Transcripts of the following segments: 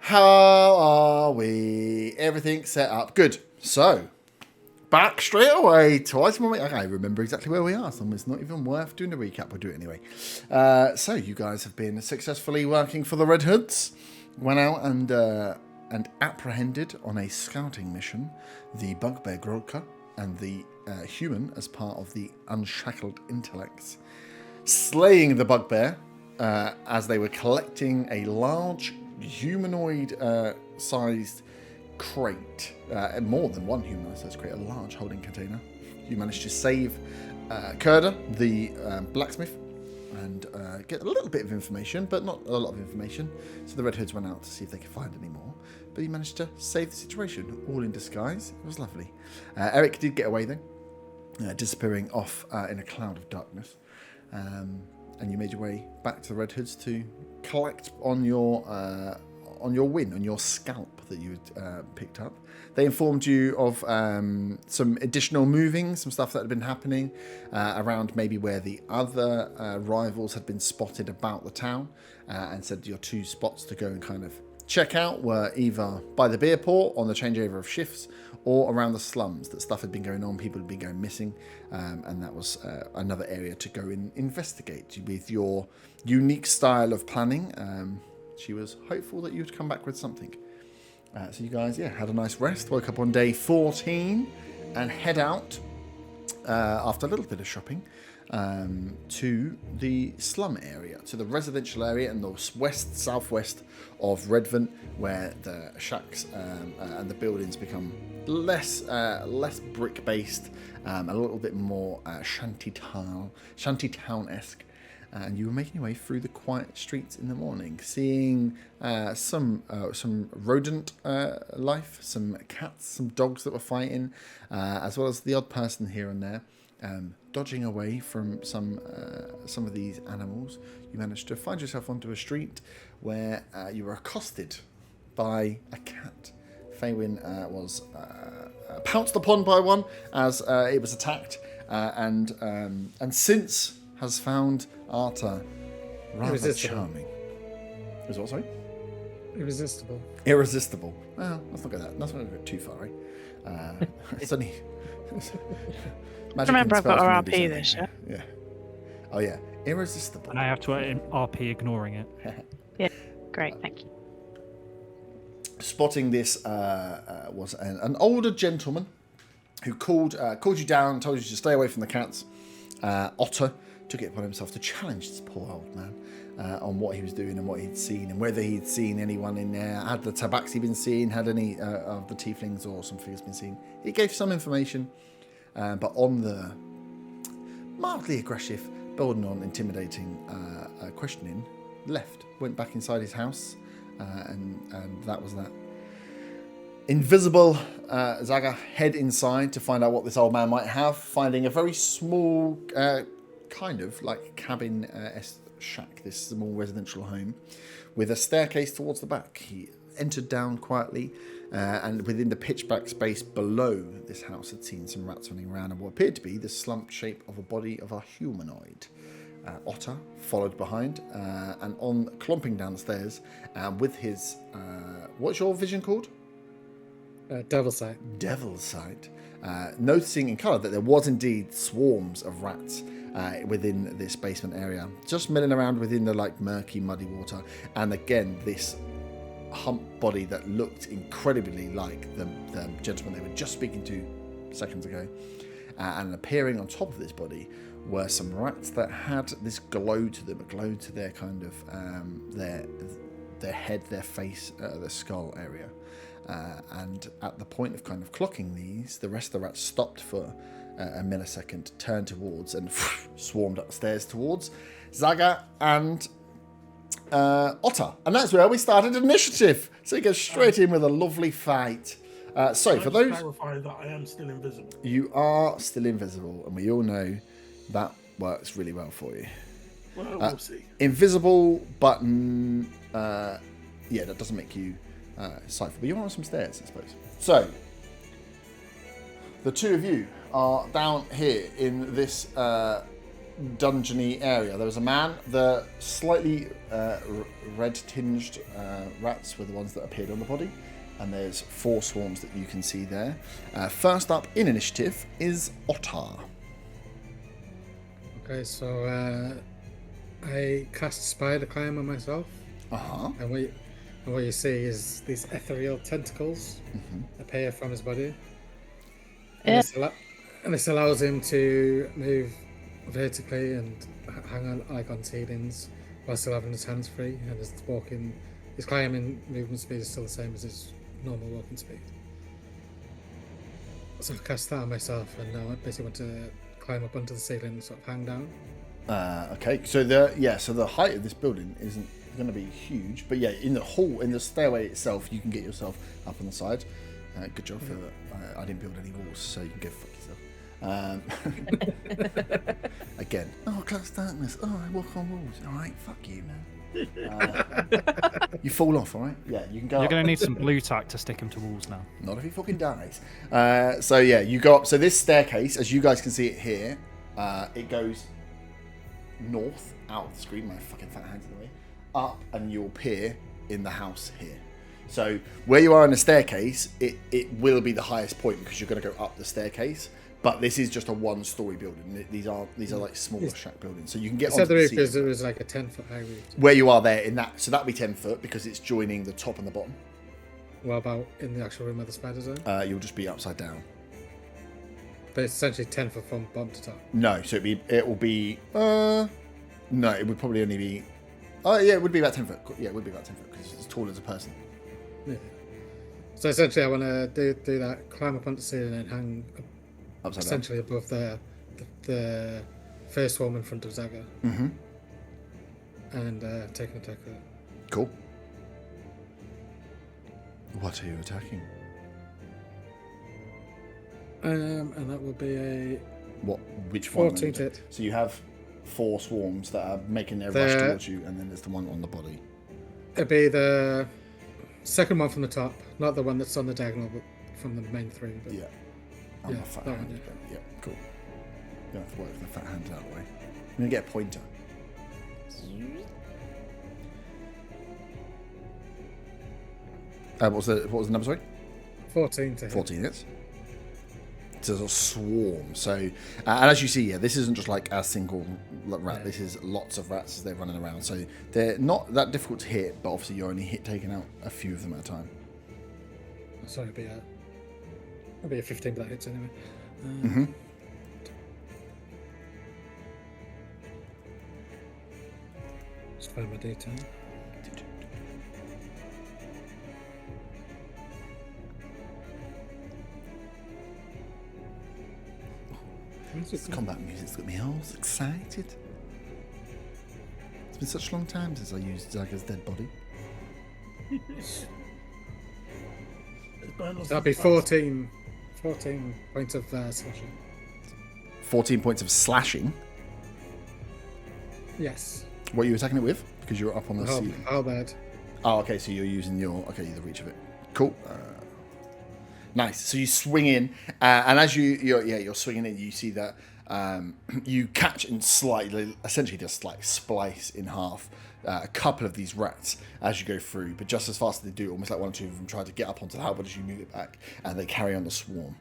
How are we? Everything set up. Good. So, back straight away to item one. I remember exactly where we are, so it's not even worth doing a recap. We'll do it anyway. So, you guys have been successfully working for the Red Hoods. Went out and apprehended on a scouting mission the Bugbear Grodka and the human as part of the Unshackled Intellects. Slaying the Bugbear as they were collecting a large humanoid-sized crate, more than one humanoid-sized crate, a large holding container. You managed to save Kurda, the blacksmith, and get a little bit of information, but not a lot of information. So the Red Hoods went out to see if they could find any more. But you managed to save the situation, all in disguise. It was lovely. Eric did get away then, disappearing off in a cloud of darkness. And you made your way back to the Red Hoods to collect on your win, on your scalp that you had picked up. They informed you of some additional moving, some stuff that had been happening around maybe where the other rivals had been spotted about the town, and said your two spots to go and kind of check out were either by the beer port on the changeover of shifts, or around the slums, that stuff had been going on, people had been going missing, and that was another area to go and investigate. With your unique style of planning, she was hopeful that you'd come back with something. So you guys, had a nice rest, woke up on day 14, and head out, after a little bit of shopping, to the slum area, to the residential area in the southwest of Redvant, where the shacks and the buildings become less brick based, a little bit more shantytown-esque. And you were making your way through the quiet streets in the morning, seeing some rodent life, some cats, some dogs that were fighting, as well as the odd person here and there. Dodging away from some of these animals, you managed to find yourself onto a street where you were accosted by a cat. Faywin was pounced upon by one as it was attacked, and since has found Arta rather charming. Is what, sorry? Irresistible. Irresistible. Well, let's not go too far, right? It's only... Remember, I've got our RP this year. Yeah. Oh, yeah. Irresistible. And I have to RP ignoring it. Yeah, great, thank you. Spotting this was an older gentleman who called you down, told you to stay away from the cats. Otter took it upon himself to challenge this poor old man on what he was doing and what he'd seen, and whether he'd seen anyone in there. Had the tabaxi been seen? Had any of the tieflings or some figures been seen? He gave some information, but on the mildly aggressive, building on intimidating questioning, went back inside his house, and that was that. Invisible Zaga head inside to find out what this old man might have, finding a very small kind of like cabin shack, this small residential home with a staircase towards the back. He entered down quietly, and within the pitch black space below this house had seen some rats running around and what appeared to be the slumped shape of a body of a humanoid. Otter followed behind, and on clomping down the stairs with his what's your vision called? Devil's Sight. Devil's Sight. Noticing in colour that there was indeed swarms of rats within this basement area, just milling around within the murky, muddy water, and again this hump body that looked incredibly like the gentleman they were just speaking to seconds ago, and appearing on top of this body were some rats that had this glow to them, a glow to their kind of their head, their face, their skull area. And at the point of kind of clocking these, the rest of the rats stopped for a millisecond, turned towards, and swarmed upstairs towards Zaga and Otter. And that's where we started initiative. So he goes straight in with a lovely fight. So for those... clarify that I am still invisible. You are still invisible, and we all know that works really well for you. Well, we'll see. Invisible, but that doesn't make you sight, but you're on some stairs, I suppose. So the two of you are down here in this dungeony area. There was a man. The slightly red-tinged rats were the ones that appeared on the body, and there's 4 swarms that you can see there. First up in initiative is Otar. Okay, so I cast Spider Climb on myself. Uh-huh. And what you see is these ethereal tentacles appear from his body. Yeah. And this allows him to move vertically and hang on like on ceilings while still having his hands free, and his climbing movement speed is still the same as his normal walking speed. So I cast that on myself, and now I basically want to climb up onto the ceiling and sort of hang down. Okay, so the height of this building isn't going to be huge, but yeah, in the stairway itself, you can get yourself up on the side. Good job for I didn't build any walls, so you can go fuck yourself. Again, close darkness. I walk on walls. All right, fuck you, man. You fall off, all right? Yeah, you can go. You're up. going to need some blue tack to stick him to walls now. Not if he fucking dies. So yeah, you go up. So this staircase, as you guys can see it here, it goes north out of the screen. My fucking fat hands in the way. Up, and you'll appear in the house here. So where you are on the staircase, it will be the highest point because you're going to go up the staircase. But this is just a 1-story building. These are like smaller shack buildings, so you can get onto the the roof ceiling. is it was like a 10-foot high roof. Where you are there in that, so that'll be 10 foot because it's joining the top and the bottom. What about in the actual room where the spiders are? You'll just be upside down. But it's essentially 10 foot from bottom to top. No, so it will be. No, it would probably only be. Oh yeah, it would be about 10 foot. Yeah, it would be about 10 foot because it's as tall as a person. Yeah. So essentially, I want to do that, climb up onto the ceiling and hang Upside essentially above the first swarm in front of Zaga. Mm-hmm. And take an attack. Cool. What are you attacking? And that will be a What? Which one? 14 to hit. So you have 4 swarms that are making their rush towards you, and then there's the one on the body. It'll be the second one from the top, not the one that's on the diagonal, but from the main 3. But Yeah. I'm Yeah, a fat that hand. one, But yeah, cool. You don't have to work with the fat hands out of the way. I'm gonna get a pointer. What was the number? Sorry. 14 to hit. 14 hits. So there's a swarm. So, and as you see, this isn't just like a single rat. Yeah. This is lots of rats as they're running around. So they're not that difficult to hit, but obviously you're only taking out a few of them at a time. Sorry, it'll be a 15, but that hits anyway. Mm-hmm. Just find my detail. This combat music's got me all excited. It's been such a long time since I used Zaga's dead body. That'll be 14 points of slashing. 14 points of slashing. Yes. What are you attacking it with? Because you're up on the ceiling. How bad? Oh, okay, so you're using the reach of it. Cool. Nice. So you swing in, and as you're swinging in, you see that you catch and essentially just like splice in half a couple of these rats as you go through, but just as fast as they do, almost like 1 or 2 of them try to get up onto the halberd as you move it back, and they carry on the swarm.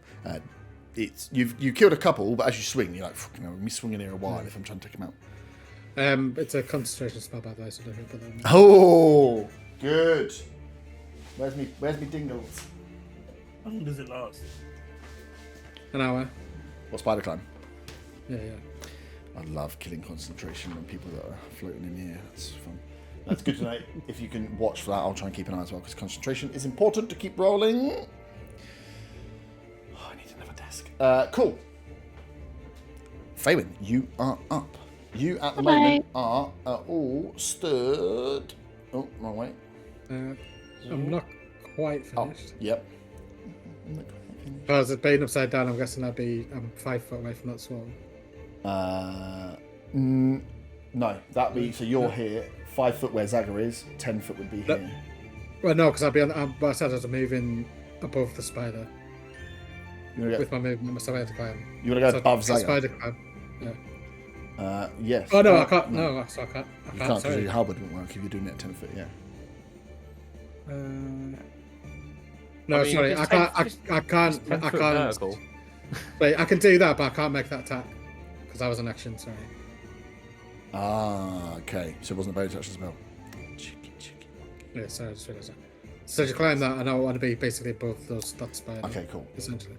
You killed a couple, but as you swing, you're like, fucking hell, me swinging here a while if I'm trying to take them out. It's a concentration spell, by the way, so don't put that in. Oh, good. Where's me dingles? How long does it last? An hour. What, spider climb? Yeah. I love killing concentration on people that are floating in the air. That's fun. That's good to know. If you can watch for that, I'll try and keep an eye as well, because concentration is important to keep rolling. Oh, I need another desk. Cool. Faywin, you are up. You at the moment are all stood. Oh, wrong way. I'm not quite finished. Yep. Because it's being upside down, I'm guessing I'm 5 foot away from that swarm. No, that'd be, so you're here, 5 foot where Zaga is, 10 foot would be here. Well, no, because I'll be on. I said I was moving above the spider You wanna with my movement. So I had to climb. You want to go above So Zaga? spider climb. Yeah. Yes. Oh no, I can't. No, I can't. I You can't. can't because Sorry. your halberd won't work if you're doing it at 10 foot. Yeah. No, I mean, sorry, it's I 10 can't. just- I can't. It's 10 I foot can't. vertical. Wait, I can do that, but I can't make that attack because I was an action. Sorry. Ah, okay. So it wasn't a bonus action spell. Cheeky. Yeah, sorry, I just realised that. So to climb that, and I want to be basically above those that spider. Okay, cool. Essentially.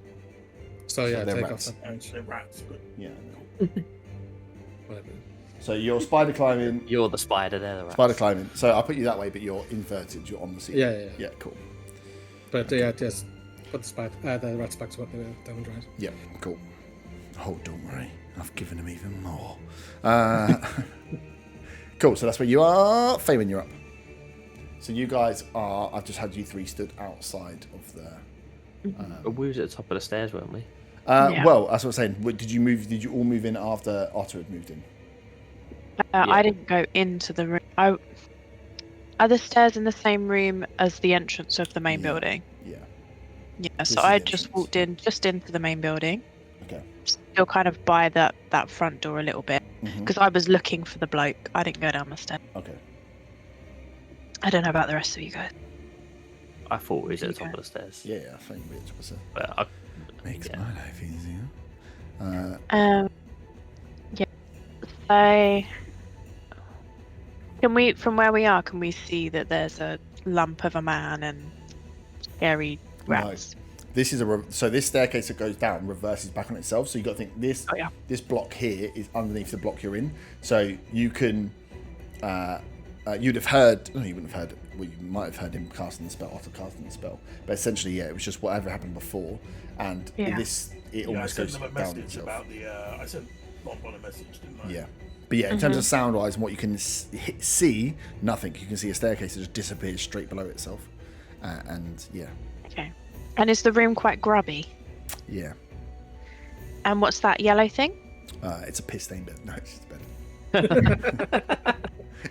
So yeah, they're take rats. off that punch. They're rats, but Yeah. Whatever. So you're spider climbing. You're the spider, they're the rats. Spider climbing. So I'll put you that way, but you're inverted. You're on the seat. Yeah. Yeah, cool. But yeah, just put the spider, the rats back to what they were down right. Yeah, cool. Oh, don't worry. I've given him even more. Cool, so that's where you are. Faven, you're up. So you guys are... I've just had you three stood outside of the... But we was at the top of the stairs, weren't we? Yeah. Well, that's what I'm saying. Did you all move in after Otter had moved in? I didn't go into the room. Are the stairs in the same room as the entrance of the main Yeah. building? Yeah. Yeah, This so is I the just entrance. walked in just into the main building, Okay. still kind of by that front door a little bit, Mhm. because I was looking for the bloke. I didn't go down the stairs. Okay. I don't know about the rest of you guys. I thought we was at the top Okay. of the stairs. Yeah, I think it's opposite. But I, Makes yeah. my life easier. Yeah. So, can we, from where we are, can we see that there's a lump of a man and scary rats? This is so this staircase that goes down reverses back on itself. So you got to think this Oh, yeah. this block here is underneath the block you're in. So you can you'd have heard. No, you wouldn't have heard. Well, you might have heard him casting the spell, Otter casting the spell. But essentially, yeah, it was just whatever happened before, and Yeah. it I almost sent goes them a down message itself. about the. I sent Bob on a message, didn't I? Yeah. But yeah, in terms of sound wise and what you can see, nothing. You can see a staircase that just disappears straight below itself, and yeah, Okay. And is the room quite grubby? yeah. And what's that yellow thing? It's a piss stained bed. No, it's just a bed.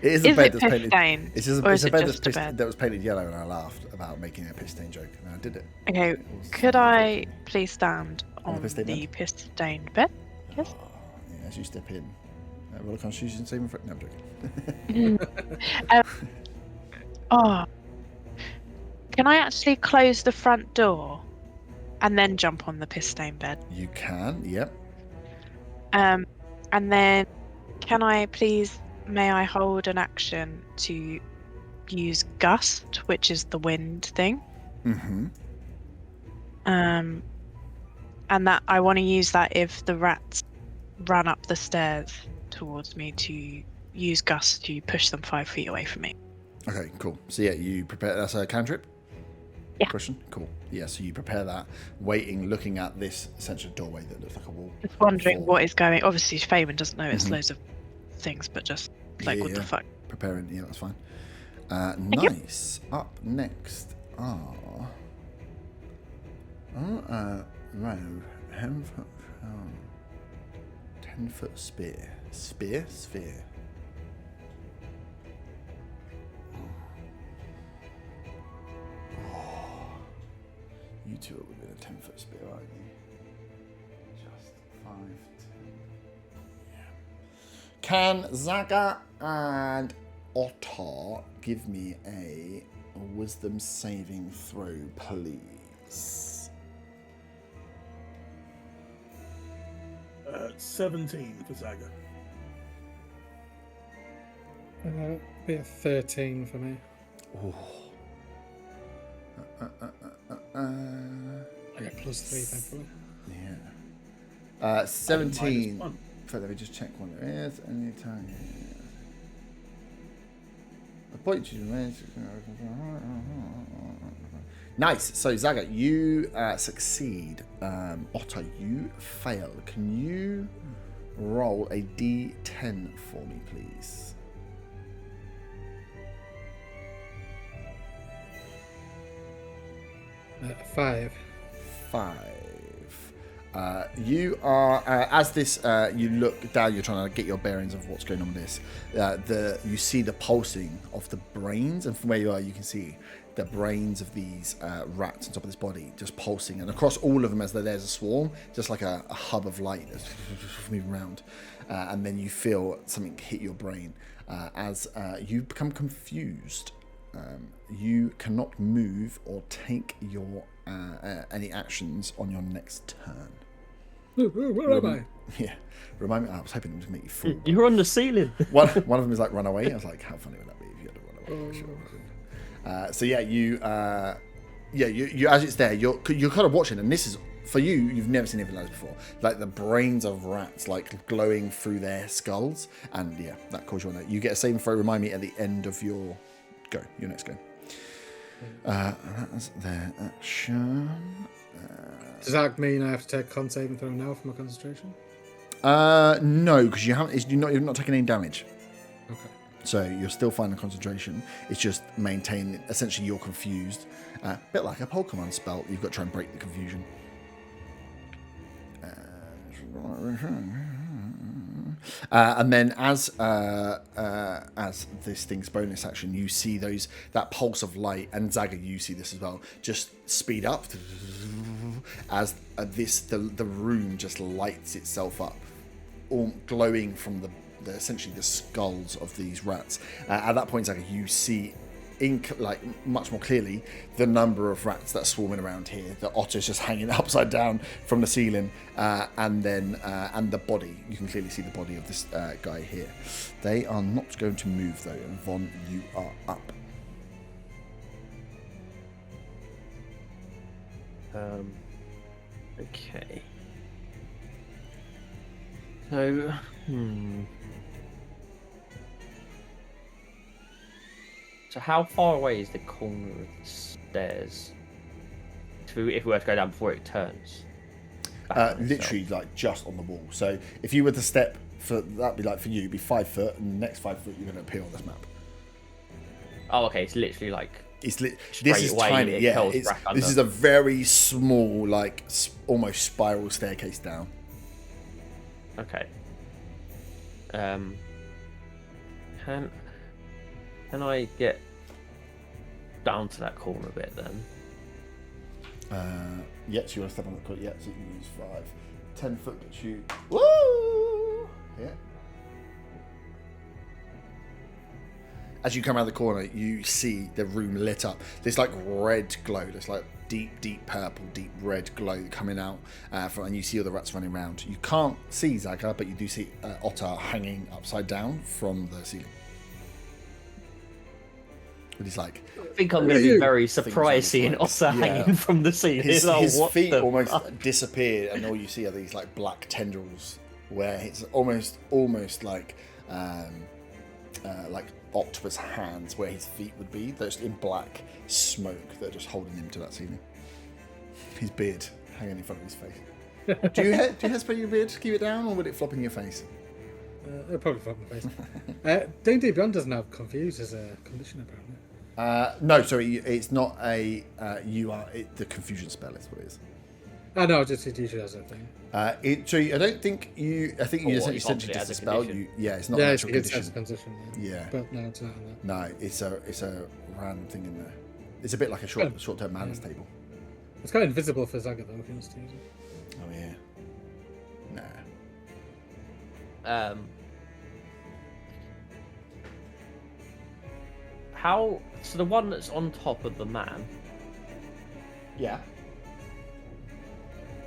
It is a Is bed it that's piss painted. stained? It's just or it's is a it bed just a bed? that was painted yellow, and I laughed about making a piss stain joke, and I did it. Okay, It was- could I please stand On the on piss stained the bed? piss stained bed? Yes. Oh, yeah, as you step in, roll a Constitution saving throw. No, I'm joking. Oh. Can I actually close the front door and then jump on the piss stained bed? You can. Yep. And then may I hold an action to use gust, which is the wind thing? Mm-hmm. And that I want to use that if the rats run up the stairs towards me, to use gust to push them 5 feet away from me. Okay, cool. So yeah, you prepare. That's a cantrip. Yeah. Question. Cool. Yeah. So you prepare that, waiting, looking at this essential doorway that looks like a wall. Just wondering Before what is going. Obviously, Faven doesn't know it's Mhm. loads of things, but just like, what the fuck? Preparing. Yeah, that's fine. you. Nice. Up next are. Row. 10-foot spear. Sphere. You two are within a 10-foot spear, aren't you? Just 5, 10. Yeah. Can Zaga and Otar give me a wisdom saving throw, please? 17 for Zaga. Be a 13 for me. Oh. I get +3, thankfully. Yeah. 17. -1. So let me just check one. There is any time. A point you Nice. So Zaga, you succeed. Otto, you fail. Can you roll a D10 for me, please? Five. 5. You are as this. You look down. You're trying to get your bearings of what's going on with this. You see the pulsing of the brains, and from where you are, you can see the brains of these rats on top of this body just pulsing, and across all of them, as there's a swarm, just like a hub of light that's moving around. and then you feel something hit your brain as you become confused. You cannot move or take your any actions on your next turn. Where am I? Yeah, remind me. I was hoping it was going to make you fall. You're on the ceiling. One of them is like run away. I was like, how funny would that be if you had to run away? So yeah, you as it's there, you're kind of watching, and this is for you. You've never seen anything like this before. Like the brains of rats, like glowing through their skulls, and yeah, that calls you on that. You get a saving throw. Remind me at the end of your next go. That's their action. Does that mean I have to take con saving throw now for my concentration? No, because you haven't. You're not taking any damage. Okay. So you're still fine in concentration. It's just maintain. Essentially, you're confused. A bit like a Pokemon spell. You've got to try and break the confusion. And then as this thing's bonus action, you see that pulse of light, and Zaga, you see this as well, just speed up as the room just lights itself up, all glowing from the essentially the skulls of these rats. At that point, Zaga, you see much more clearly the number of rats that are swarming around here. The otter's just hanging upside down from the ceiling, and the body. You can clearly see the body of this guy here. They are not going to move though, and Von, you are up. Okay. So, So how far away is the corner of the stairs? If we were to go down before it turns? Literally, like just on the wall. So if you were to step that'd be like for you, it'd be 5 foot, and the next 5 foot you're going to appear on this map. Oh, okay. It's literally like this is away, tiny. Yeah, this is a very small, like almost spiral staircase down. Okay. Can I get down to that corner a bit then? Yeah, so you want to step on the corner. Yeah, so you can use 5. 10 foot gets you. Woo! Yeah. As you come around the corner, you see the room lit up. There's like red glow. There's like deep purple, deep red glow coming out and you see all the rats running around. You can't see Zaga, but you do see Otter hanging upside down from the ceiling. But he's like, I think I'm going to be very surprised seeing Otter hanging from the ceiling. His feet almost disappear, and all you see are these like black tendrils, where it's almost like octopus hands where his feet would be. They're just in black smoke. They're just holding him to that ceiling. His beard hanging in front of his face. Do you hairspray your beard to keep it down, or would it flop in your face? It'll probably flop in my face. D&D Beyond doesn't have confused as a condition, apparently. No, sorry, it's not a. The confusion spell is what it is. Oh no, it usually has that thing. So I don't think you. I think you essentially just a spell. It's not an actual condition. Yeah, but no, it's not. No, it's a random thing in there. It's a bit like a short-term madness table. It's kind of invisible for Zaga though, if he wants to use it. Oh yeah. Nah. So the one that's on top of the man. Yeah.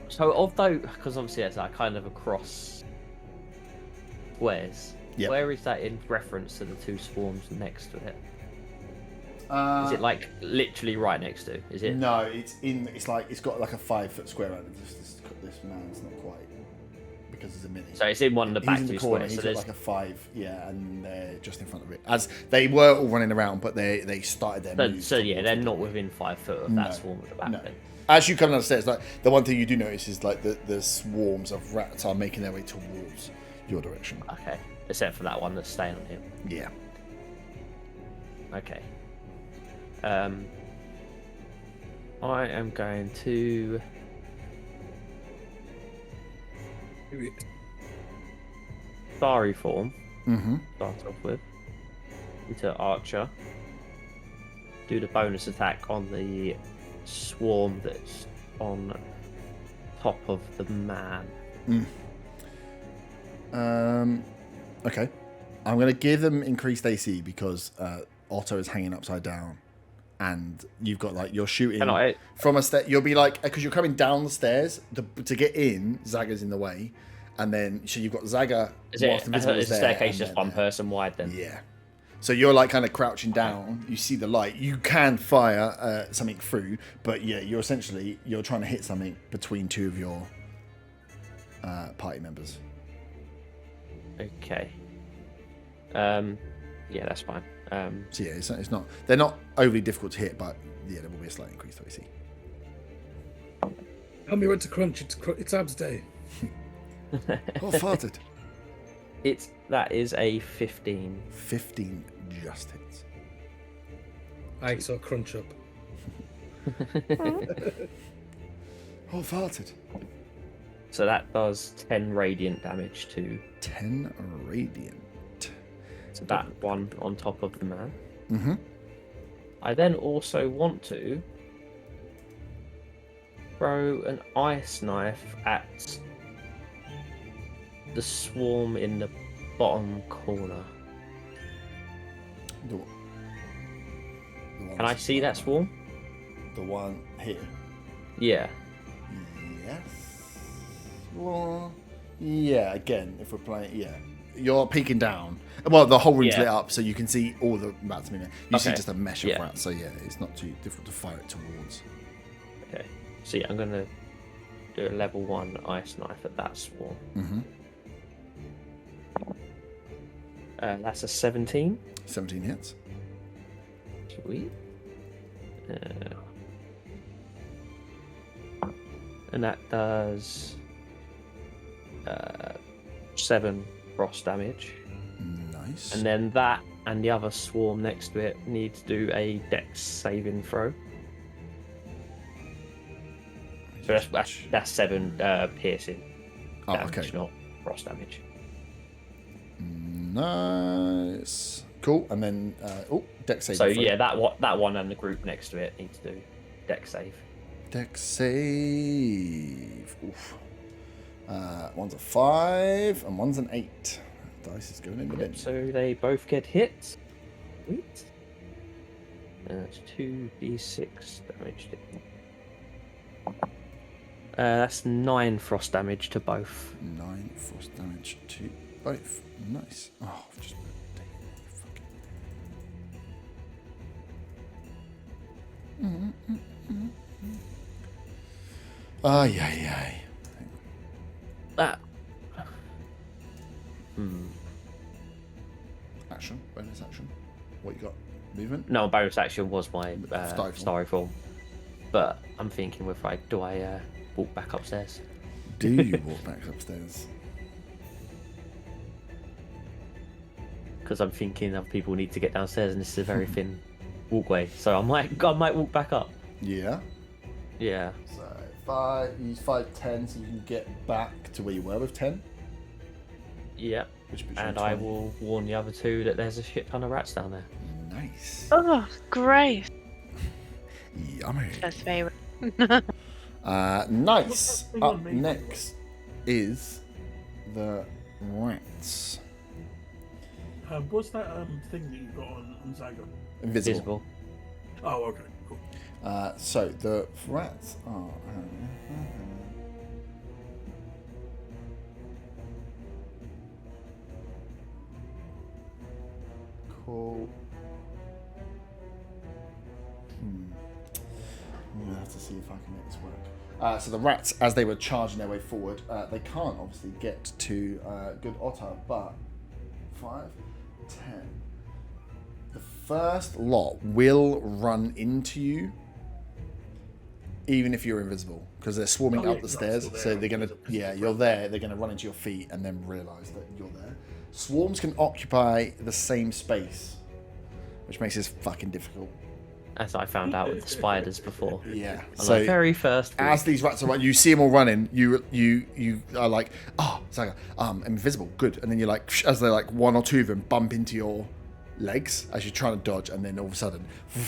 So of those, because obviously it's like kind of across squares. Yep. Where is that in reference to the two swarms next to it? Is it like literally right next to? Is it? No, it's got like a 5 foot square around it. This man's not quite, because there's a mini. So it's in one of the back two corner. squares. He's So got like a 5, and they're just in front of it. As they were all running around, but they started their move. So yeah, they're not within 5 foot of that swarm at the back. No. Then. As you come down the stairs, like the one thing you do notice is like the swarms of rats are making their way towards your direction. Okay, except for that one that's staying on him. Yeah. Okay. I am going to starry form. Start off with into Archer. Do the bonus attack on the swarm that's on top of the man. Okay. I'm going to give them increased AC because Otto is hanging upside down. And you've got, like, you're shooting from a step. You'll be like, because you're coming down the stairs to get in, Zaga's in the way. And then, so you've got Zaga. Is the staircase just one person wide then? Yeah. So you're, like, kind of crouching down. You see the light. You can fire something through. But, yeah, you're trying to hit something between two of your party members. Okay. Yeah, that's fine. So yeah, it's not. They're not overly difficult to hit, but yeah, there will be a slight increase to AC. Help me when to crunch. It's abs day. Oh, farted. That is a 15. 15 just hits. I saw crunch up. Oh, farted. So that does 10 radiant damage to 10 radiant. that one on top of the man. Mm-hmm. I then also want to throw an ice knife at the swarm in the bottom corner. Can I see that swarm? The one here? Yeah. Yes. Well, yeah, again, if we're playing, yeah. You're peeking down. Well, the whole room's lit up, so you can see all the rats in there. You see just a mesh of rats, so yeah, it's not too difficult to fire it towards. Okay. So yeah, I'm going to do a level 1 ice knife at that swarm. Mm-hmm. That's a 17. 17 hits. Sweet. And that does 7 frost damage. Nice. And then that and the other swarm next to it need to do a dex saving throw. So that's 7 piercing damage, not frost damage. Nice. Cool. And then dex save. So yeah, that one and the group next to it need to do dex save. Dex save. Oof. One's a 5 and one's an 8. Dice is going in the bin. So they both get hit. Sweet. That's 2d6 damage. That's 9 frost damage to both. 9 frost damage to both. Nice. Oh, I've just Ay. That. Action. Bonus action. What you got? Movement? No, bonus action was my styrofoam. But I'm thinking with do I walk back upstairs? Do you walk back upstairs? Because I'm thinking other people need to get downstairs and this is a very thin walkway. So I might walk back up. Yeah. Yeah. So use 5-10 so you can get back to where you were with 10. Yeah. And I will warn the other two that there's a shit ton of rats down there. Nice. Oh, great. Yummy. That's favourite. Nice. Up next is the rats. What's that thing that you got on Zaga? Invisible. Oh, okay, cool. So the rats are. Cool. I'm gonna have to see if I can make this work. So the rats, as they were charging their way forward, they can't obviously get to good Otter, but 5, 10. The first lot will run into you, even if you're invisible, because they're swarming up the stairs. So they're gonna, you're there. They're gonna run into your feet and then realise that you're there. Swarms can occupy the same space, which makes this fucking difficult. As I found out with the spiders before. Yeah. So the very first week. As these rats are running, you see them all running. You are like, oh, Zaga, invisible, good. And then you're like, as they're like, one or two of them bump into legs as you're trying to dodge, and then all of a sudden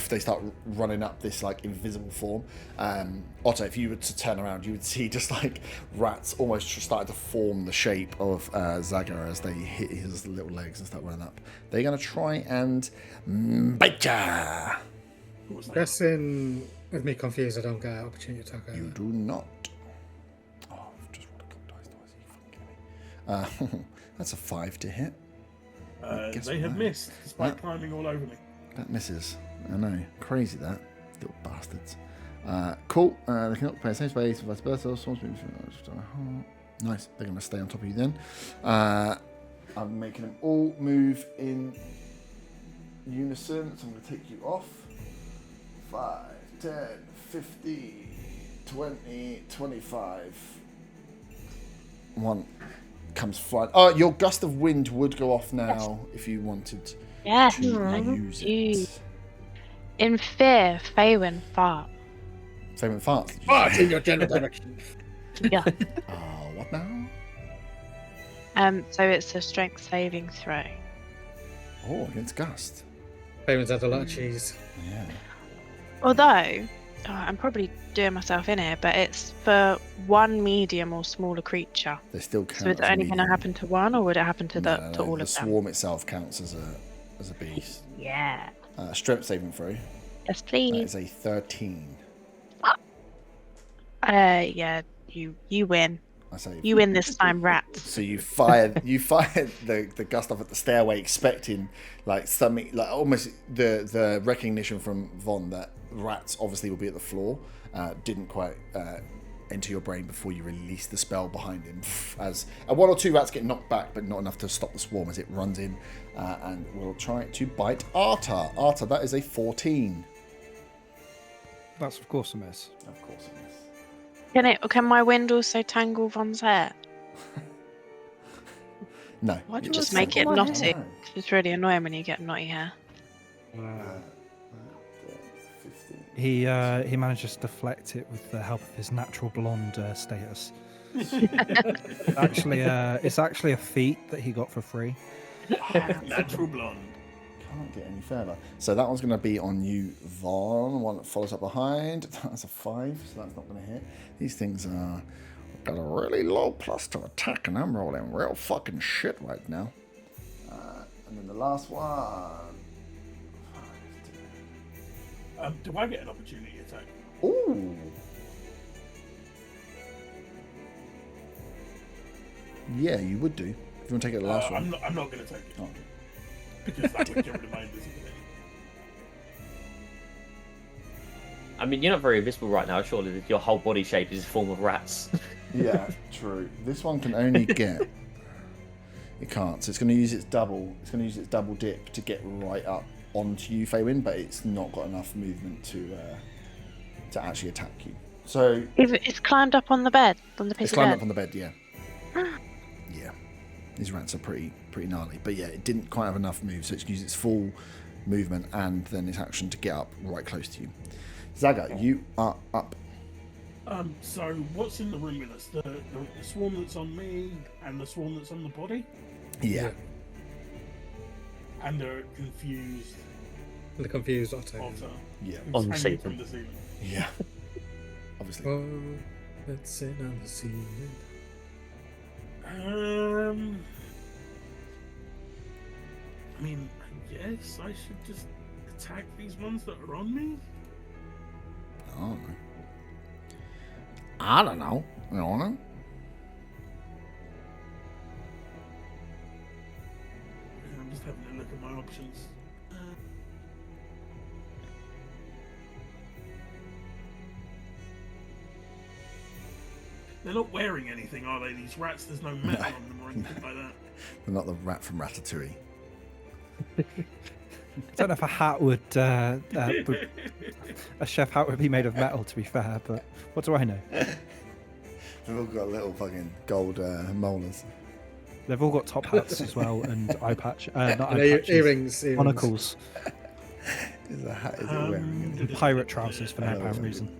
they start running up this like invisible form. Otto, if you were to turn around, you would see just like rats almost starting to form the shape of Zaga as they hit his little legs and start running up. They're going to try and bite ya. Guessing with me confused, I don't get an opportunity attack. You do not. Oh, I've just rolled a couple dice. Are you fucking kidding me? That's a 5 to hit. They have missed, despite climbing all over me. That misses. I know. Crazy, that. Little bastards. Cool. They cannot play the same space, vice versa. Nice. They're going to stay on top of you then. I'm making them all move in unison, so I'm going to take you off. 5, 10, 15, 20, 25. One comes flying. Oh, your gust of wind would go off now if you wanted to use it. In fear, Faywin fart. Favorite fart. Fart in your general direction. Yeah. What now? So it's a strength saving throw. Oh, against gust. Favorite's had a lot of cheese. Yeah. Although, I'm probably doing myself in here, but it's for one medium or smaller creature. They still count. So is it only going to happen to one, or would it happen to to all the of them? swarm itself counts as a beast. Yeah. Strength saving throw. Yes, That please. is a 13. Yeah, you win. I say. You win this time, rats. So you fired the gust off at the stairway, expecting like something, like almost the recognition from Von that rats obviously will be at the floor. Didn't quite enter your brain before you released the spell behind him. As one or two rats get knocked back, but not enough to stop the swarm as it runs in and will try to bite Arta. Arta, that is a 14. That's of course a miss. Of course it is. Can my wind also tangle Von's hair? No. Why do you you just make it no. knotty? It's really annoying when you get knotty hair. 15. He manages to deflect it with the help of his natural blonde status. It's actually a feat that he got for free. Natural blonde. Can't get any further. So that one's going to be on you, Vaughn. One that follows up behind. That's a 5, so that's not going to hit. These things are got a really low plus to attack, and I'm rolling real fucking shit right now. And then the last one. 5, 10. Do I get an opportunity attack? Ooh. Yeah, you would do. If you want to take it the last one. I'm not going to take it. Oh, okay. Because that would get rid of my invisibility. I mean, you're not very visible right now. Surely your whole body shape is a form of rats. Yeah, true. This one can only get. It can't. So it's going to use its double. It's going to use its double dip to get right up onto you, Faywin, but it's not got enough movement to actually attack you. So It's climbed up on the bed, on the piece it's of climbed bed. up on the bed. Yeah. Yeah. These rats are pretty gnarly, but yeah, it didn't quite have enough move, so it's used its full movement and then its action to get up right close to you. Zaga, you are up. So what's in the room with us? The swarm that's on me and the swarm that's on the body? Yeah. And the confused And the confused Otto. Otter. Yeah. On the hanging ceiling. from the ceiling. Yeah. Obviously. Oh, let's sit on the ceiling. I mean, I guess I should just attack these ones that are on me. I don't know. You know? I'm just having a look at my options. They're not wearing anything, are they? These rats. There's no metal on them or anything like that. They're not the rat from Ratatouille. I don't know if a hat would, a chef hat would be made of metal, to be fair, but what do I know? They've all got little fucking gold molars. They've all got top hats as well and eye patch, not And eye patches, earrings. monocles, Is a hat? Is it wearing? and pirate trousers for no apparent reason.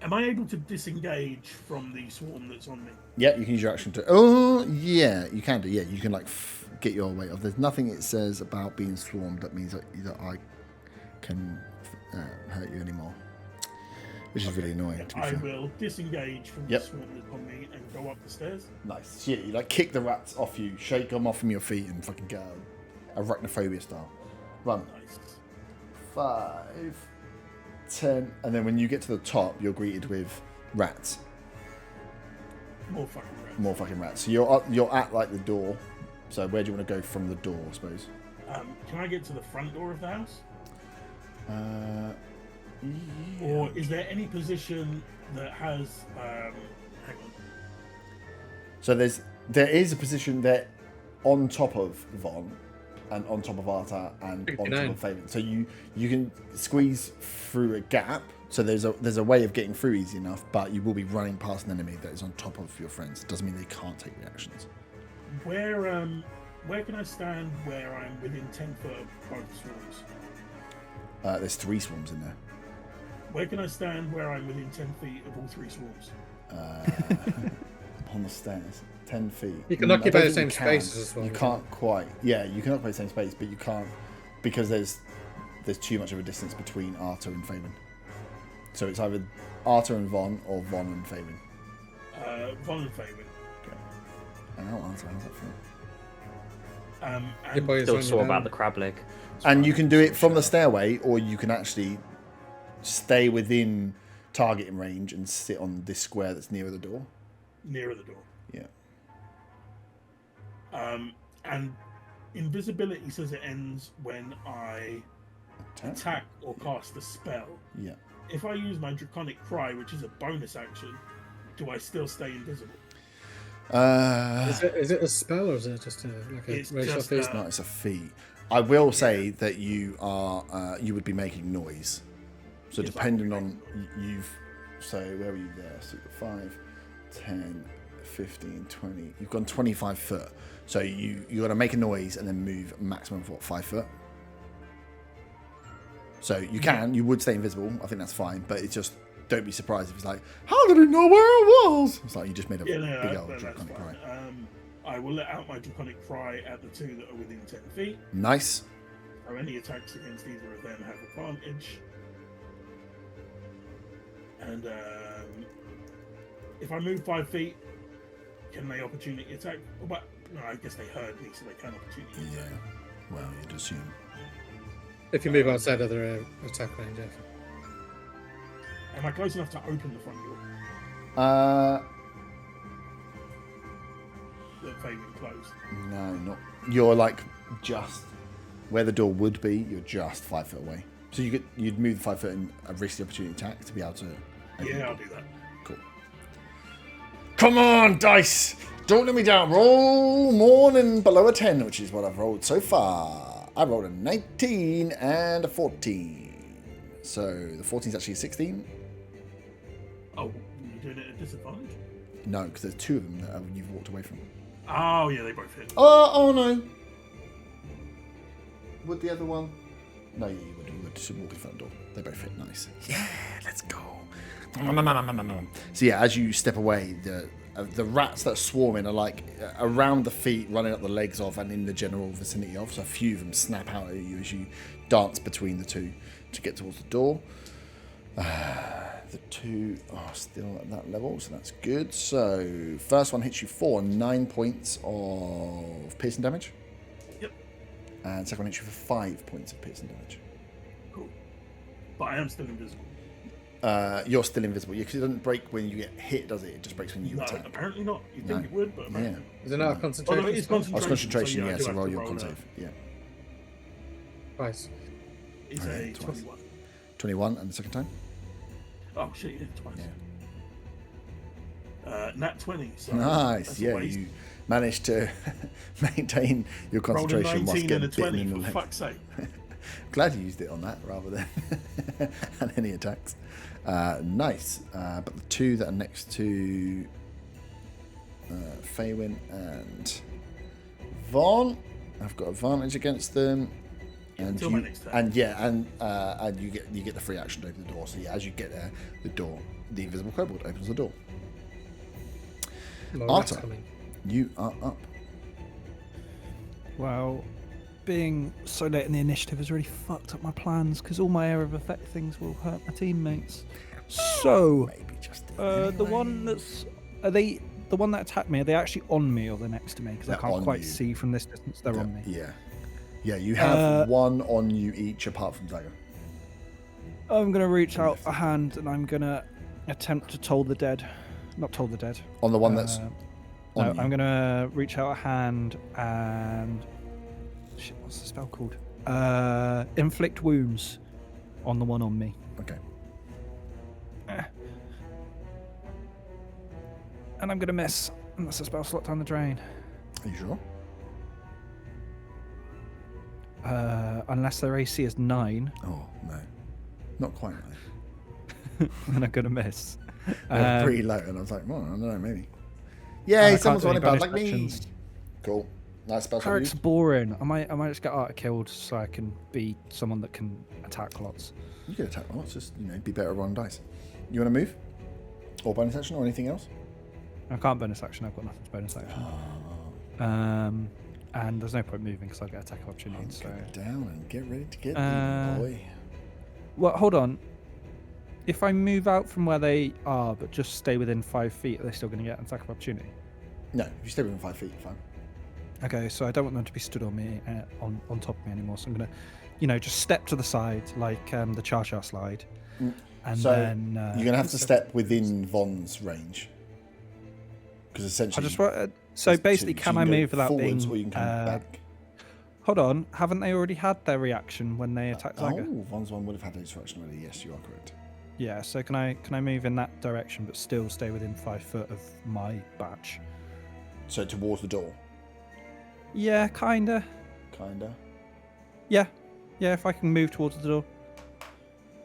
Am I able to disengage from the swarm that's on me? Yeah, you can use your action to. Oh, yeah, you can do. Yeah, you can like get your weight off. There's nothing it says about being swarmed that means that I can hurt you anymore, which is really annoying. To be I fair. will disengage from Yep. the swarm that's on me and go up the stairs. Nice. So yeah, you like kick the rats off you, shake them off from your feet, and fucking go arachnophobia style. Run. Nice. 5, 10, and then when you get to the top, you're greeted with rats. More fucking rats. More fucking rats. So you're at like the door. So where do you want to go from the door? I suppose. Can I get to the front door of the house? Yeah. Or is there any position that has? Hang on. So there is a position there on top of Von and on top of Arta and on top of Faven. So you can squeeze through a gap. So there's a way of getting through easy enough, but you will be running past an enemy that is on top of your friends. It doesn't mean they can't take reactions. Where can I stand where I'm within 10 foot of both swarms? There's 3 swarms in there. Where can I stand where I'm within 10 feet of all 3 swarms? On the stairs, 10 feet. You can occupy the same spaces as well. You can't quite. Yeah, you can occupy the same space, but you can't because there's too much of a distance between Arta and Faven. So it's either Arta and Von or Von and Faven. Von and Faven. Okay. And Arta, how's that feel? Your boy is Still running sore down. about the crab leg. And you can do it from the stairway, or you can actually stay within targeting range and sit on this square that's nearer the door. Nearer the door. Yeah. And invisibility says it ends when I attack or cast a spell. Yeah. If I use my Draconic Cry, which is a bonus action, do I still stay invisible? Is it a spell or is it just like a It's racial just, feast? No, it's a feat. I will say that you are you would be making noise. So Yes, depending on you've so where were you there? So 5, 10, 15, 20. You've gone 25 foot. So you got to make a noise and then move a maximum of what 5 foot. So you would stay invisible. I think that's fine, but it's just don't be surprised if it's like, how did he know where I was? It's like you just made a big old that's draconic cry. fine. I will let out my Draconic Cry at the 2 that are within 10 feet. Nice. So any attacks against either of them have advantage. And if I move 5 feet, can they opportunity attack? But no, I guess they heard me, so they can opportunity attack. Yeah. Well, you'd assume. If you move outside of their attack range, yeah. Am I close enough to open the front door? That Faven closed. No, not. You're like just where the door would be. You're just 5 foot away. So you'd move 5 foot and risk the opportunity attack to be able to. Yeah, I'll do that. Cool. Come on, dice! Don't let me down. Roll more than below a 10, which is what I've rolled so far. I rolled a 19 and a 14. So the 14 is actually a 16. Oh, you're doing it at disadvantage? No, because there's 2 of them that you've walked away from. Oh, yeah, they both hit. Oh no. Would the other one? No, you would walk in front of the door. They both hit. Nice. Yeah, let's go. So yeah, as you step away, the rats that are swarming are like around the feet, running up the legs of, and in the general vicinity of. So a few of them snap out at you as you dance between the 2 to get towards the door. The 2 are still at that level, so that's good. So first one hits you for 9 points of piercing damage. Yep. And second one hits you for 5 points of piercing damage. Cool. But I am still invisible. You're still invisible. Because it doesn't break when you get hit, does it? It just breaks when you No, attack. apparently not. You'd No. think it would, but apparently Yeah. not. Is it not a Although concentration? it is spell? Oh, it's concentration, so yeah, I do so have roll to your roll con a- save. Yeah. Twice. It's Oh, yeah, a twice. 21. 21, and the second time? Oh, shit, yeah, twice. Yeah. Nat 20. So Nice. that's a Yeah, waste. you managed to maintain your Rolled a concentration whilst 19 and a getting bitten 20, in the for leg. fuck's sake. Glad you used it on that rather than on any attacks. Nice. But the 2 that are next to Faywin and Vaughn, I've got advantage against them. And until you, my next turn. and you get the free action to open the door. So yeah, as you get there, the invisible kobold opens the door. More rats Arta, coming. you are up. Well, being so late in the initiative has really fucked up my plans because all my area of effect things will hurt my teammates. So, Maybe just the one the one that attacked me, are they actually on me or they're next to me? Because I They're can't on quite you. see from this distance. They're on me. Yeah. Yeah, you have one on you each apart from Dagger. I'm gonna reach out a hand and I'm gonna attempt to toll the dead. Not toll the dead. On the one that's No, on you. I'm gonna reach out a hand and shit. What's the spell called? Inflict wounds on the one on me. Okay. And I'm gonna miss. And that's a spell slot down the drain. Are you sure? Unless their AC is 9, Oh, no. Not quite right. then I'm gonna miss. They're pretty low, and I was like, well, I don't know, maybe. Yeah, I someone's can't do running any bad like bonus me. actions. Cool. Nice spell from Cleric's you. boring. I might just get Arta killed so I can be someone that can attack lots. You can attack lots, just, be better at rolling dice. You want to move? Or bonus action or anything else? I can't bonus action. I've got nothing to bonus action. And there's no point moving because I'll get attack of opportunity. So, Go down and get ready to get Uh, boy. well, hold on. If I move out from where they are, but just stay within 5 feet, are they still going to get an attack of opportunity? No, if you stay within 5 feet, fine. Okay, so I don't want them to be stood on me, on top of me anymore. So I'm gonna, just step to the side like the Char slide, and So then you're gonna have to step within Von's range, because I essentially. just want. So there's basically, two. can you I can go move without forwards, being? or you can come back. Hold on, haven't they already had their reaction when they attacked Zaga? Oh, Von's one would have had his reaction already. Yes, you are correct. Yeah. So can I move in that direction, but still stay within 5 foot of my batch? So towards the door, Yeah, kinda. kinda. Yeah. If I can move towards the door.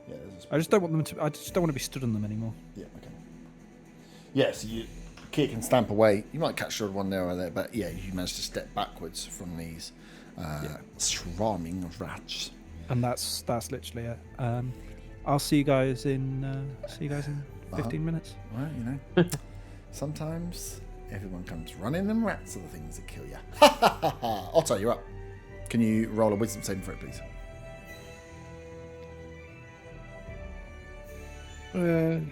Yeah, there's I just don't want them to. I just don't want to be stood on them anymore. Yeah, okay. Yeah, so you kick and stamp away. You might catch the one there or there, but yeah, you managed to step backwards from these swarming rats. And that's literally it. I'll see you guys in 15 minutes. Well, sometimes everyone comes running, and rats are the things that kill you. Otto, you're up. Can you roll a wisdom saving for it, please?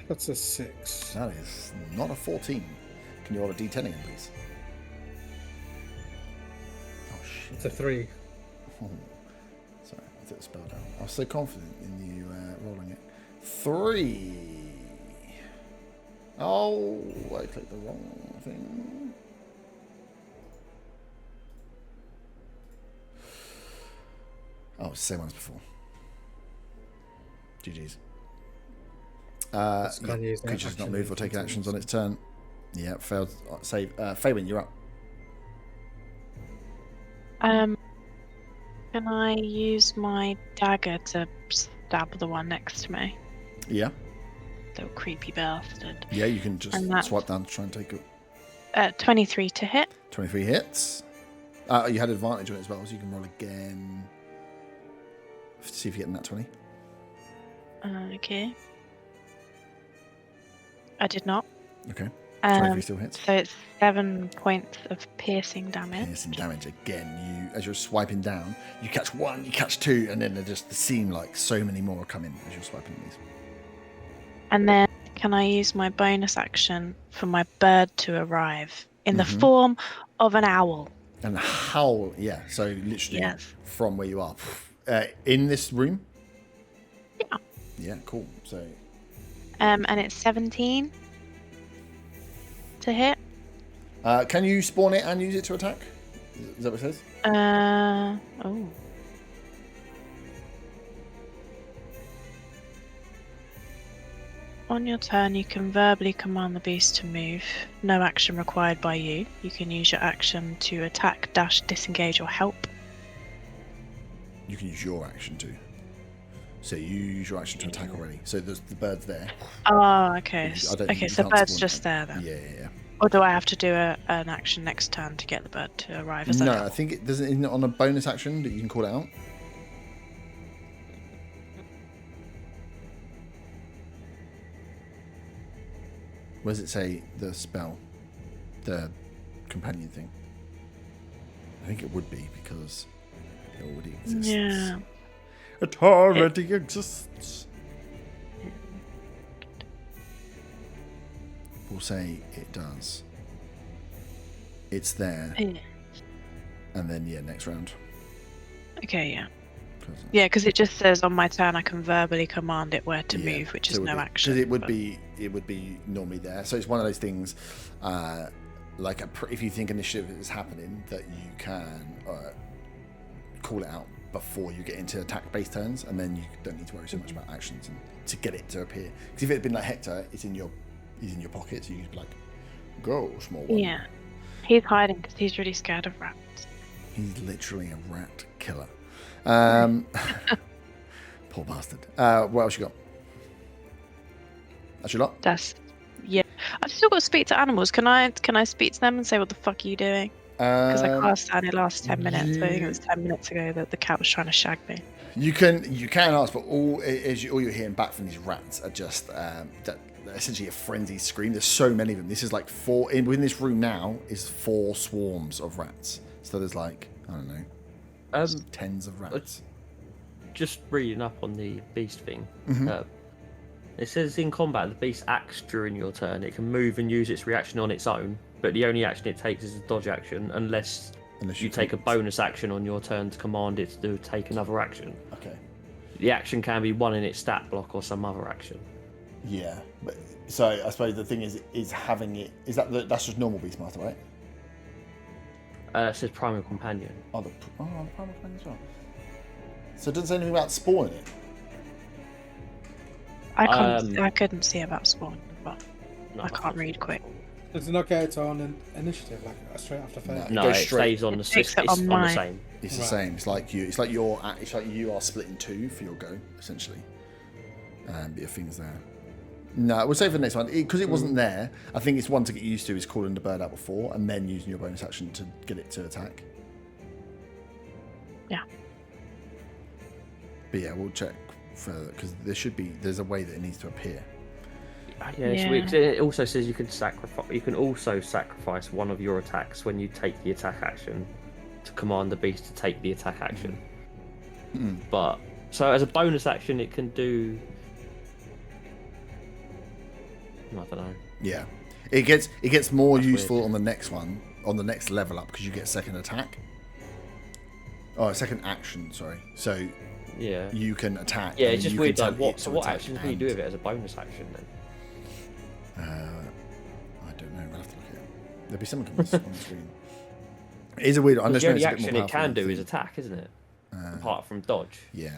That's a 6. That is not a 14. Can you roll a d10 again, please? Oh, shit. It's a 3. Oh, sorry, I took the spell down. I was so confident in you rolling it. 3. Oh, I clicked the wrong thing. Oh, it's the same one as before. GG's. Can't use that Creature's not action moved or in taken 15 actions on its turn. Yeah, failed. Save. Faywin, you're up. Can I use my dagger to stab the one next to me? Yeah. Little creepy bastard. Yeah, you can just And that's- swipe down to try and take it. 23 to hit. 23 hits. You had advantage on it as well, so you can roll again. See if you get in that 20. Okay. I did not. Okay. 23 Um, still hits. so it's 7 points of piercing damage. Piercing damage again. As you're swiping down, you catch one, you catch two, and then they seem like so many more are coming as you're swiping these. And then can I use my bonus action for my bird to arrive in the Mhm. form of an owl? And howl, yeah. So literally Yes. from where you are, in this room. Yeah. Yeah, cool. So And it's 17 to hit. can you spawn it and use it to attack? Is that what it says? Oh. On your turn, you can verbally command the beast to move. No action required by you. You can use your action to attack, dash, disengage, or help. You can use your action too. So you use your action to attack already. So the bird's there. Oh, okay. I don't think Okay, you so can't bird's spawn just it. there then. Yeah. Or do I have to do an action next turn to get the bird to arrive? Is No, that I think it doesn't. Isn't it on a bonus action that you can call it out? Where does it say the spell? The companion thing. I think it would be because it already exists. Yeah. It already exists. We'll say it does. It's there. Yeah. And then, next round. Okay, yeah. Yeah, because it just says on my turn I can verbally command it where to move, which is no action. Because it would be normally there. So it's one of those things, like if you think initiative is happening, that you can call it out before you get into attack-based turns, and then you don't need to worry so much about actions and to get it to appear. Because if it had been like Hector, he's in your pocket, so you could be like, go, small one. Yeah. He's hiding because he's really scared of rats. He's literally a rat killer. Poor bastard. What else you got? That's your lot? Yeah. I've still got to speak to animals. Can I speak to them and say, what the fuck are you doing? Because I cast that and it lasts 10 minutes. I think it was 10 minutes ago that the cat was trying to shag me. You can ask, but all you're hearing back from these rats are just that essentially a frenzied scream. There's so many of them. This is like within this room now is 4 swarms of rats. So there's like, I don't know, tens of rats. Just reading up on the beast thing. Mm-hmm. It says in combat, the beast acts during your turn. It can move and use its reaction on its own, but the only action it takes is a dodge action, unless you take a bonus action on your turn to command it to take another action. Okay. The action can be one in its stat block or some other action. Yeah, but so I suppose the thing is having it. That's just normal Beastmaster, right? It says Primal Companion. The Primal Companion as well. So it doesn't say anything about spawning it. I couldn't see about spawn, but No, I can't read quick. Does it not get its own initiative, like straight after phase? No, goes it straight. stays on the takes system. it It's on on the mine. same. It's the Right. same. It's like you are split in 2 for your go, essentially. But your thing's there. No, we'll save for the next one because it wasn't there. I think it's one to get used to is calling the bird out before and then using your bonus action to get it to attack. Yeah. But yeah, we'll check further because there's a way that it needs to appear. Yeah, it also says you can also sacrifice one of your attacks when you take the attack action to command the beast to take the attack action. But so as a bonus action, it can do. I don't know. Yeah, it gets more That's useful weird. on the next one, on the next level up because you get second attack. Oh, second action. Sorry. So Yeah. you can attack. Yeah, and it's just you weird. can Like, tell it what? to So what attack action can you and- do with it as a bonus action then? I don't know. We'll have to look at it. There'll be something on the screen. It is a weird. Because Unless the only it's a bit action more it can powerful do than is the attack, isn't it? Apart from dodge. Yeah.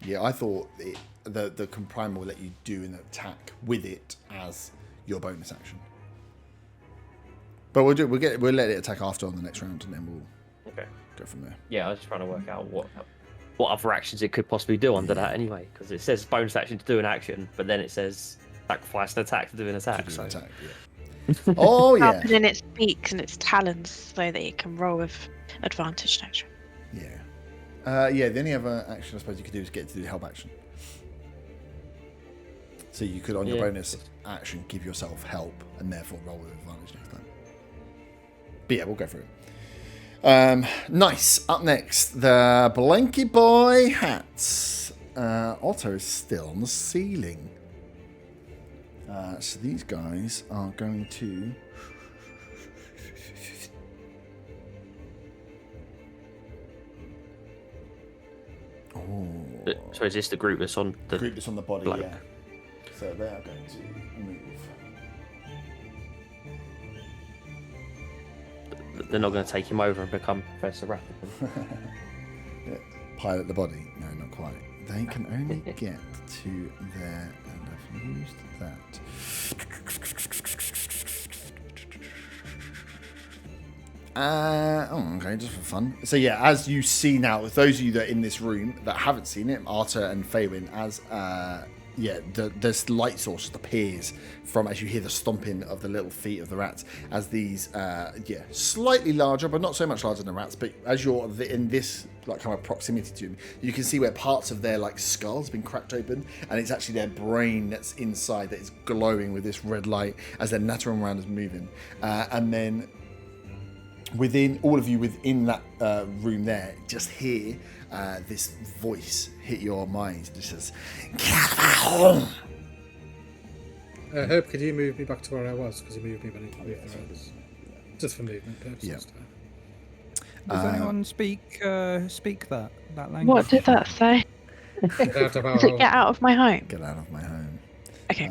Yeah, I thought the Primal will let you do an attack with it as your bonus action. But we'll let it attack after on the next round, and then we'll Okay. go from there. Yeah, I was just trying to work out what other actions it could possibly do under that anyway, because it says bonus action to do an action, but then it says sacrifice an attack to do an attack. To do So. an attack, yeah. Oh yeah. Sharpen in its beaks and its talons so that it can roll with advantage next round. Yeah. Yeah, the only other action I suppose you could do is get to do the help action. So you could, on your Yeah. bonus action, give yourself help and therefore roll with advantage next time. But yeah, we'll go through it. Nice. Up next, the Blanky Boy hats. Otto is still on the ceiling. So these guys are going to... Oh. So is this the group that's on the Group that's on the body, bloke? yeah. So they are going to move. They're not going to take him over and become Professor Rapid. Yeah. Pilot the body. No, not quite. They can only get to there, and I've used that. Okay, just for fun. So yeah, as you see now, those of you that are in this room that haven't seen it, Arta and Faywin, as this light source appears from as you hear the stomping of the little feet of the rats, as these slightly larger, but not so much larger than the rats. But as you're in this like kind of proximity to them, you can see where parts of their like skull has been cracked open, and it's actually their brain that's inside that is glowing with this red light as they're nattering around and moving, and then. within all of you within that room there, just hear this voice hit your mind. It says, "Get out of my home!" Herb, could you move me back to where I was? Because you moved me when you moved the roads. Just for movement purposes. Yeah. Does anyone speak that language? What did that say? Get out of our Did it home. get out of my home? Get out of my home. Okay.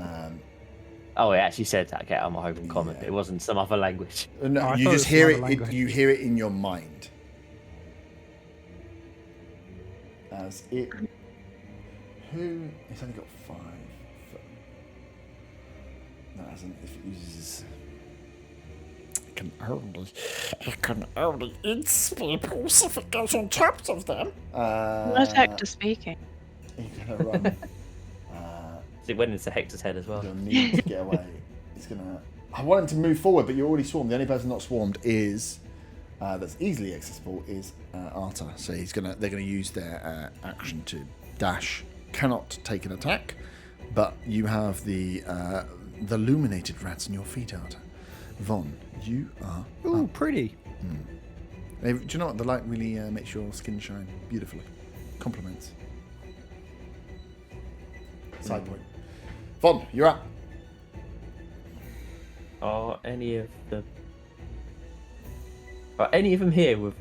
Oh, it actually said that. Get out of my home in common. Yeah. It wasn't some other language. No, I you thought just it was hear another it. language. You hear it in your mind. As it. Who? It's only got 5. No, it hasn't. If it uses. It can only eat peoples if it goes on top of them. Where's Hector speaking? You're gonna run. It went into Hector's head as well. You'll need to get away. It's gonna. I want him to move forward, but you're already swarmed. The only person not swarmed is that's easily accessible is Arta. So they're gonna use their action to dash. Cannot take an attack, but you have the illuminated rats in your feet, Arta. Von, you are. Ooh, pretty. Do you know what? The light really makes your skin shine beautifully. Compliments. Side point. Von, you're up. Are any of them here with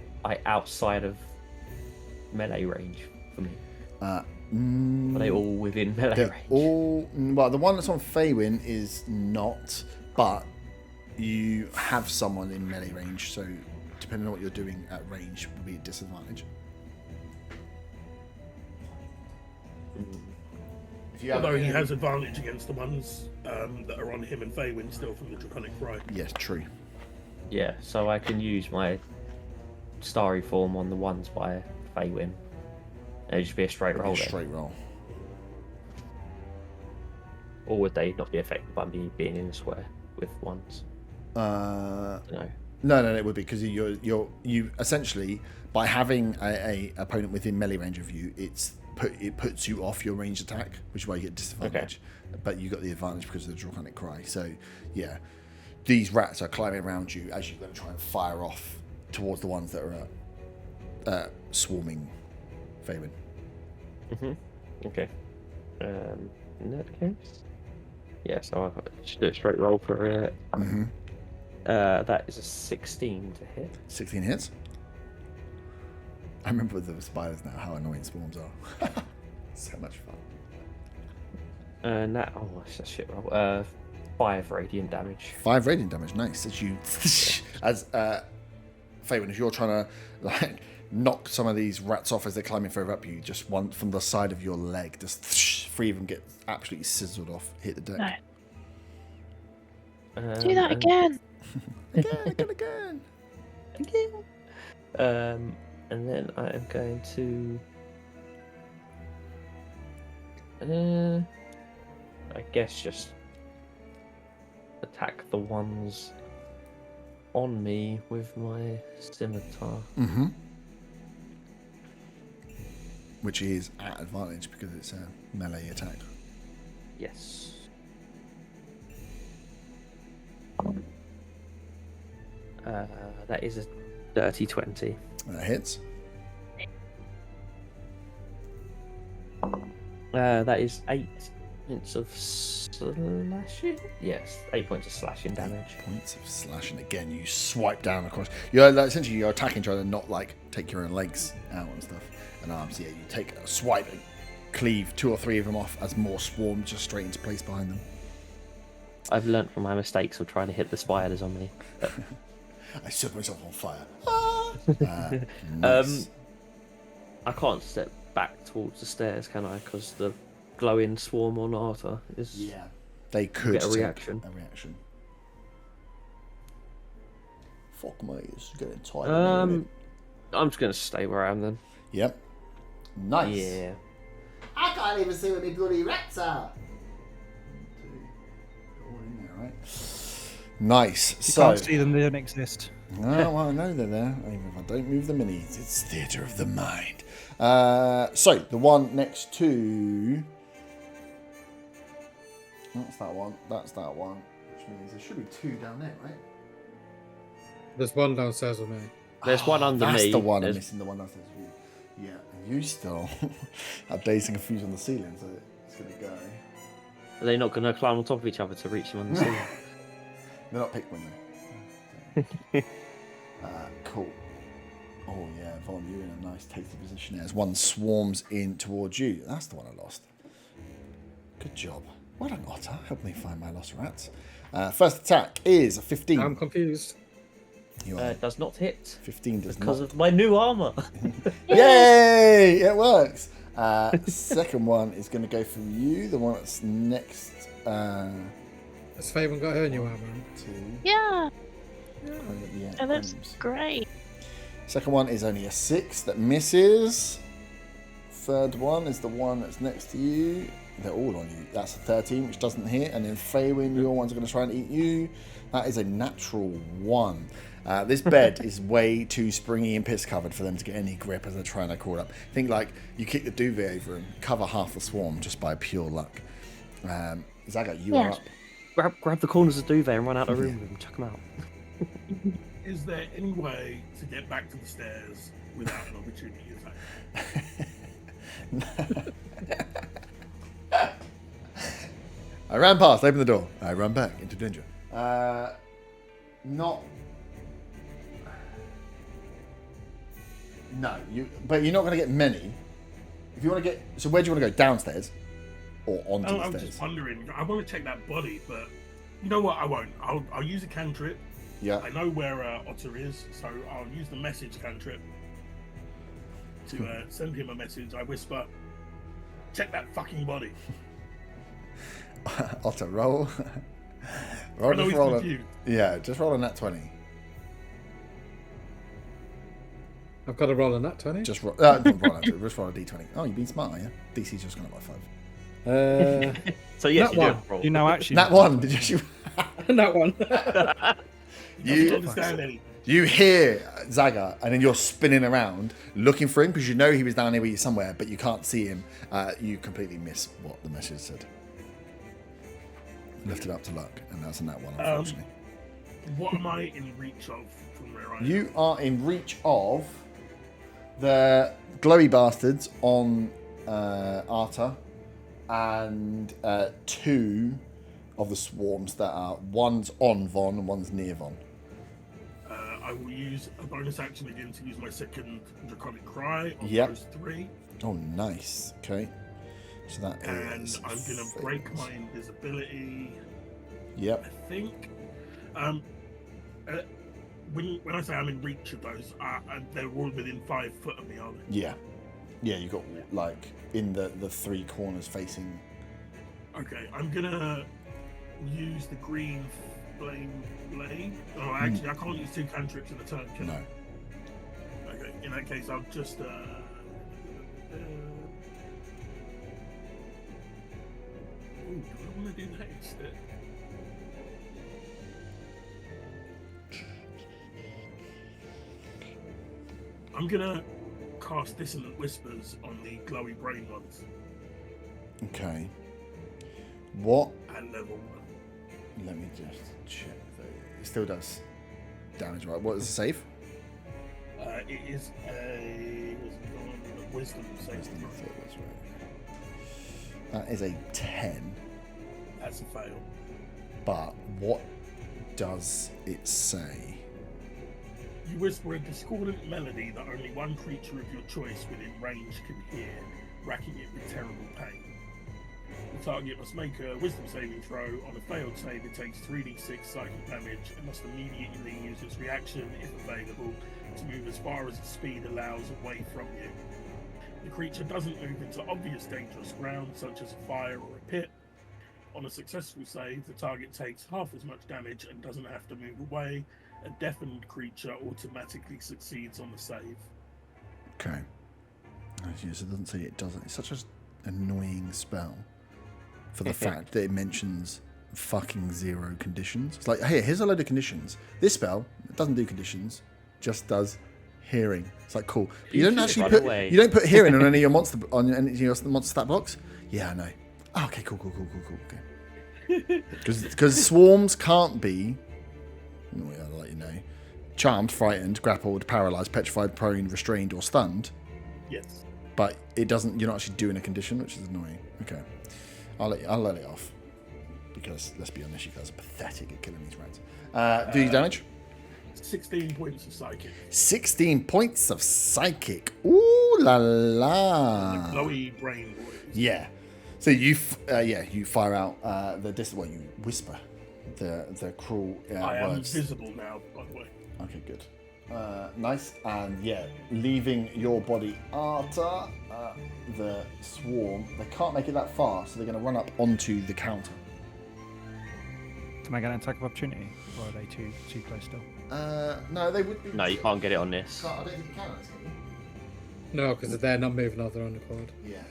outside of melee range for me? Are they all within melee They're range? all well. The one that's on Faywin is not, but you have someone in melee range. So depending on what you're doing at range, will be a disadvantage. If you have Although he has advantage against the ones that are on him and Faywin still from the Draconic Cry. Yes, true. Yeah, so I can use my starry form on the ones by Faywin. It'd just be a straight roll then. Straight roll. Or would they not be affected by me being in a square with ones? No, No. it would be because you essentially by having a opponent within melee range of you, it puts you off your ranged attack, which is why you get disadvantage. Okay. But you got the advantage because of the Draconic Cry. So yeah, these rats are climbing around you as you're going to try and fire off towards the ones that are swarming Faywin. Okay. In that case, yeah. So I should do a straight roll for it. That is a 16 to hit. 16 hits. I remember with the spiders now how annoying swarms are. So much fun. And that that's a shit roll. 5 radiant damage. 5 radiant damage, nice. As you, as Faywin, as you're trying to knock some of these rats off as they're climbing further up you, just one from the side of your leg, just 3 of them get absolutely sizzled off, hit the deck. No. Do that again. Again. And then I am going to, I guess, just attack the ones on me with my scimitar. Which is at advantage because it's a melee attack. Yes. That is a dirty 20. That hits. That is 8 points of slashing. Yes, 8 points of slashing damage. 8 points of slashing. Again, you swipe down across. You're essentially you're attacking, trying to not take your own legs out and stuff and arms. Yeah, you take a swipe and cleave 2 or 3 of them off as more swarm just straight into place behind them. I've learnt from my mistakes of trying to hit the spiders on me. I set myself on fire. Nice. I can't step back towards the stairs, can I? Because the glowing swarm on Arta is. Yeah, they could get a take reaction. A reaction. Fuck me, it's getting tight. I'm just gonna stay where I am then. Yep. Nice. Yeah. I can't even see where my bloody rats are. All in there, right? Nice. You can't see them; they don't exist. Oh, well, I know they're there. Even if I don't move the minis, it's theatre of the mind. So the one next to. That's that one. That's that one. Which means there should be 2 down there, right? There's one downstairs with me. There's one under That's me. the one I'm There's- missing. The one downstairs with you. Yeah, and you still have dazed and confused on the ceiling, so it's gonna go. Are they not going to climb on top of each other to reach them on the ceiling? They're not Pikmin though. Cool. Oh yeah, Von, you're in a nice tasty position there. As one swarms in towards you. That's the one I lost. Good job. Well done, Otter. Help me find my lost rats. First attack is a 15. I'm confused. You are. Does not hit 15 does because not. of my new armor. Yay! It works. Second one is going to go from you. The one that's next Has Faven got her new armor on? to. Yeah, Yeah, it looks Holmes. great. Second one is only a 6 that misses. Third one is the one that's next to you. They're all on you. That's a 13, which doesn't hit. And then Faywin, your one's going to try and eat you. That is a natural 1. This bed is way too springy and piss covered for them to get any grip as they're trying to crawl up. Think like you kick the duvet over them, cover half the swarm just by pure luck. Zaga, you are up. grab the corners of duvet and run out of the room with them. Chuck them out. Is there any way to get back to the stairs without an opportunity attack? I ran past, opened the door. I run back into danger. Not. No, but you're not going to get many. If you want to get, so where do you want to go? Downstairs, or onto the I'm stairs? just wondering. I want to check that body, but you know what? I won't. I'll use a cantrip. Yeah. I know where Otter is, so I'll use the message cantrip to send him a message. I whisper, "Check that fucking body." Otter, roll. I know he's roll confused. yeah, just roll a nat 20. I've got to roll a nat 20. Just roll, don't roll a nat 20, just roll a d20. Oh, you've been smart, are you? DC's just gone up by 5. So yes, That you one. do roll. You know, actually, Nat 1, did you? That one. You don't understand any. You hear Zaga, and then you're spinning around looking for him because you know he was down here with you somewhere, but you can't see him. You completely miss what the message said. Left it up to luck, and that's a nat 1, unfortunately. What am I in reach of from where I am? You are in reach of the glowy bastards on Arta and 2 of the swarms that are, one's on Von and one's near Von. I will use a bonus action again to use my second Draconic Cry on Yep. those 3. Oh, nice. Okay. So that And is. I'm going to break my invisibility, Yep. I think. When I say I'm in reach of those, they're all within 5 foot of me, are they? Yeah. Yeah, you got like in the 3 corners facing. Okay, I'm going to use the green flame blade. Oh, actually, I can't use 2 cantrips in a turn, can No. I? Okay, in that case, I'll just... Ooh, do I want to do that instead? I'm gonna cast Dissonant Whispers on the glowy brain ones Okay. What? at level 1. Let me just check. It still does damage, right? What is the save? It is a wisdom save. Wisdom, I thought it was right. That is a 10. That's a fail. But what does it say? You whisper a discordant melody that only one creature of your choice within range can hear, racking it with terrible pain. The target must make a wisdom saving throw. On a failed save, it takes 3d6 psychic damage and must immediately use its reaction, if available, to move as far as its speed allows away from you. The creature doesn't move into obvious dangerous ground, such as a fire or a pit. On a successful save, the target takes half as much damage and doesn't have to move away. A deafened creature automatically succeeds on the save. Okay. Yes, it doesn't say it doesn't. It's such an annoying spell for the fact that it mentions fucking 0 conditions. It's like, hey, here's a load of conditions. This spell, it doesn't do conditions, just does hearing. It's like, cool. But you don't actually put you don't put hearing on any of your monster stat blocks. Yeah, I know. Oh, okay, cool. Okay. Because swarms can't be. I'll let you know. charmed, frightened, grappled, paralyzed, petrified, prone, restrained, or stunned. Yes. But it doesn't. You're not actually doing a condition, which is annoying. Okay, I'll let it off because let's be honest, you guys are pathetic at killing these rats. Do you damage? 16 points of psychic. 16 points of psychic. Ooh la la. Glowy brain boys. Yeah. So you fire out the distant. Well, you whisper the cruel I am words. visible now, by the way. Okay, good. Nice. And yeah, leaving your body after the swarm. They can't make it that far, so they're going to run up onto the counter. Can I get an attack of opportunity? Or are they too close still? No, they would be. No, you can't get it on this. I don't think you can, actually. No, because they're not moving on their own accord. Yeah.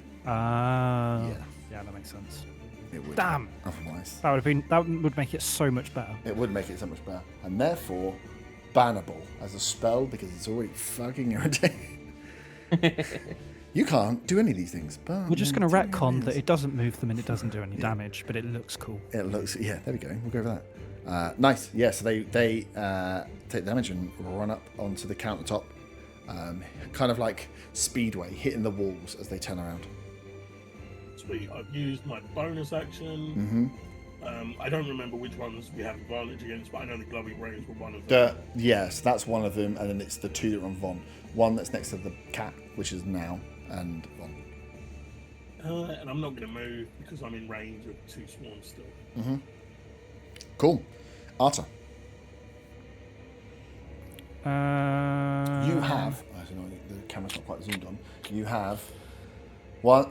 Yeah, that makes sense. It would. Damn. Otherwise. That would make it so much better. It would make it so much better. And therefore, bannable as a spell because it's already fucking irritating. You can't do any of these things. But We're just going to retcon that it doesn't move them and it doesn't do any damage, but it looks cool. It looks, yeah, there we go. We'll go for that. Nice. Yeah, so they take damage and run up onto the countertop, kind of like Speedway, hitting the walls as they turn around. Sweet. I've used my bonus action. I don't remember which ones we have advantage against, but I know the glowy brains were one of them. Yes, that's one of them, and then it's the two that are on Von. One that's next to the cat, which is now, and Von. And I'm not going to move because I'm in range of two swarms still. Cool. Arta, you You have. I don't know, the camera's not quite zoomed on. You have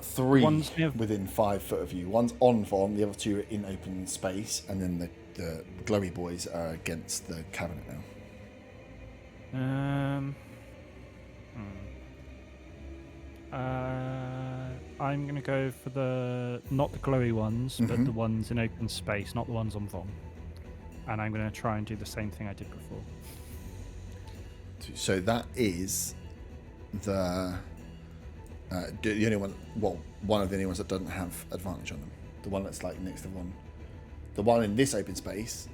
three One's near- within 5 foot of you. One's on Von, the other two are in open space, and then the glowy boys are against the cabinet now. I'm gonna go for not the glowy ones, but the ones in open space, not the ones on Von. And I'm gonna try and do the same thing I did before. So that is the only one. Well, one of the only ones that doesn't have advantage on them. The one that's like next to Von. The one in this open space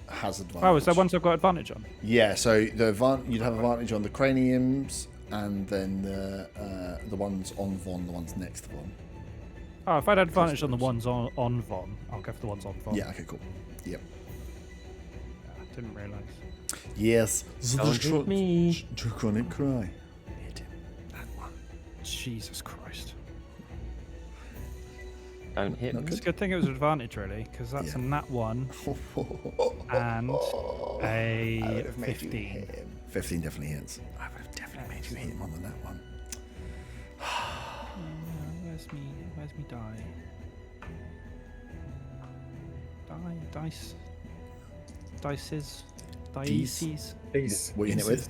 has advantage. Oh, is there ones I've got advantage on? Yeah, so you'd have advantage on the craniums, and then the ones on Von, the ones next to Von. Oh, if I had advantage on the ones on Von, I'll go for the ones on Von. Yeah, okay, cool. Yep. I didn't realise. Yes. Don't hit me. Draconic cry. Hit him. That one. Jesus Christ. Don't hit Not me. It's a good thing it was advantage, really, because that's a nat 1 and I would a have made you 15. hit him. 15 definitely hits. I would have definitely made you hit him on the net one. Where's me die? Dice. Dices. Dices. Please. What are you in it with?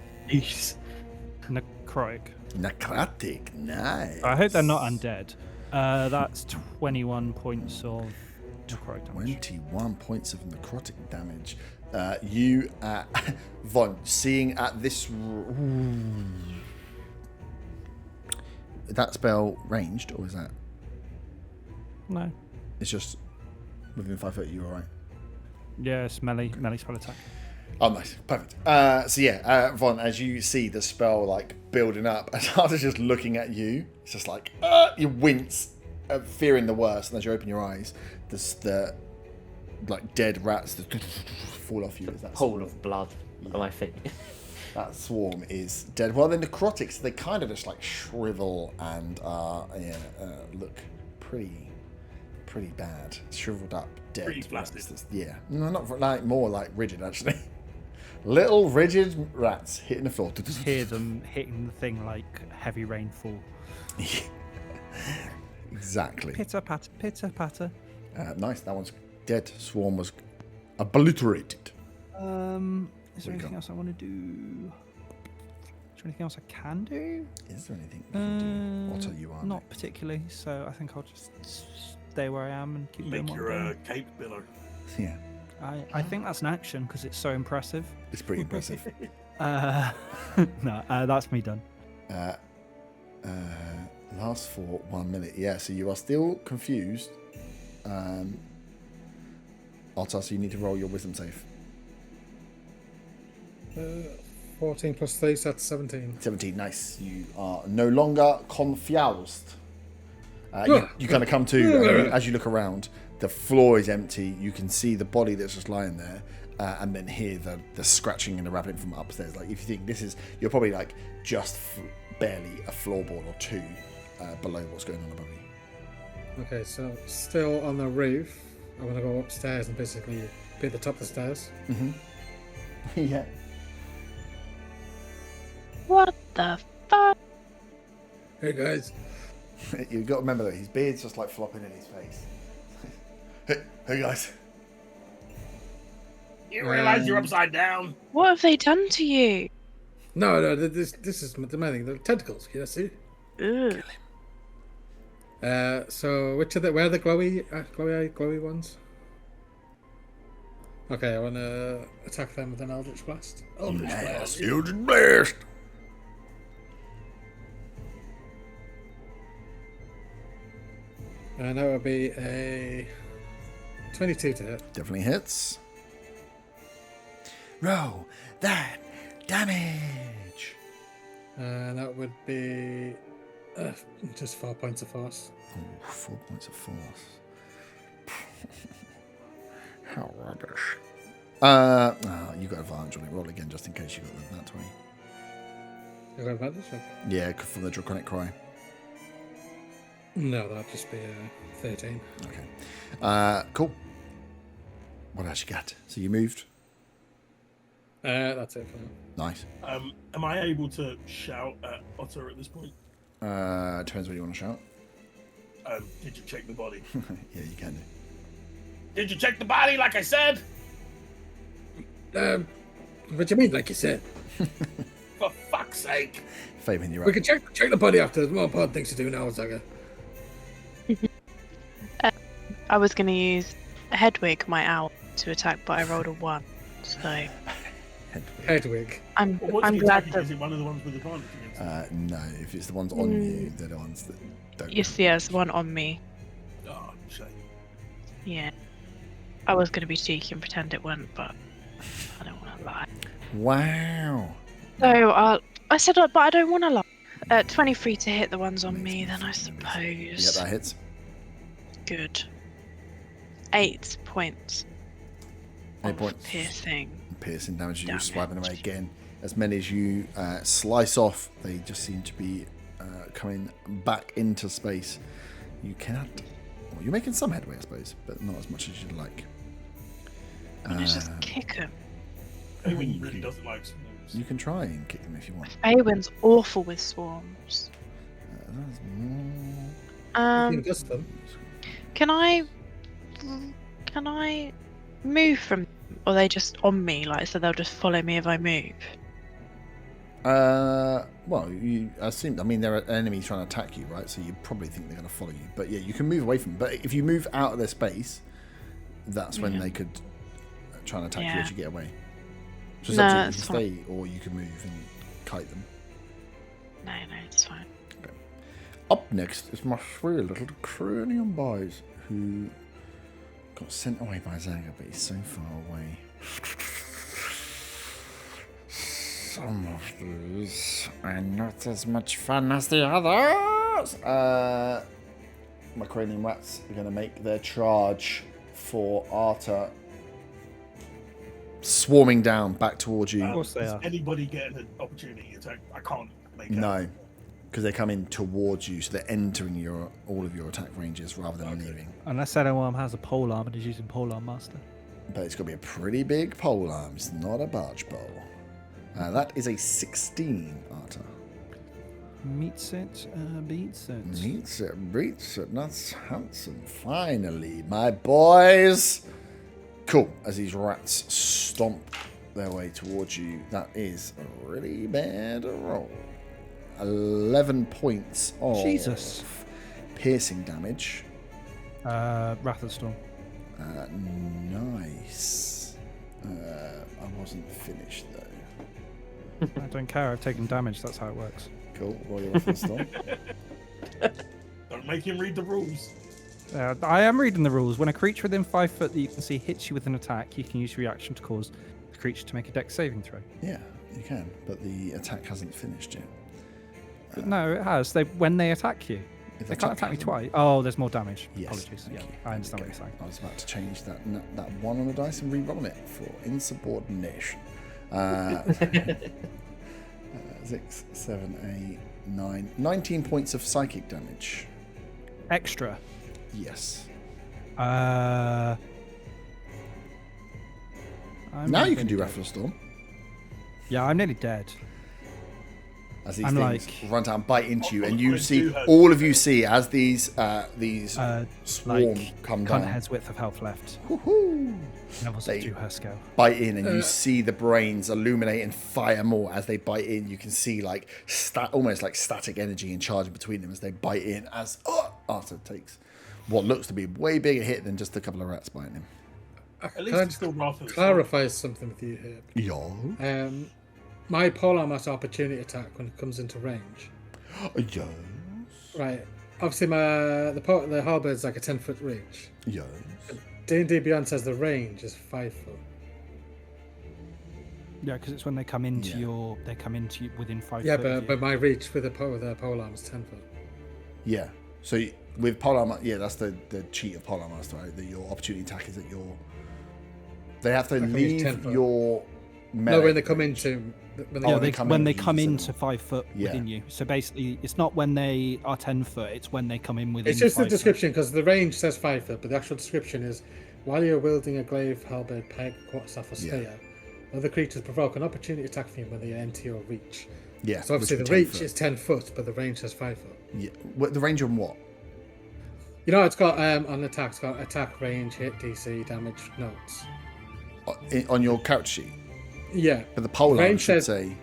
Necrotic. Necrotic. Nice. I hope they're not undead. That's 21 points of necrotic damage. 21 points of necrotic damage. You, Von, seeing at this. That spell ranged, or is that? No. It's just within 5 foot. You alright? Yeah, it's melee spell attack. Oh, nice. Perfect. So yeah, Von, as you see the spell like building up, and after just looking at you, it's just like you wince, fearing the worst, and as you open your eyes, the like dead rats that fall off you. As that Pool of blood on my feet. That swarm is dead. Well, the necrotics, they kind of just like shrivel and look pretty bad, shriveled up, dead. Pretty flaccid. Yeah, no, not like more like rigid actually. Little rigid rats hitting the floor. Hear them hitting the thing like heavy rainfall. Exactly. Pitter patter, pitter patter. Nice. That one's dead. Swarm was obliterated. Is there anything else I want to do? Is there anything else I can do? Is there anything you can do? What are you on? Not particularly. So I think I'll just stay where I am and keep doing Make what I'm your doing. cape pillar. Yeah, I think that's an action because it's so impressive. it's pretty impressive. No, that's me done. Last for 1 minute. Yeah, so you are still confused. Altar, so you need to roll your wisdom save. 14 plus 3, so that's 17. 17, nice. You are no longer confused. You kind of come to, as you look around, the floor is empty. You can see the body that's just lying there, and then hear the scratching and the rattling from upstairs. Like, if you think this is, you're probably like just barely a floorboard or two below what's going on above you. Okay, so still on the roof. I want to go upstairs and basically be at the top of the stairs. Yeah. What the fuck? Hey guys. You've got to remember that his beard's just like flopping in his face. Hey guys. You realise you're upside down? What have they done to you? No, this is demanding. The tentacles, you see? Ugh. So where are the glowy ones? Okay, I want to attack them with an Eldritch Blast. Eldritch Blast. And that would be a 22 to hit. Definitely hits. Roll that damage. And that would be just 4 points of force. Oh, 4 points of force. How rubbish. You got advantage on it. Roll again just in case you got that 20. You got advantage? Okay. Yeah, from the Draconic Cry. No, that'd just be 13. Okay. Cool. What else you got? So you moved? That's it for now. Nice. Am I able to shout at Otter at this point? Depends what you want to shout. Did you check the body? Yeah, you can do. Did you check the body like I said? What do you mean, like you said? For fuck's sake. Fabian, you're We up. can check the body after. There's more important things to do now, Zaga. I was going to use Hedwig, my owl, to attack, but I rolled a 1. So Hedwig. I'm Well, what's the glad attacking? that Is it one of the ones with advantage against it? No, if it's the ones on you, they're the ones that don't. yes, there's one on me. Oh, shame. Yeah. I was going to be cheeky and pretend it went, but I don't want to lie. Wow. So I said, but I don't want to lie. 23 to hit the ones on me, then I You suppose. get that hits? Good. 8 points. 8 of points. Piercing Damage. You're damage. swiping away again. As many as you slice off, they just seem to be coming back into space. You cannot. Well, you're making some headway, I suppose, but not as much as you'd like. I'm going to just kick him. He really doesn't like swarms. You can try and kick them if you want. Awen's awful with swarms. That's more... You can dust them. Can I move from them? Or are they just on me, like, so they'll just follow me if I move? Well, you assume. I mean, there are enemies trying to attack you, right? So you probably think they're going to follow you. But yeah, you can move away from them. But if you move out of their space, that's when they could try and attack you as you get away. So it's up to you. You can stay, or you can move and kite them. No, it's fine. Okay. Up next is my three little cranium boys who got sent away by Zaga, but he's so far away. Some of these are not as much fun as the others. My cranium rats are going to make their charge for Arta, swarming down back towards you. Of course they Does are. anybody get an opportunity attack? I can't make out. No, because they're coming towards you, so they're entering all of your attack ranges rather than leaving. Unless anyone has a pole arm and is using pole arm master. But it's got to be a pretty big pole arm. It's not a barge pole. That is a 16, Arta. Meets it, beats it. Meets it, beats it. That's handsome. Finally, my boys. Cool. As these rats stomp their way towards you, that is a really bad roll. 11 points of Jesus. piercing damage. Wrath of Storm. Nice. I wasn't finished though. I don't care, I've taken damage, that's how it works. Cool. Roll your Wrath of Storm. Don't make him read the rules. I am reading the rules. When a creature within 5 foot that you can see hits you with an attack, you can use reaction to cause the creature to make a dex saving throw. Yeah, you can, but the attack hasn't finished yet. But no, it has. When they attack you, If they the can't attack attack me hasn't- twice. Oh, there's more damage. Yes. Apologies. thank Yeah, you. I understand There what we you're saying. go. I was about to change that one on the dice and re-roll it for insubordination. 6, 7, 8, 9, 19 points of psychic damage. Extra. Yes. I'm Now you nearly can do dead. Wrath of the Storm. Yeah, I'm nearly dead. As these I'm things like- run down, bite into you, What and was you gonna see do her? all of you see as these swarm Like, come Cunt down. head's width of health left. Woohoo! Levels They- to her scale. Bite in, and you see the brains illuminate and fire more as they bite in. You can see like almost like static energy and charging between them as they bite in. As Arthur takes what looks to be a way bigger hit than just a couple of rats biting him. At Can least I it's still Wrath of the Storm. clarify something with you here? Yeah. My polearm has opportunity attack when it comes into range. Yes. Right. Obviously, the halberd's like a 10-foot reach. Yes. D&D Beyond says the range is 5 foot. Yeah, because it's when they come into Yeah. they come into you within 5 Yeah, foot of you. but my reach with the polearm is 10 foot. Yeah. So with polearm, that's the cheat of polearm master, right? That your opportunity attack is that they have to I can reach leave 10 foot. your No, melee when they come range. into. When Oh, Yeah, they come when in, they you come consider into them. 5 foot Yeah. within you. So basically, it's not when they are 10 foot, it's when they come in within It's just the 5 foot. description, because the range says 5 foot, but the actual description is while you're wielding a glaive, halberd, peg, quarterstaff, or spear, other creatures provoke an opportunity attack from you when they enter your reach. Yeah. So obviously which the would be 10 reach foot. is 10 foot, but the range says 5 foot. Yeah. The range on what? You know, it's got on attack, it's got attack, range, hit, DC, damage, notes. On your couch sheet. Yeah. But the polearm Range should says- say,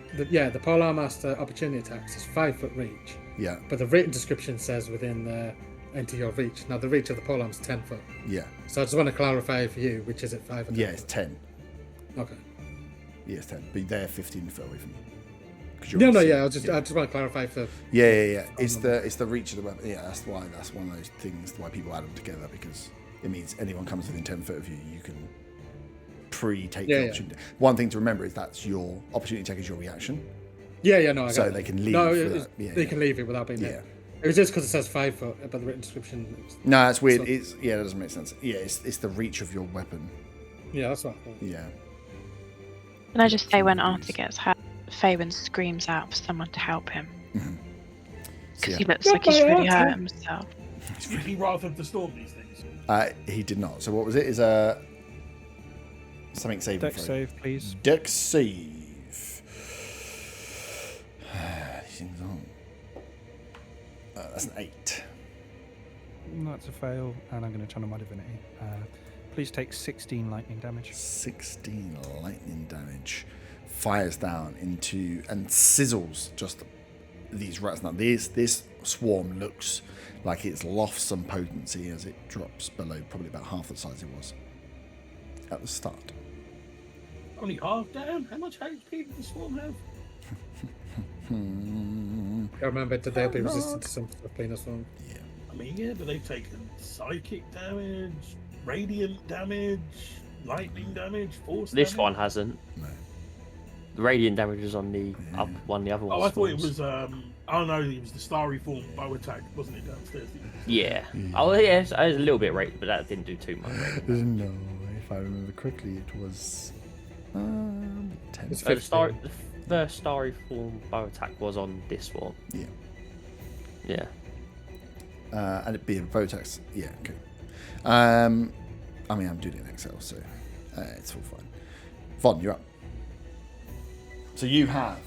The polearm master opportunity attacks is 5 foot reach, yeah, but the written description says within enter your reach. Now the reach of the polearm is 10 foot. yeah, So I just want to clarify for you, which is it 5 or 10 yeah, it's 10. foot? Okay. Yeah, it's 10. But they're 15 foot away from you. 'Cause you're No, obviously- I just want to clarify for. Yeah. It's the reach of the weapon. Yeah, that's one of those things why people add them together, because it means anyone comes within 10 foot of you, you can pre-take Yeah, the yeah. opportunity. One thing to remember is that's your opportunity attack is your reaction. Yeah, no, I got So that. they can leave No, for it's- that. Yeah, they yeah. can leave it without being Yeah. hit. It was just because it says 5 foot, but the written description. No, that's weird. So- That doesn't make sense. Yeah, it's the reach of your weapon. Yeah, that's what I thought. Yeah. Can I just say when Festivities. Arthur gets hurt, Faywin screams out for someone to help him So, because yeah. he looks like he's really hurt himself. Did he Wrath of the Storm these things? He did not. So what was it? Is something saving Dex throw. save, please. Dex save. These things aren't- that's an 8. That's a fail, and I'm going to channel my divinity. Please take 16 lightning damage. 16 lightning damage. Fires down into and sizzles just these rats. Now this swarm looks like it's lost some potency as it drops below probably about half the size it was at the start. Only half down? How much HP did the Swarm have? I remember that they'll be resistant to some stuff being as well. Yeah. I mean, yeah, but they've taken psychic damage, radiant damage, lightning damage, force This damage. one hasn't. No. The radiant damage is on the Yeah. one the other one. Oh, I thought it was, oh no, it was the starry form bow attack, wasn't it, downstairs? Yeah. Oh, yes, it was a little bit radiant, but that didn't do too much. Radiant. No, if I remember correctly, it was 10. It's The 15. first starry form bow attack was on this one. Yeah. Yeah. And it'd be a Votex. Yeah, okay. I mean, I'm doing it in Excel, so it's all fine. Von, you're up. So you have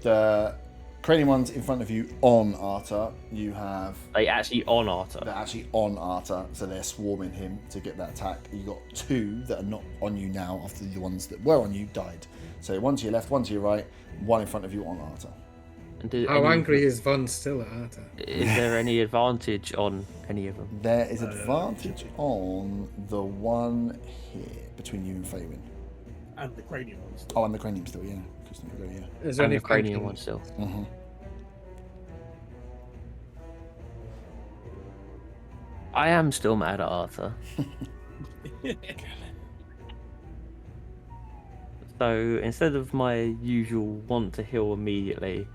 the cranium ones in front of you on Arta. You have They actually on Arta. they're actually on Arta, so they're swarming him to get that attack. You got 2 that are not on you now after the ones that were on you died. So one to your left, one to your right, one in front of you on Arta. And do How any- angry is Von still at Arta? Is there any advantage on any of them? There is advantage on the one here between you and Faywin. And the cranium ones. Oh, and the cranium still, yeah. Yeah. Is there And any the cranium function- one still. Mm-hmm. I am still mad at Arthur. So instead of my usual want to heal immediately,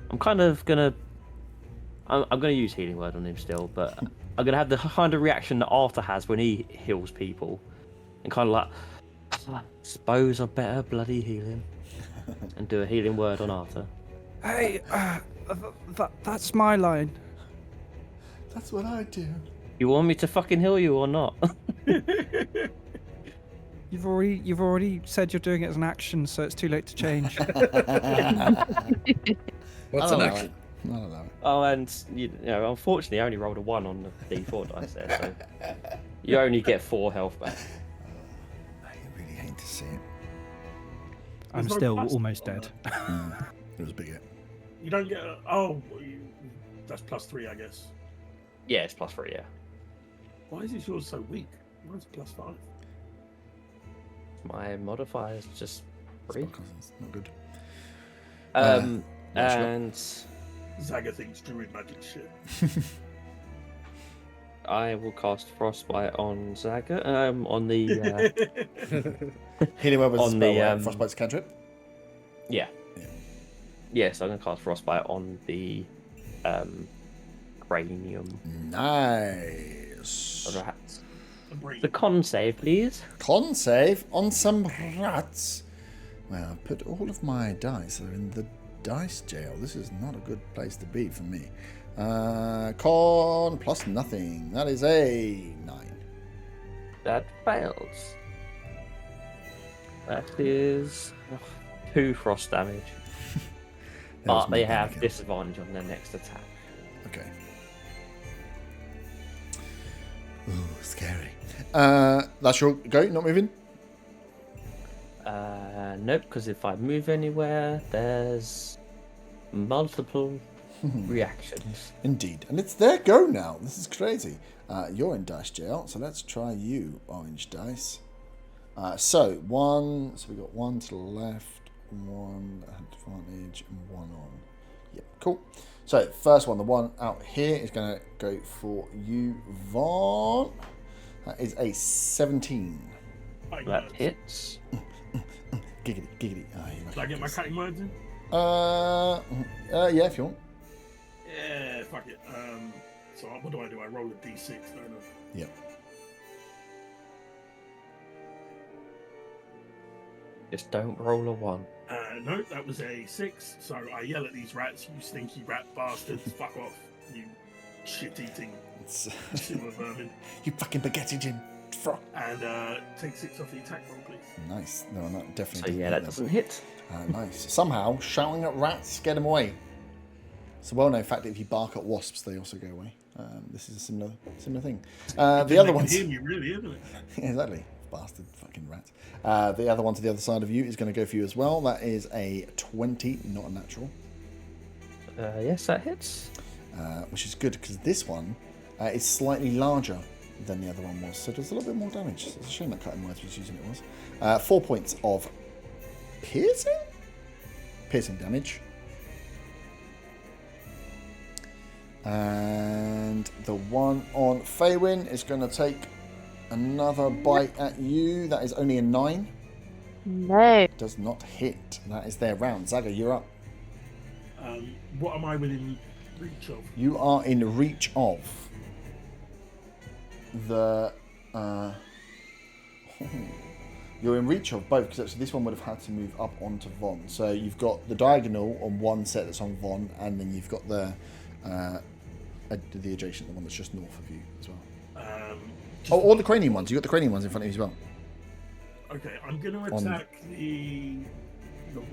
I'm kind of gonna. I'm gonna use healing word on him still, but I'm gonna have the kind of reaction that Arthur has when he heals people, and kind of like, suppose I better bloody heal him, and do a healing word on Arthur. Hey, that's my line. That's what I do. You want me to fucking heal you or not? You've already said you're doing it as an action, so it's too late to change. What's an action? I don't know. Oh, and you know, unfortunately, I only rolled a 1 on the D4 dice there, so you only get 4 health back. I really hate to see it. I'm There's no still plus almost on dead. It was a big hit. You don't get that's +3, I guess. Yeah, it's +3, yeah. Why is yours so weak? Mine's +5. My modifier is just 3. It's not good. And Zaga thinks druid magic shit. I will cast Frostbite on Zaga. On the Healing word was on spell, the, right? Frostbite's cantrip. yeah. So I'm gonna cast Frostbite on the cranium Nice. rats. Agreed. The con save, please. Con save on some rats. Well, I've put all of my dice are in the dice jail. This is not a good place to be for me. Con plus nothing. That is a 9. That fails. That is 2 frost damage. But they have disadvantage on their next attack. Okay. Ooh, scary. That's your go, not moving? Nope, because if I move anywhere, there's multiple reactions. Indeed. And it's their go now. This is crazy. You're in dice jail, so let's try you, orange dice. So we got 1 to the left, 1 advantage, and 1 on. Yep, cool. So first one, the one out here is going to go for you, Vaughn. That is a 17. That hits. Giggity, giggity. Can I get my cutting words in? Yeah, if you want. Yeah, fuck it. So what do? I roll a d6, don't I? Yep. Just don't roll a 1. No, that was a 6. So I yell at these rats, you stinky rat bastards, fuck off, you shit-eating sewer vermin. You fucking baguette-eating frog. And take 6 off the attack roll, please. Nice. No, that definitely. So yeah, that doesn't hit. Nice. Somehow, shouting at rats scared them away. It's a well-known fact that if you bark at wasps, they also go away. This is a similar thing. The other ones. Hear you, really, isn't it? Yeah, exactly. Bastard fucking rat. The other one to the other side of you is going to go for you as well. That is a 20, not a natural. Yes, that hits. Which is good because this one is slightly larger than the other one was, so does a little bit more damage. It's a shame that cutting words was using it was. 4 points of piercing damage. And the one on Faywin is going to take another bite at you. That is only a 9. No. Does not hit. That is their round. Zaga, you're up. What am I within reach of? You are in reach of the. You're in reach of both, because this one would have had to move up onto Von. So you've got the diagonal on one set that's on Von, and then you've got the adjacent, the one that's just north of you as well. Or the cranium ones. You've got the cranium ones in front of you as well. Okay, I'm going to attack the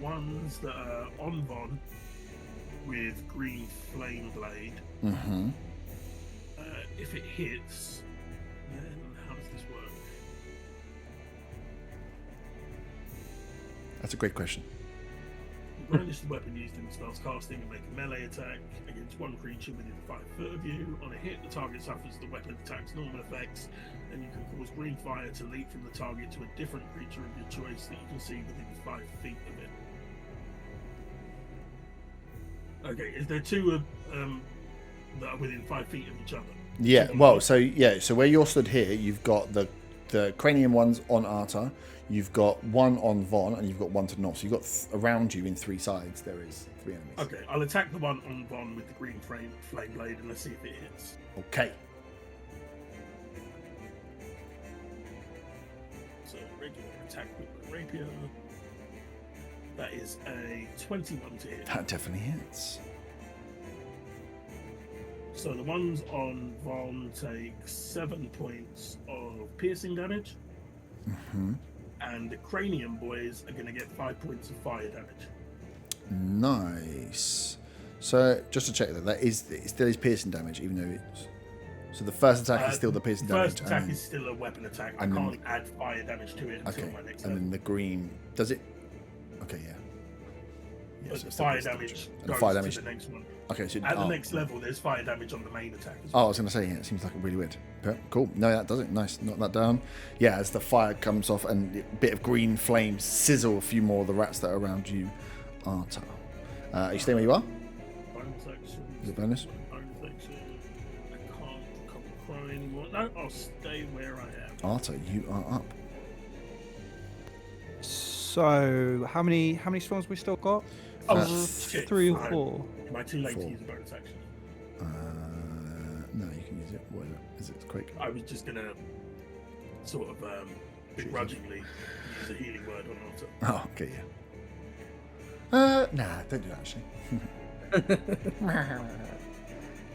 ones that are on Von with green flame blade. Mm-hmm. If it hits, then how does this work? That's a great question. Brandish the weapon used in the spell's casting and make a melee attack against one creature within 5 foot of you. On a hit, the target suffers the weapon attack's normal effects, and you can cause green fire to leap from the target to a different creature of your choice that you can see within 5 feet of it. Okay, is there 2 that are within 5 feet of each other? Yeah, well, so where you're stood here, you've got the cranium ones on Arta. You've got one on Von, and you've got one to the north. So you've got around you in 3 sides. There is 3 enemies. Okay, I'll attack the one on Von with the green flame blade, and let's see if it hits. Okay. So regular attack with the rapier. That is a 21 to hit. That definitely hits. So the ones on Von take 7 points of piercing damage, and the Cranium boys are going to get 5 points of fire damage. Nice. So just to check that it still is piercing damage, even though it's. So the first attack is still the piercing damage. First attack is still a weapon attack. I can't add fire damage to it until my next level. And then the green does it? Okay, yeah. But the fire damage goes to the next one. Okay, so at the next level, there's fire damage on the main attack as well. well. I was going to say, yeah, it seems like really weird. But cool. No, that does it. Nice. Knock that down. Yeah, as the fire comes off and a bit of green flames sizzle a few more of the rats that are around you. Arta. Are you staying where you are? Bonus action. Is it bonus? Bonus action. I can't recover cry anymore. No, I'll stay where I am. Arta, you are up. So, how many storms we still got? Oh, shit. 3 or 4. Am I too late 4. to use a bonus action? No, you can use it. What is it? Is it quick? I was just going to sort of begrudgingly use a healing word on Altar. Oh, okay, yeah. Nah, don't do that, actually.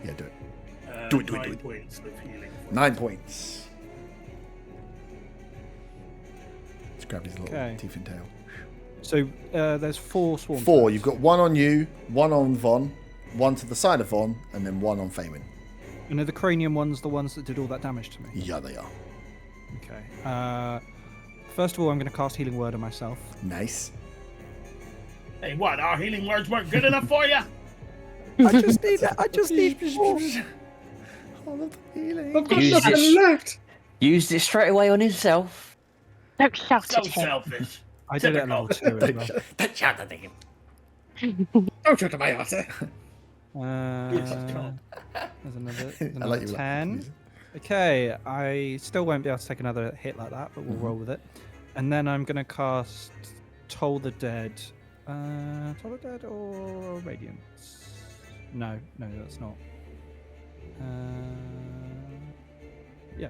Yeah, do it. Do it. 9 points of healing. 9 points. Let's grab his little teeth and tail. So there's 4 swarms. 4. You've got 1 on you, 1 on Von, 1 to the side of Von, and then 1 on Faywin. And are the cranium ones the ones that did all that damage to me? Yeah, they are. Okay. First of all, I'm going to cast Healing Word on myself. Nice. Hey, what? Our healing words weren't good enough for you? I just need more. All of the healing. I've got nothing left. Used it straight away on himself. Don't shout So at him. selfish. I did it at level 2 as well. Don't shout at him. Don't shout at my Arthur. There's another I like you. 10. Okay, I still won't be able to take another hit like that, but we'll roll with it. And then I'm going to cast Toll the Dead. Toll the Dead or Radiance? No, that's not. Yeah.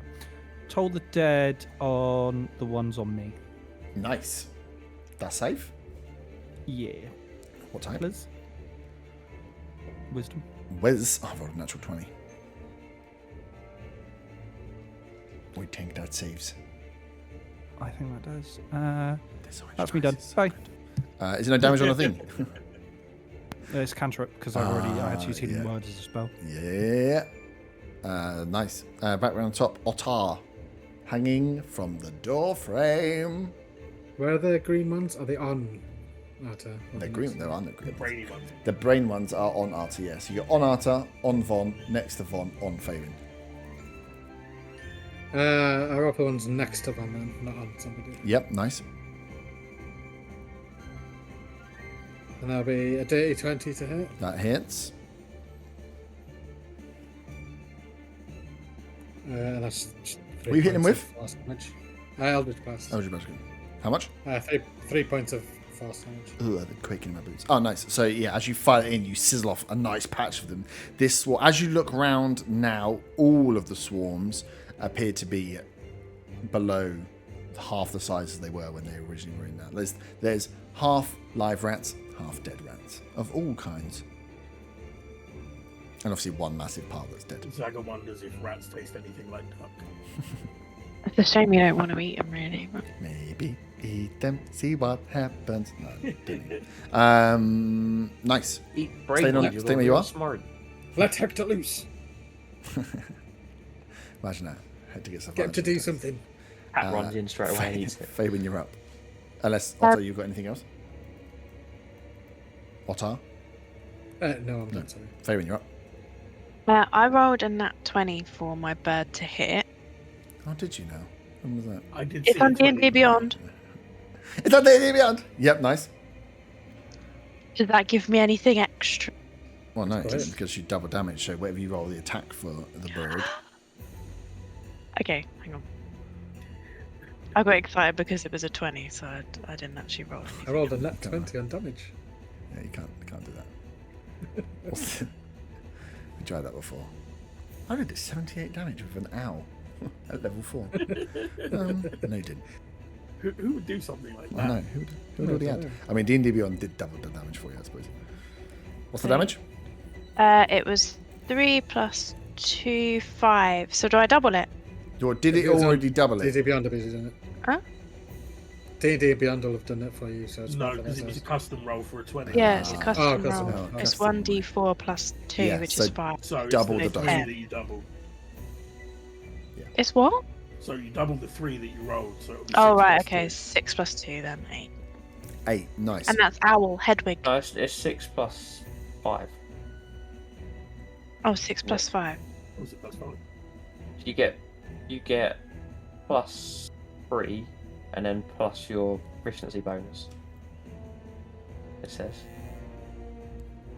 Toll the Dead on the ones on me. Nice. That's safe. Yeah. What type? Liz? Wisdom. Wiz. Oh, I rolled a natural 20. We think that saves. I think that does. There's always That's me done. choices. Bye. Is there no damage on the thing? It's cantrip because I had to use Healing Words as a spell. Yeah. Nice. Back around top. Otar. Hanging from the door frame. Where are the green ones? Are they on Arta? They're green. There are no green. The brainy ones. The brain ones are on Arta, yes. You got on Arta, on Von, next to Von, on Faven. I'll roll the ones next to them then, not on somebody. Yep, nice. And that'll be a dirty 20 to hit. That hits. And that's. What are you hitting him with? Force damage. Eldritch Blast. Eldritch Blast. How much? 3 points of force damage. Ooh, the quaking in my boots. Oh, nice. So, yeah, as you fire it in, you sizzle off a nice patch of them. This swarm, as you look around now, all of the swarms appear to be below half the size as they were when they originally were in that. There's half live rats, half dead rats of all kinds. And obviously one massive part that's dead. Zaga wonders if rats taste anything like duck. It's a shame you don't want to eat them, really. But... Maybe eat them, see what happens. No, didn't. Nice. Eat brain. Stay where you are. Smart. Let Hector loose. Imagine that. Had to get stuff. Get him to do something. Cat runs in straight away and eats it. Faye, when you're up. Unless, Otto, you've got anything else? Otter? No, I'm not sorry. Faye, when you're up. I rolled a nat 20 for my bird to hit. Oh, did you now? When was that? I did. It's on D&D Beyond. It's on D&D Beyond! Yep, nice. Does that give me anything extra? Well, no, it That's doesn't great. because you double damage, so whatever you roll the attack for the bird. Okay, hang on. I got excited because it was a 20, so I didn't actually roll anything. I rolled a net 20 on damage. Yeah, you can't do that. We tried that before. I did 78 damage with an owl at level 4. No, you didn't. Who would do something like that? I know. Who would already had? I mean, D&D Beyond did double the damage for you, I suppose. What's the damage? It was 3 plus 2, 5. So do I double it? Did it already double it? D&D Beyond have done it. Huh? D&D Beyond will have done it for you. So it's No, not because it was a custom roll for a 20. Yeah, it's a custom custom roll. roll. It's Custom. 1d4 plus 2, Yeah, which so is 5. So Double it's the the dice. 3 that you doubled. It's what? So you doubled the 3 that you rolled. So it'll be Oh, 6 right, plus okay. 2. 6 plus 2, then 8. 8, nice. And that's Owl, Hedwig. No, it's 6 plus 5. Oh, 6 plus 5. Or was it plus 5? You get plus 3, and then plus your proficiency bonus. It says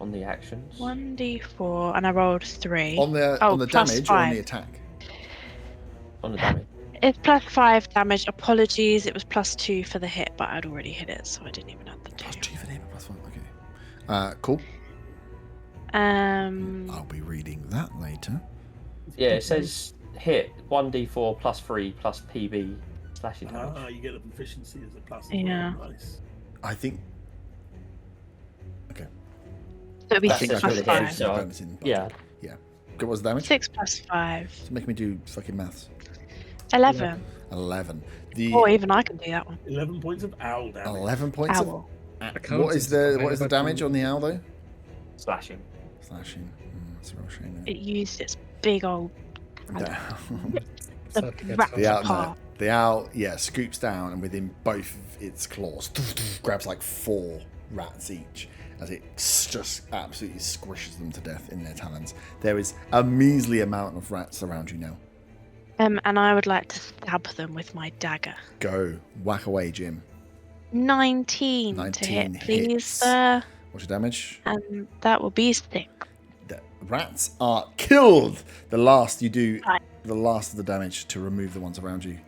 on the actions. 1d4, and I rolled 3. on the plus damage or on 5. the attack? On the damage. It's plus 5 damage. Apologies, it was plus 2 for the hit, but I'd already hit it, so I didn't even add the 2. Plus 2 for the hit, plus 5. Okay. Cool. I'll be reading that later. Yeah, it says hit 1d4 plus 3 plus PB slashing damage. You get a proficiency as a plus. Yeah. Nice. I think. Okay. So it'd be That's 6 just plus really 5. good, so- bonus in Yeah. Yeah. What was the damage? 6 plus 5. It's making me do fucking maths. 11. 11. Or even I can do that one. 11 points of owl damage. 11 points Owl. of. What is the damage on the owl though? Slashing. Slashing. That's a real shame. It used its big old So it gets rat hard. The owl, apart. the owl, scoops down and within both of its claws, grabs like 4 rats each as it just absolutely squishes them to death in their talons. There is a measly amount of rats around you now. And I would like to stab them with my dagger. Go, whack away, Jim. 19 to 19 hit, please, hits. sir. What's your damage? And that will be 6. The rats are killed. The last you do, Right. the last of the damage to remove the ones around you,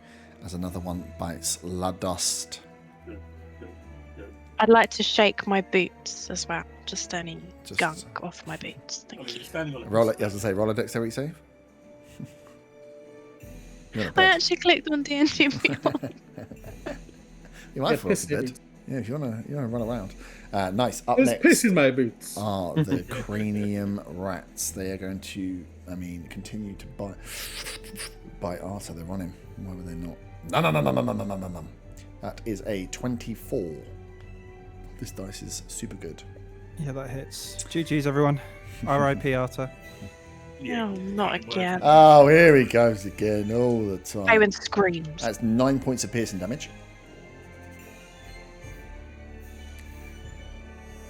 as another one bites La Dust. I'd like to shake my boots as well. Just any Just- gunk off my boots. I mean, Thank you. it's standing on a Roll it. As I say, roll a dexterity save. You're not I dead. actually clicked on D&D Beyond. You might fall off the bed. Piss Yeah, if you wanna run around. Nice. Up There's next piss in my boots. are the cranium rats. They are going to, continue to bite Arthur. They're on him. Why would they not? No. That is a 24. This dice is super good. Yeah, that hits. GG's, everyone. R.I.P. Arthur. No, not again. Oh, here he goes again all the time. Owen screams. That's 9 points of piercing damage.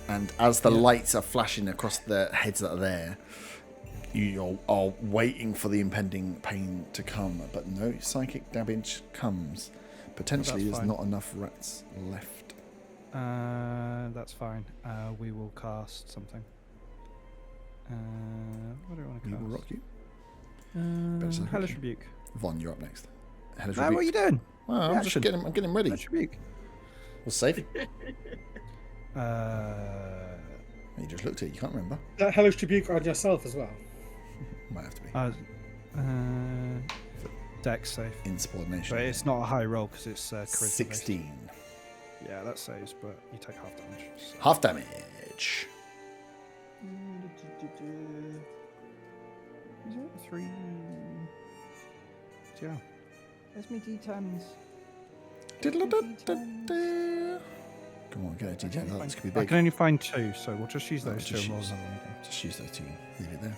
And as the lights are flashing across the heads that are there, you are waiting for the impending pain to come, but no psychic damage comes. Potentially, That's there's fine. not enough rats left. That's fine. We will cast something. What do I want to We cast? will rock you. Better say Hellish rock you. Rebuke. Von, you're up next. Hellish What are you Rebuke. doing? Well, I'm Action. getting ready. Hellish Rebuke. We'll save it. Uh, You just looked at it. You can't remember. That hellish rebuke on yourself as well. Might have to be. Dex save. Insubordination. But it's not a high roll because it's charisma. 16. Yeah, that saves, but you take half damage. So. Half damage. Is it 3? Yeah. Where's my D10s? Diddle-da-da-da-da. Come on, get a D10. Oh, this could be I big. can only find 2, so we'll just use those just 2 more use- than anything. Just use those 2. Leave it there.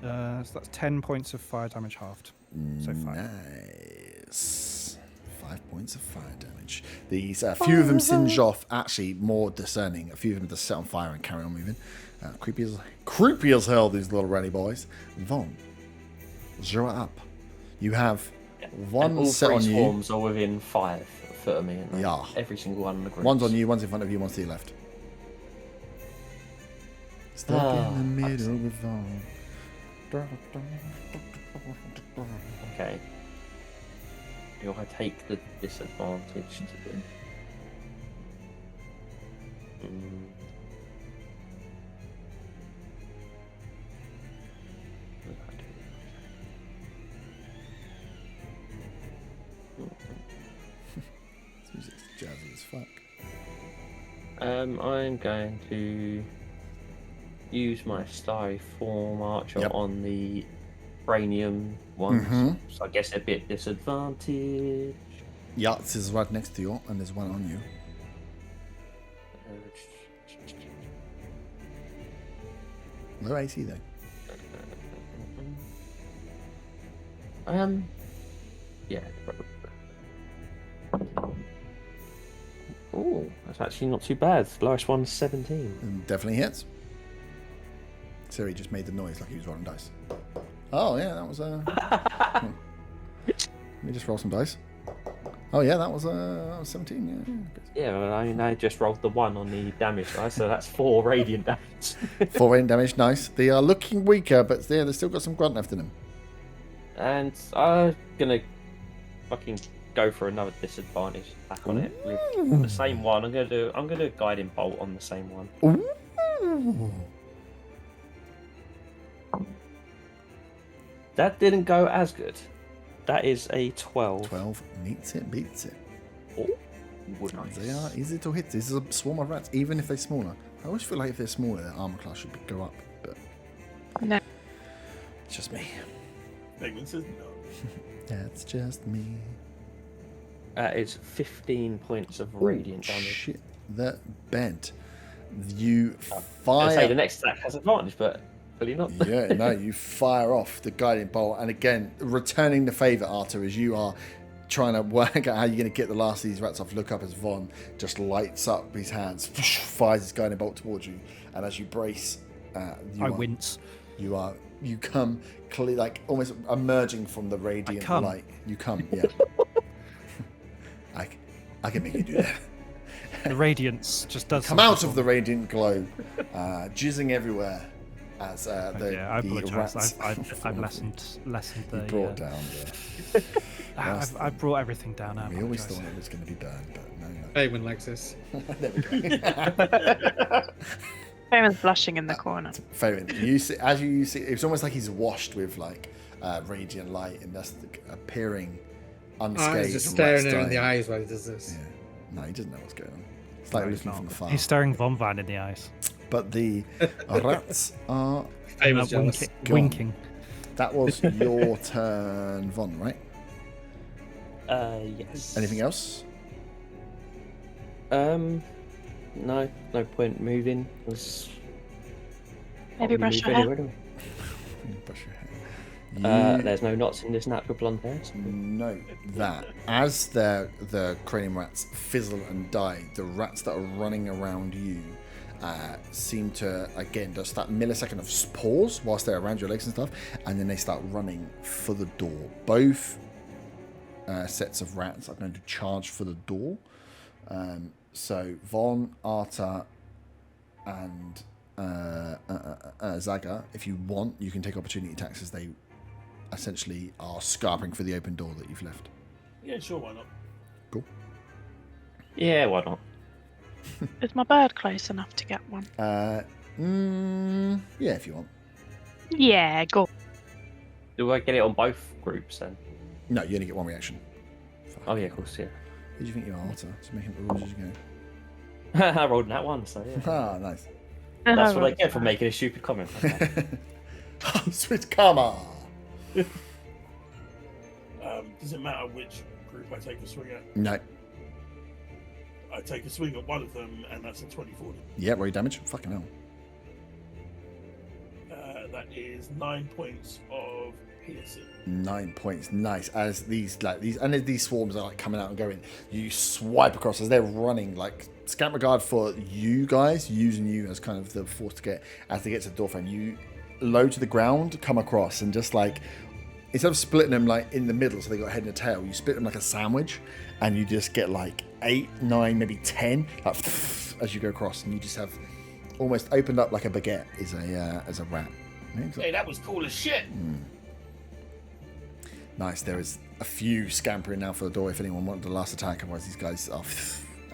So that's 10 points of fire damage halved. So 5. Nice. 5 points of fire damage. These, a few of them singe off, actually more discerning. A few of them just set on fire and carry on moving. Creepy as hell, these little ratty boys. Von, zero up. You have one And all set 3 on you. swarms are within 5 foot of me. And Yeah. Every single one in the group. One's on you, one's in front of you, one's to your left. Stuck in the middle of all. Okay. Do I take the disadvantage to win? This music's jazzy as fuck. I'm going to use my Starry Form Archer on the Cranium ones. So I guess a bit disadvantage. Yeah, this is right next to you, and there's one on you. Low AC though. Yeah. Oh, that's actually not too bad. Lowest one's 17. And definitely hits. Siri just made the noise like he was rolling dice. Oh yeah, that was Let me just roll some dice. Oh yeah, that was 17. Yeah, well, I just rolled the 1 on the damage dice, so that's 4 radiant damage. 4 radiant damage, nice. They are looking weaker, but they've still got some grunt left in them. And I'm gonna fucking go for another disadvantage attack on it with the same one. I'm gonna do a guiding bolt on the same one. Ooh. That didn't go as good. That is a 12. 12 meets it, beats it. Oh, nice. They are easy to hit. This is a swarm of rats, even if they're smaller. I always feel like if they're smaller, their armor class should go up, but No. it's just me. Megman says no. That's just me. That is 15 points of radiant damage. Shit, that bent. You I fire. say the next attack has advantage, but really not. Yeah, no, you fire off the guiding bolt, and again, returning the favour, Arthur, as you are trying to work out how you're going to get the last of these rats off. Look up as Von just lights up his hands, fires his guiding bolt towards you, and as you brace, I wince. You come clear, like almost emerging from the radiant light. You come, yeah. I can make you do that. The radiance just does Come out of the radiant glow, jizzing everywhere as I the apologise. rats. I've lessened the. You brought down the. I've brought everything down. I We always apologise. thought it was going to be burned, but no. Eamon likes this. There we go. Raymond's blushing in the corner. Fair enough. You see, as you see, it's almost like he's washed with like radiant light, and that's appearing unscathed. He's just and staring rats him in the dying. eyes while he does this. Yeah. No, he doesn't know what's going on. It's like No, he's looking not. from afar. He's staring Von Van in the eyes. But the rats are. Eamon's jealous. Winking. That was your turn, Von, right? Yes. Anything else? No point moving. Maybe brush your hair. Brush your hair. There's no knots in this natural blonde hair. So. Note that as the cranium rats fizzle and die, the rats that are running around you seem to, again, just that millisecond of pause whilst they're around your legs and stuff, and then they start running for the door. Both sets of rats are going to charge for the door. So Von, Arta, and Zaga, if you want, you can take opportunity attacks as they essentially are scarping for the open door that you've left. Yeah, sure, why not? Cool. Yeah, why not? Is my bird close enough to get one? Yeah, if you want. Yeah, go. Do I get it on both groups then? No, you only get one reaction. Oh yeah, of course, yeah. Who do you think you are, Arta? Just making up the rules as you go. I rolled that one, so yeah. Ah, nice. That's what I get for making a stupid comment. Okay. Sweet karma. Does it matter which group I take a swing at? No. I take a swing at one of them, and that's a 24. Yeah, roll your damage. Fucking hell. That is 9 points of piercing. 9 points, nice. As these swarms are like coming out and going, you swipe across as they're running, like scant regard for you guys, using you as kind of the force to get as they get to the door frame. You low to the ground, come across, and just like instead of splitting them like in the middle, so they got a head and a tail, you split them like a sandwich, and you just get like 8, 9, maybe 10, like as you go across, and you just have almost opened up like a baguette as a rat. Hey, that was cool as shit. Nice. There is a few scampering now for the door if anyone wanted the last attack. Otherwise, these guys are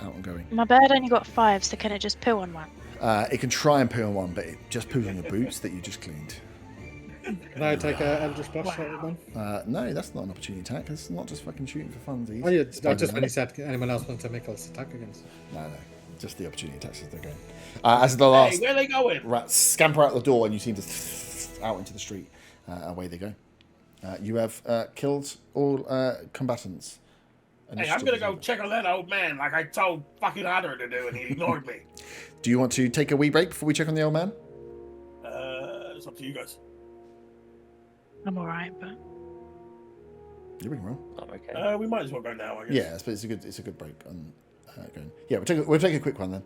out and going. My bird only got 5, so can it just poo on one? It can try and poo on one, but it just poos on your boots that you just cleaned. Can I take a Eldritch Blast shot at one? No, that's not an opportunity attack. It's not just fucking shooting for funsies. Oh, yeah, I just when he said anyone else want to make us attack against. No. Just the opportunity attacks as they're going. As the last Hey, where are they going? rats scamper out the door and you seem to out into the street. Away they go. You have killed all combatants. Hey, I'm gonna go check on that old man like I told fucking Hunter to do and he ignored me. Do you want to take a wee break before we check on the old man? It's up to you guys. I'm alright, but You're doing well. I'm okay. We might as well go now, I guess. Yeah, but it's a good break. Going. Yeah, we'll take a quick one then.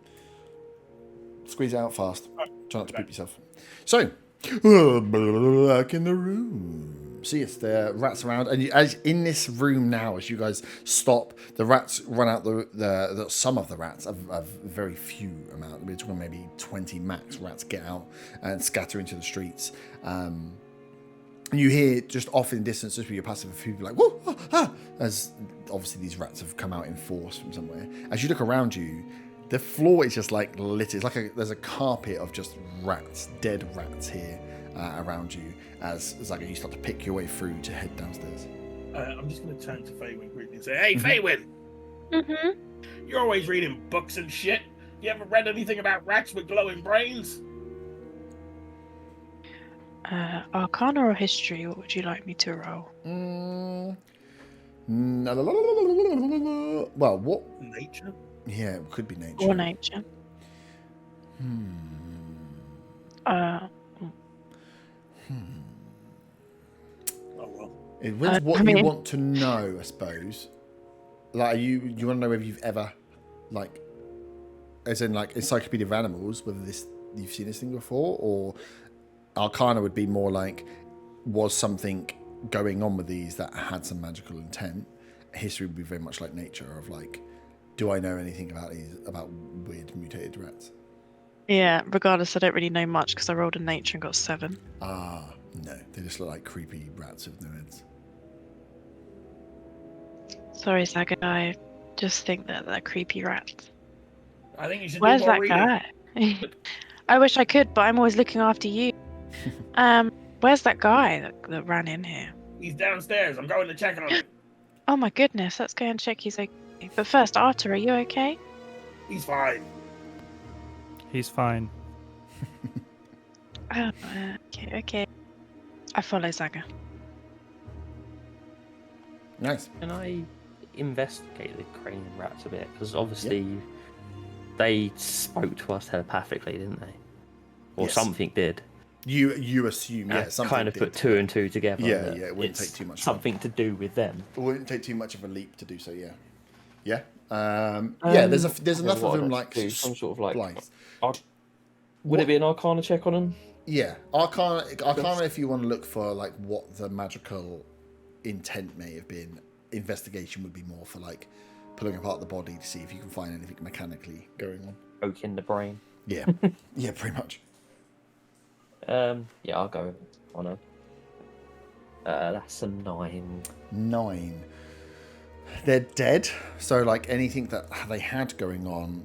Squeeze it out fast. Try not to poop yourself. So, back in the room. See, it's the rats around, and as in this room now, as you guys stop, the rats run out. The some of the rats, a very few amount. We're talking maybe 20 max. Rats get out and scatter into the streets. And you hear just off in the distance, just with your passive, a few people like whoa, ah, ah, as obviously these rats have come out in force from somewhere. As you look around you, the floor is just like lit. It's like there's a carpet of just rats, dead rats here around you. As Zaga, you start to pick your way through to head downstairs. I'm just going to turn to Faywin quickly and say, "Hey, Faywin, you're always reading books and shit. You ever read anything about rats with glowing brains?" Arcana or history? What would you like me to roll? Well, what? Nature. Yeah, it could be nature. Or nature. Oh well. It depends what I mean- you want to know, I suppose. Like, you want to know whether you've ever, like, as in like Encyclopedia of Animals, whether you've seen this thing before, or Arcana would be more like, was something going on with these that had some magical intent. History would be very much like nature, of like, do I know anything about weird mutated rats? Yeah, regardless, I don't really know much because I rolled a nature and got 7. Ah, no, they just look like creepy rats with no heads. Sorry, Zaga, I just think that they're creepy rats. I think you should Where's do more that reading. guy? I wish I could, but I'm always looking after you. Where's that guy that ran in here? He's downstairs. I'm going to check on him. Oh my goodness, let's go and check he's okay. But first, Arthur, are you okay? He's fine. He's fine. Oh, okay. I follow Zaga. Nice. Can I investigate the cranium rats a bit? Because obviously they spoke to us telepathically, didn't they? Or Yes. something did. You assume, yeah, something kind of did. put 2 and 2 together. Yeah, that yeah, it wouldn't it's take too much. Something to do with them. It wouldn't take too much of a leap to do so. Yeah, yeah, yeah. There's enough of them like some sort of like. spliced. Would it be an Arcana check on them? Yeah, Arcana. If you want to look for like what the magical intent may have been, investigation would be more for like pulling apart the body to see if you can find anything mechanically going on. Poke in the brain. Yeah, yeah, pretty much. Yeah, I'll go on a. That's a 9. 9. They're dead, so like anything that they had going on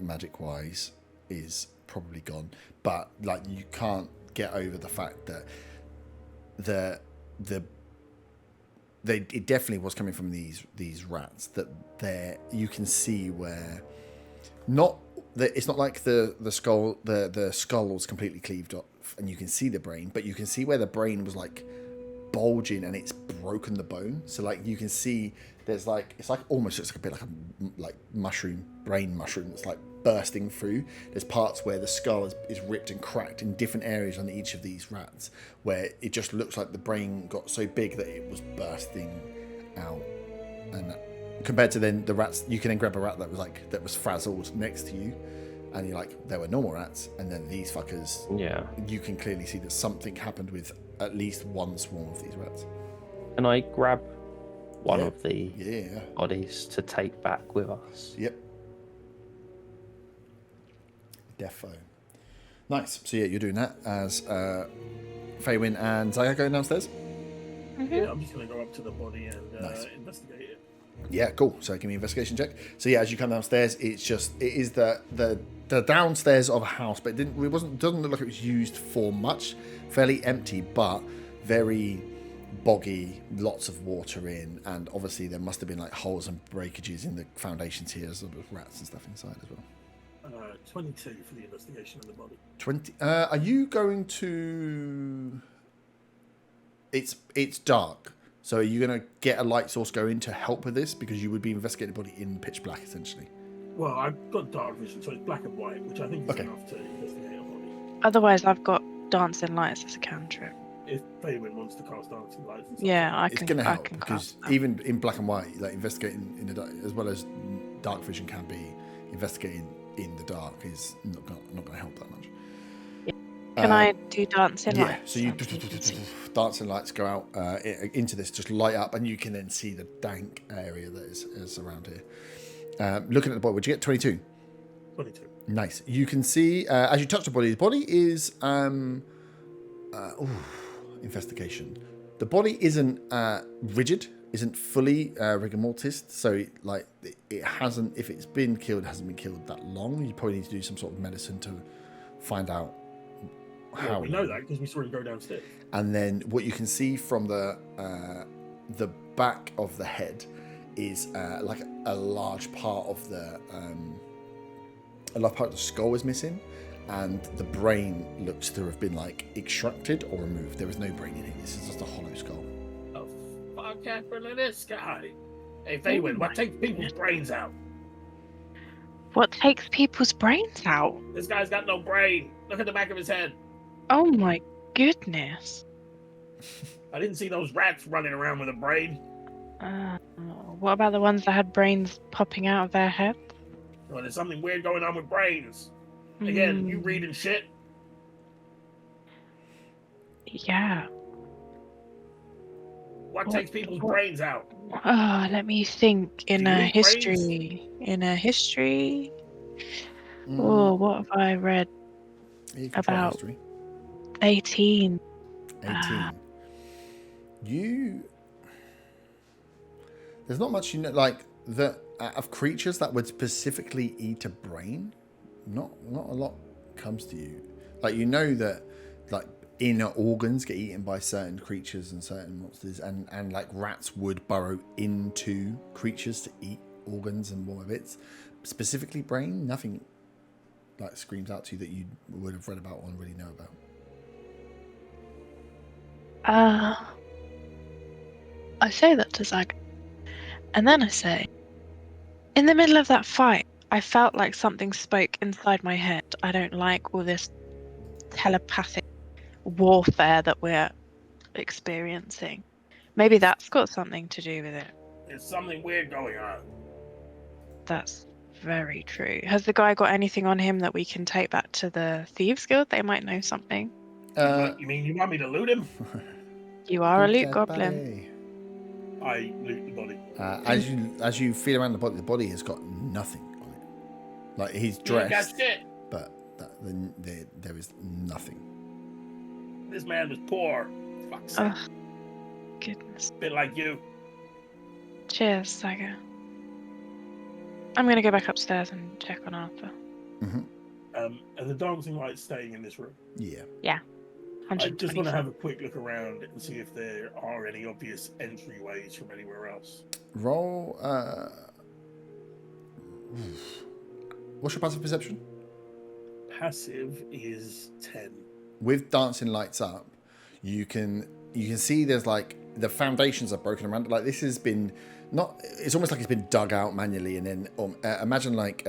magic wise is probably gone. But like you can't get over the fact that it definitely was coming from these rats, that you can see where it's not like the skull was completely cleaved off and you can see the brain, but you can see where the brain was like bulging and it's broken the bone. So like you can see there's like, it's like almost looks like a bit like brain mushroom that's like bursting through. There's parts where the skull is ripped and cracked in different areas on each of these rats, where it just looks like the brain got so big that it was bursting out. And compared to then the rats, you can then grab a rat that was frazzled next to you, and you're like, there were normal rats, and then these fuckers. Yeah. You can clearly see that something happened with at least one swarm of these rats. Can I grab one of the Yeah. bodies to take back with us? Yep. Defo. Nice. So yeah, you're doing that as Faywin and Zaya going downstairs. Yeah, I'm just going to go up to the body and Nice. investigate it. Yeah, cool. So give me an investigation check. So yeah, as you come downstairs, it is the downstairs of a house, but doesn't look like it was used for much. Fairly empty, but very boggy, lots of water in, and obviously there must have been like holes and breakages in the foundations here, so there's rats and stuff inside as well. 22 for the investigation of the body. 20. Are you going to? It's dark. So are you going to get a light source going to help with this? Because you would be investigating the body in pitch black, essentially. Well, I've got dark vision, so it's black and white, which I think is Okay. enough to investigate a body. Otherwise, I've got dancing lights as a cantrip. If Faywin wants to cast dancing lights and stuff. Yeah, I It's can. going to I help can because cast that. even in black and white, like investigating in the dark, as well as dark vision can be, investigating in the dark is not going to help that much. Can I do dancing Yeah, lights? so you so can see? dancing lights go out into this, just light up, and you can then see the dank area that is around here. Looking at the body, would you get 22? 22. Nice. You can see as you touch the body is investigation. The body isn't rigid, isn't fully rigor mortis, so it hasn't. If it's been killed, it hasn't been killed that long. You probably need to do some sort of medicine to find out how. Well, we know that because we saw him go downstairs. And then what you can see from the back of the head is like a large part of the skull is missing, and the brain looks to have been like extracted or removed. There is no brain in it. This is just a hollow skull. Oh, fuck happened to this guy? Hey, Faywin, what takes people's brains out? What takes people's brains out? This guy's got no brain. Look at the back of his head. Oh my goodness. I didn't see those rats running around with a brain. What about the ones that had brains popping out of their head? Well, there's something weird going on with brains. Again, you reading shit? Yeah. What takes people's brains out? Oh, let me think. In Do you a eat brains? history. In a history. Oh, what have I read? You can try About history. 18. 18. There's not much like of creatures that would specifically eat a brain. Not a lot comes to you. Like you know that like inner organs get eaten by certain creatures and certain monsters, and like rats would burrow into creatures to eat organs and more bits. Specifically brain, nothing like screams out to you that you would have read about or really know about. I say that to Zag. And then I say, in the middle of that fight, I felt like something spoke inside my head. I don't like all this telepathic warfare that we're experiencing. Maybe that's got something to do with it. There's something weird going on. That's very true. Has the guy got anything on him that we can take back to the Thieves Guild? They might know something. You mean you want me to loot him? You are a loot Dead goblin. buddy. I loot the body. As you feel around the body has got nothing on it. Like he's You ain't got dressed, shit. but there is nothing. This man was poor. Fuck's sake. Ugh. Goodness. Bit like you. Cheers, Saga. I'm gonna go back upstairs and check on Arthur. Are the dancing lights staying in this room? Yeah. I just 120. want to have a quick look around and see if there are any obvious entryways from anywhere else. Roll. What's your passive perception? Passive is 10. With dancing lights up, you can see there's like the foundations are broken around. Like this has been not. It's almost like it's been dug out manually, and then imagine like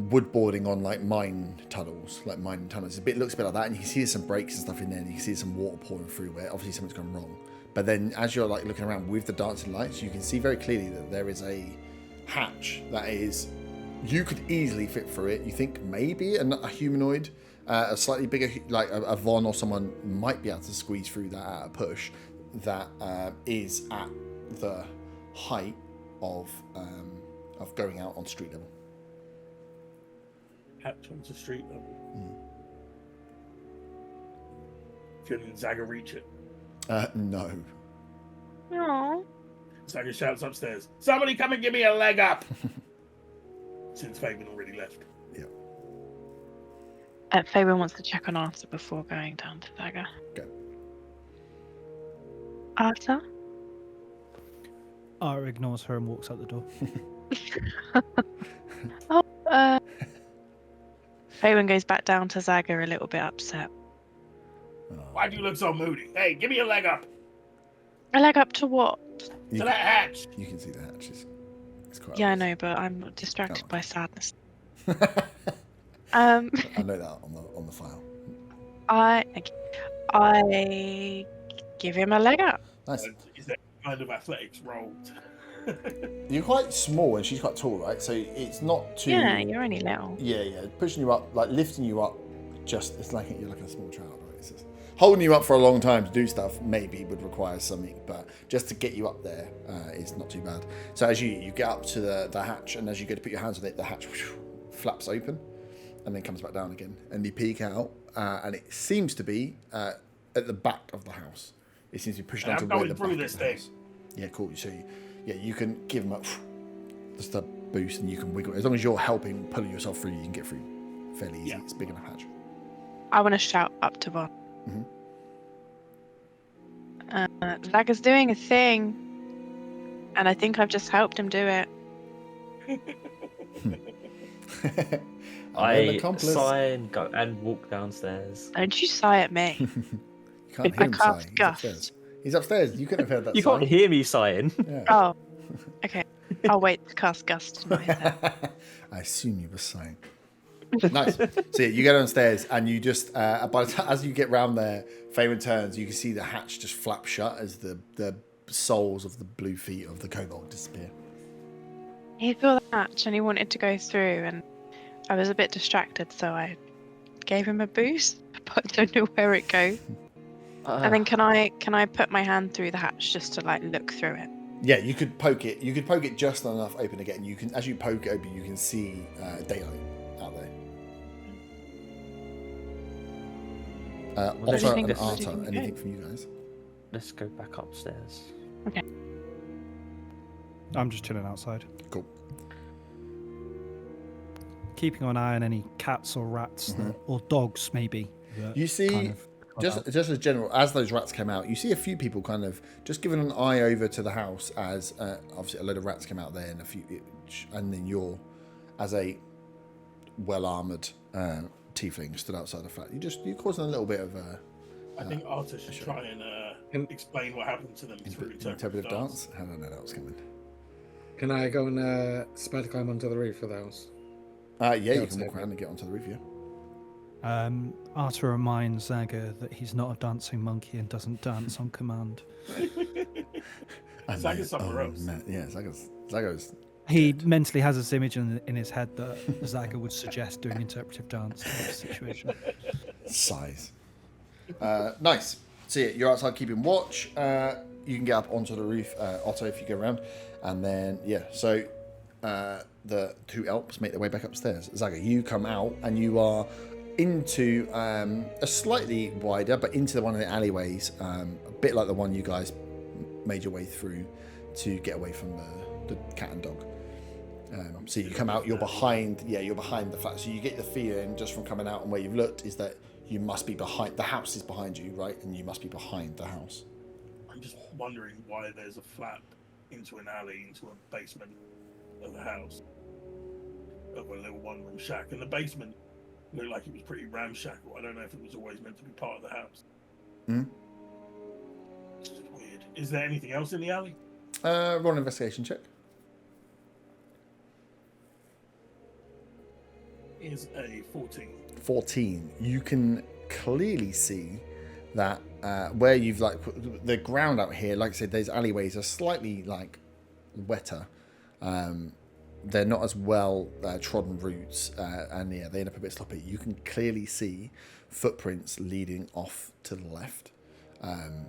woodboarding on like mine tunnels. It looks a bit like that, and you can see some breaks and stuff in there, and you can see some water pouring through where obviously something's gone wrong. But then as you're like looking around with the dancing lights, you can see very clearly that there is a hatch that is. You could easily fit through it. You think maybe a humanoid, a slightly bigger, like a Von or someone might be able to squeeze through that at a push. That is at the height of going out on street level. hatch onto street level. Can Zaga reach it? No. Aww. Zaga shouts upstairs, "Somebody come and give me a leg up!" Since Fabian already left. Yeah. Fabian wants to check on Arthur before going down to Zaga. Go. Arthur? Ara ignores her and walks out the door. Fabian goes back down to Zaga a little bit upset. Why do you look so moody? Hey, give me a leg up! A leg up to what? To that hatch! You can see the hatches. It's quite Yeah, I obvious. know, but I'm distracted by sadness. I know that on the file. I give him a leg up. Nice. Is that kind of athletics rolled? You're quite small and she's quite tall, right? So it's not too. Yeah, you're only little. Yeah. Pushing you up, like lifting you up, it's like you're like a small child, right? It's just, holding you up for a long time to do stuff maybe would require something, but just to get you up there is not too bad. So as you get up to the hatch, and as you go to put your hands on it, the hatch flaps open and then comes back down again. And you peek out, and it seems to be at the back of the house. It seems to be pushing onto where the back of the house. Yeah, cool. So you can give them just a boost, and you can wiggle. As long as you're helping pull yourself through, you can get through fairly easy. Yeah. It's a big enough hatch. I want to shout up to Von. Zaga's doing a thing, and I think I've just helped him do it. I sigh and go and walk downstairs. Don't you sigh at me. You can't hear him sigh. He's upstairs. You couldn't have heard that. You can't hear me sighing. Yeah. Oh, okay. I'll wait to cast Gust. I assume you were sighing. Nice. So you go downstairs, and you just by the time as you get round there, Fabian turns. You can see the hatch just flap shut as the soles of the blue feet of the kobold disappear. He saw the hatch and he wanted to go through, and I was a bit distracted, so I gave him a boost, but I don't know where it goes. And then can I put my hand through the hatch just to like look through it? Yeah, you could poke it. You could poke it just enough open again. You can, as you poke it open, you can see daylight out there. Otter and Arta, anything from you guys? Let's go back upstairs. Okay. I'm just chilling outside. Cool. Keeping an eye on any cats or rats or dogs, maybe. You see, just as general, as those rats came out, you see a few people kind of just giving an eye over to the house as obviously a load of rats came out there, and then you're, as a well-armoured tiefling, stood outside the flat. You're causing a little bit of I think Arta should try and explain what happened to them through interpretive dance. How did I know that was coming? Can I go and spider climb onto the roof of the house? Yeah, you can walk around and get onto the roof, yeah. Arta reminds Zaga that he's not a dancing monkey and doesn't dance on command. Zaga's somewhere else. Yeah, Zaga's... He mentally has this image in his head that Zaga would suggest doing interpretive dance in this situation. Size. Nice. So yeah, you're outside keeping watch. You can get up onto the roof, Otto, if you go around. And then, so the two elves make their way back upstairs. Zaga, you come out and you are into a slightly wider, but into one of the alleyways, a bit like the one you guys made your way through to get away from the cat and dog. So you come out, you're behind the flat. So you get the feeling just from coming out and where you've looked is that you must be behind, the house is behind you, right? And you must be behind the house. I'm just wondering why there's a flap into an alley, into a basement of the house, of a little one-room shack. And the basement looked like it was pretty ramshackle. I don't know if it was always meant to be part of the house. It's just weird. Is there anything else in the alley? Roll an investigation check. Is a 14. 14. You can clearly see that where you've put the ground out here, like I said, those alleyways are slightly wetter. They're not as well trodden routes, and they end up a bit sloppy. You can clearly see footprints leading off to the left. And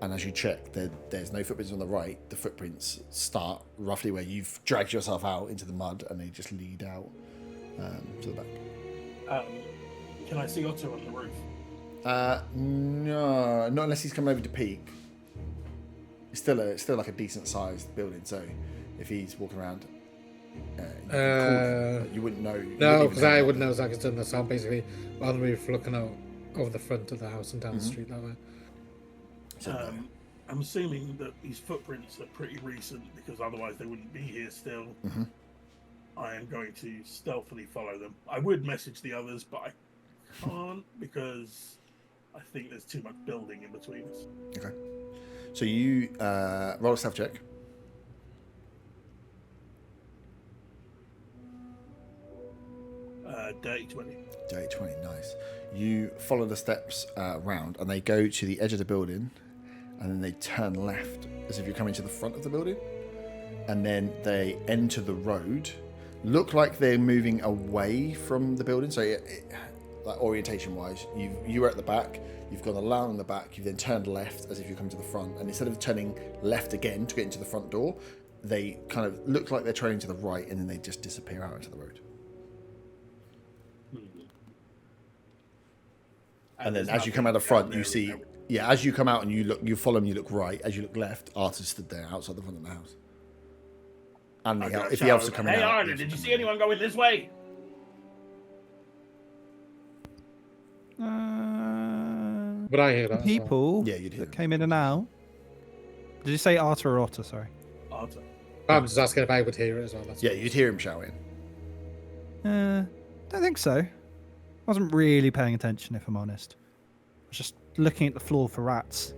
as you check, there's no footprints on the right. The footprints start roughly where you've dragged yourself out into the mud, and they just lead out to the back. Can I see Otto on the roof? No, not unless he's come over to peek. It's still like a decent sized building, so if he's walking around, you can call him, but you wouldn't know. No, because I wouldn't know Zaga's done this. So I'm basically on the roof looking out over the front of the house and down the street that way. I'm assuming that these footprints are pretty recent because otherwise they wouldn't be here still. Mm-hmm. I am going to stealthily follow them. I would message the others, but I can't because I think there's too much building in between us. Okay. So you roll a stealth check. Dirty 20. Dirty 20, nice. You follow the steps round, and they go to the edge of the building, and then they turn left as if you're coming to the front of the building, and then they enter the road. Look like they're moving away from the building, so like orientation-wise, you were at the back, you've gone along the back, you've then turned left as if you're coming to the front, and instead of turning left again to get into the front door, they kind of look like they're turning to the right, and then they just disappear out into the road. And then as you come out the front, you see, as you come out and you follow them, you look right. As you look left, Arthur stood there outside the front of the house. And if the elves are coming out. Hey, Arthur, did you see anyone going this way? But I hear that. People Yeah, you'd hear that them. came in and out. Did you say Arthur or Otter? Sorry. Arthur. I'm just asking if I would hear it as well. That's Yeah, you'd hear him shouting. Don't think so. Wasn't really paying attention, if I'm honest. I was just looking at the floor for rats.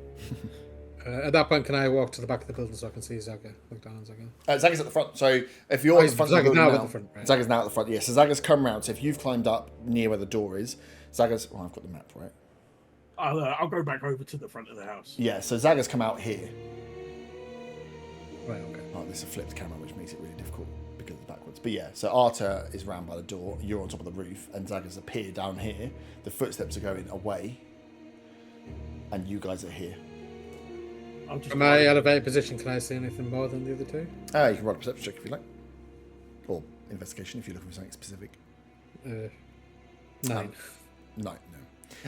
At that point, can I walk to the back of the building so I can see Zaga? Look down, Zaga. Zaga's at the front. So if you're at the front of the Zaga's building now now, at the front, right? Zaga's now at the front. Yeah, so Zaga's come round. So if you've climbed up near where the door is, Zaga's... Oh, I've got the map, right? I'll go back over to the front of the house. Yeah, so Zaga's come out here. Right, okay. Oh, this is a flipped camera, which makes it really difficult because it's backwards. But yeah, so Arta is round by the door, you're on top of the roof, and Zaga's appeared down here. The footsteps are going away, and you guys are here. From my elevated position, can I see anything more than the other two? You can roll a perception check if you like. Or investigation if you're looking for something specific. 9. No.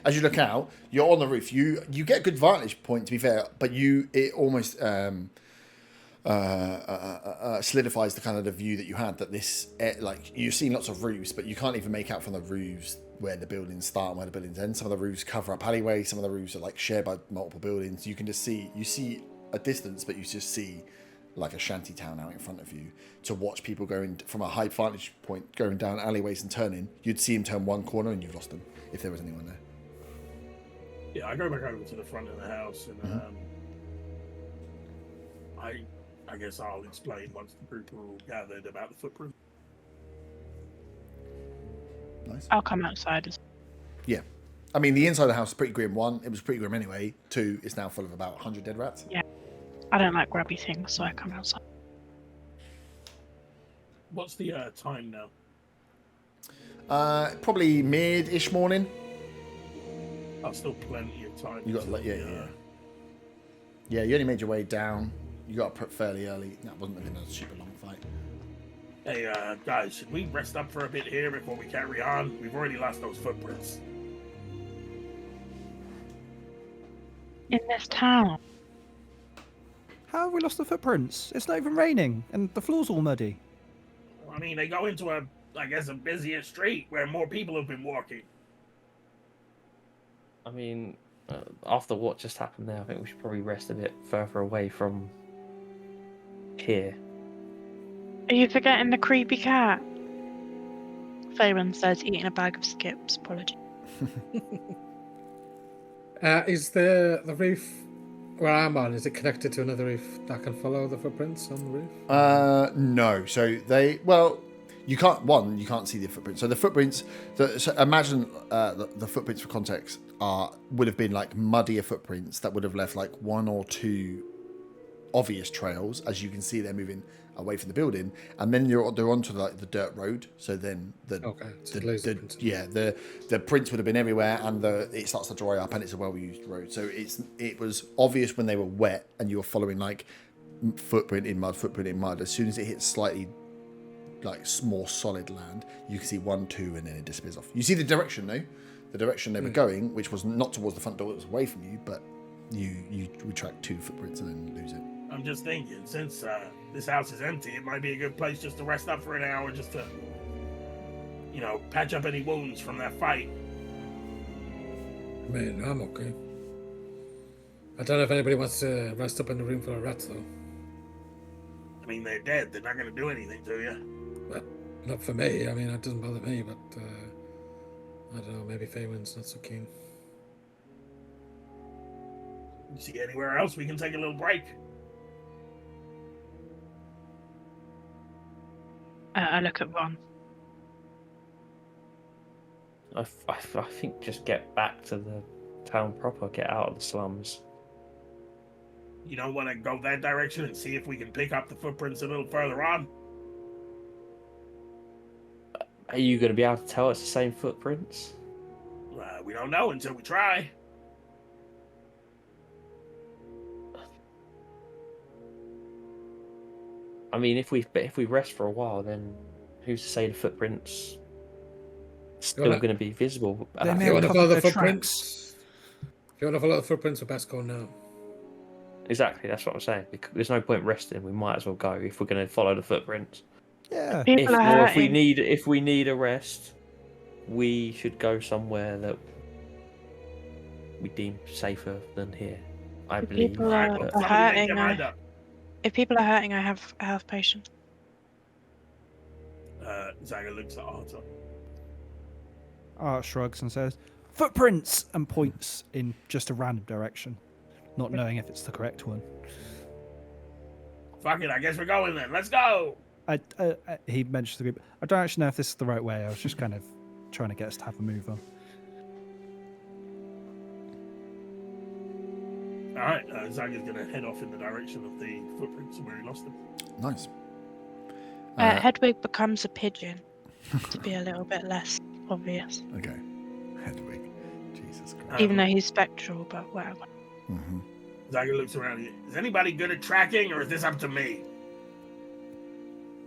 As you look out, you're on the roof. You get a good vantage point, to be fair, but it almost solidifies the kind of the view that you had, that this, like, you've seen lots of roofs, but you can't even make out from the roofs where the buildings start and where the buildings end. Some of the roofs cover up alleyways, some of the roofs are like shared by multiple buildings. You can just see a distance, but you just see like a shanty town out in front of you. To watch people going from a high vantage point, going down alleyways and turning, you'd see him turn one corner and you've lost him if there was anyone there. Yeah, I go back over to the front of the house, and I guess I'll explain once the group are all gathered about the footprint. Nice. I'll come outside. Yeah. I mean, the inside of the house is pretty grim. 1, it was pretty grim anyway. 2, it's now full of about 100 dead rats. Yeah. I don't like grubby things, so I come outside. What's the time now? Probably mid-ish morning. I've still plenty of time. You got yeah. You only made your way down. You got up fairly early. That wasn't even a super long fight. Hey, guys, should we rest up for a bit here before we carry on? We've already lost those footprints. In this town. How have we lost the footprints? It's not even raining, and the floor's all muddy. I mean, they go into a busier street where more people have been walking. I mean, after what just happened there, I think we should probably rest a bit further away from here. Are you forgetting the creepy cat? Faerun says, eating a bag of skips. Apology. Is the roof where I'm on, is it connected to another roof that can follow the footprints on the roof? No. So you can't see the footprints. So the footprints, so imagine the footprints for context would have been like muddier footprints that would have left like 1 or 2 obvious trails. As you can see, they're moving away from the building, and then they're onto like the dirt road. So then the prints would have been everywhere, and it starts to dry up, and it's a well-used road. So it was obvious when they were wet, and you were following like footprint in mud. As soon as it hits slightly like more solid land. You can see 1, 2, and then it disappears off. You see the direction though, the direction they were going, which was not towards the front door; it was away from you. But you retract 2 footprints and then lose it. I'm just thinking, since this house is empty, it might be a good place just to rest up for an hour, just to, patch up any wounds from that fight. Man, I'm okay. I don't know if anybody wants to rest up in the room full of rats, though. I mean, they're dead. They're not going to do anything to you. Well, not for me. I mean, it doesn't bother me, but I don't know. Maybe Faywin's not so keen. You see anywhere else we can take a little break? I look at Ron. I think just get back to the town proper, get out of the slums. You don't want to go that direction and see if we can pick up the footprints a little further on? Are you going to be able to tell it's the same footprints? We don't know until we try. I mean, if we rest for a while, then who's to say the footprints still going to be visible? They If may you want to cover follow the their footprints, if you want to follow the footprints, we best go now. Exactly, that's what I'm saying. Because there's no point resting. We might as well go if we're going to follow the footprints. Yeah. People are hurting. If we need a rest, we should go somewhere that we deem safer than here. I believe. People are Somebody make hurting. their mind up. If people are hurting, I have a health potion. Zaga looks at Arthur. Art shrugs and says, "Footprints!" and points in just a random direction, not knowing if it's the correct one. Fuck it, I guess we're going then. Let's go! He mentions the group. I don't actually know if this is the right way. I was just kind of trying to get us to have a move on. Alright, Zaga's going to head off in the direction of the footprints where he lost them. Nice. Hedwig becomes a pigeon to be a little bit less obvious. Okay. Hedwig. Jesus Christ. Even though he's spectral, but whatever. Mm-hmm. Zaga looks around. Is anybody good at tracking, or is this up to me?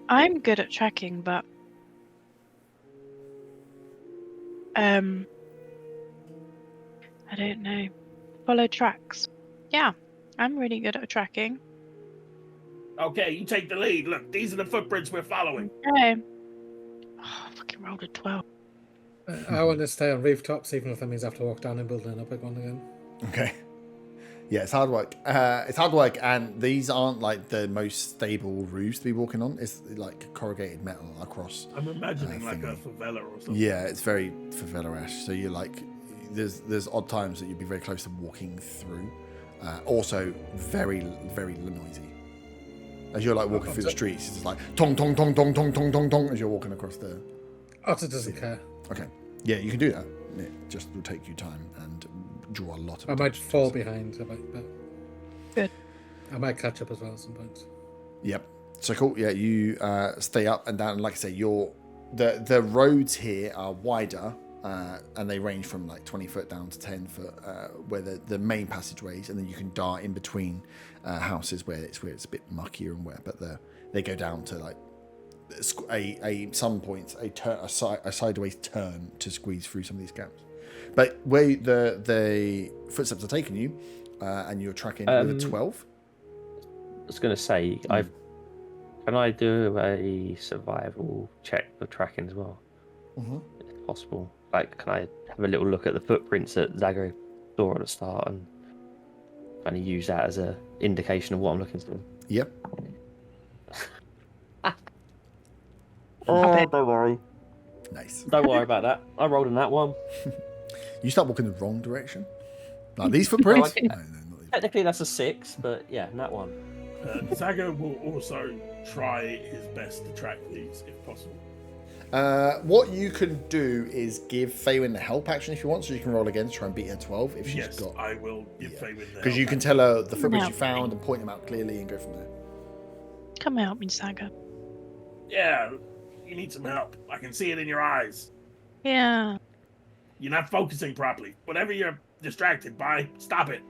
I'm good at tracking, but I don't know. Follow tracks. Yeah, I'm really good at tracking. Okay, you take the lead. Look, these are the footprints we're following. Okay. Oh, I fucking rolled a 12. I want to stay on rooftops, even if that means I have to walk down and build an big one again. Okay. Yeah, it's hard work. It's hard work, and these aren't like the most stable roofs to be walking on. It's like corrugated metal across. I'm imagining like a thingy. favela or something. Yeah, it's very favela-ish. So you're like, there's odd times that you'd be very close to walking through. Also, very, very noisy. As you're like walking through the streets, it's just like tong tong tong tong tong tong tong tong as you're walking across the. Otter doesn't care. Okay. Yeah, you can do that. It just will take you time and draw a lot of. I might attention to fall it. behind. Good. I might catch up as well at some point. Yep. So cool. Yeah, you stay up and down. And like I say, the roads here are wider, and they range from like 20 foot down to 10 foot, where the main passageways, and then you can dart in between houses where it's a bit muckier and wet. But they go down to like some points a sideways turn to squeeze through some of these gaps. But where the footsteps are taking you, and you're tracking with a 12. I was going to say, can I do a survival check for tracking as well? Mm-hmm. If possible. Like, can I have a little look at the footprints that Zago saw at the start and kind of use that as an indication of what I'm looking for? Yep. Oh, don't worry. Nice. Don't worry about that. I rolled in that one. You start walking the wrong direction. Like these footprints? No, No, not these. Technically, that's a 6, but yeah, that one. Zaga will also try his best to track these if possible. What you can do is give Faywin the help action if you want, so you can roll again to try and beat her 12 if she's Yes, got. I will give Faywin the Because you help can action. tell her the footprints you Help. found and point them out clearly and go from there. Come help me, Saga. Yeah, you need some help. I can see it in your eyes. Yeah. You're not focusing properly. Whatever you're distracted by, stop it.